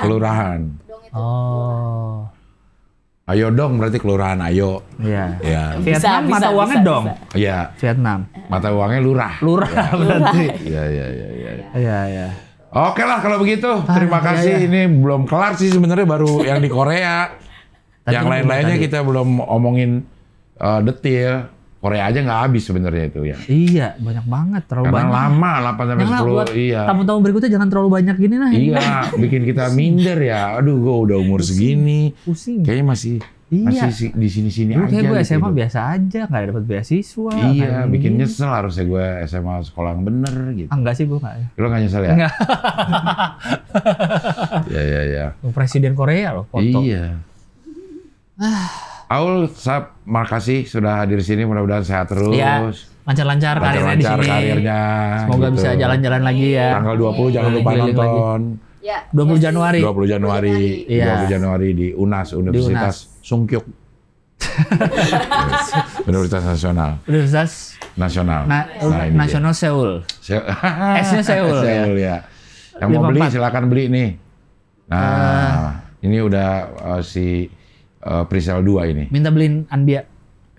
Kelurahan. Dong itu. Oh. Ayo dong berarti kelurahan ayo. Iya. Ya. Vietnam mata uangnya dong. Iya. Vietnam. Mata uangnya lurah. Lurah berarti. Iya. Iya. Oke lah kalau begitu. Terima kasih. Ini belum kelar sih sebenarnya baru yang di Korea. Yang lain-lainnya kita belum omongin detail. Korea aja nggak habis sebenarnya itu ya. Iya, banyak banget, terlalu Karena banyak. lama 8 sampai 10. Iya. Tamu-tamu berikutnya jangan terlalu banyak gini lah. Iya, bikin kita minder ya. Aduh, gue udah umur segini. Pusing. Kayaknya masih di sini-sini Dulu aja. kayak gue gitu. SMA biasa aja, nggak dapat beasiswa. Iya, kayak bikin gini. nyesel harusnya gue SMA sekolah yang bener gitu. Ah, enggak sih gue nggak. Lo nggak nyesel ya? Enggak. Iya. Presiden Korea loh, foto. Iya. Aul, Sap, makasih sudah hadir sini. Mudah-mudahan sehat terus. Iya, lancar-lancar karirnya di sini. Karirnya. Semoga gitu. bisa jalan-jalan lagi ya. Tanggal 20 jangan lupa Keliling nonton. Ya. 20 Januari. 20 Januari. Iya. 20 Januari di UNAS, Universitas Sungkyuk. Universitas Nasional. Universitas Nasional. Ini Nasional Seoul. S-nya Seoul. Seoul ya. Yang mau beli 54. silakan beli nih. Nah, ini udah si Presale 2 ini. Minta beliin Anbia.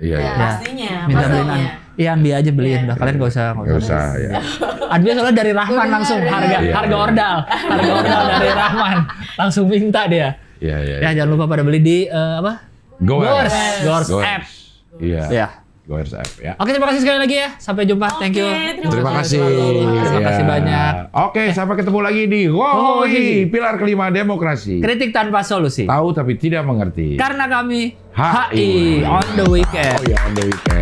Iya. Pastinya. Minta beliin Iya, Anbia aja beliin. Udah kalian gak usah. Nggak usah ya. Anbia soalnya dari Rahman langsung harga ordal. Harga ordal dari Rahman. Langsung minta dia. Iya. Ya jangan lupa pada beli di apa? Goers app. Iya. Ya. Goers app ya. Oke, terima kasih sekali lagi ya. Sampai jumpa. Thank you. Terima kasih. Terima kasih Ya. banyak. Oke, sampai ketemu lagi di Hoi, pilar kelima demokrasi. Kritik tanpa solusi. Tahu tapi tidak mengerti. Karena kami HI. HI on the weekend. Oh ya, on the weekend.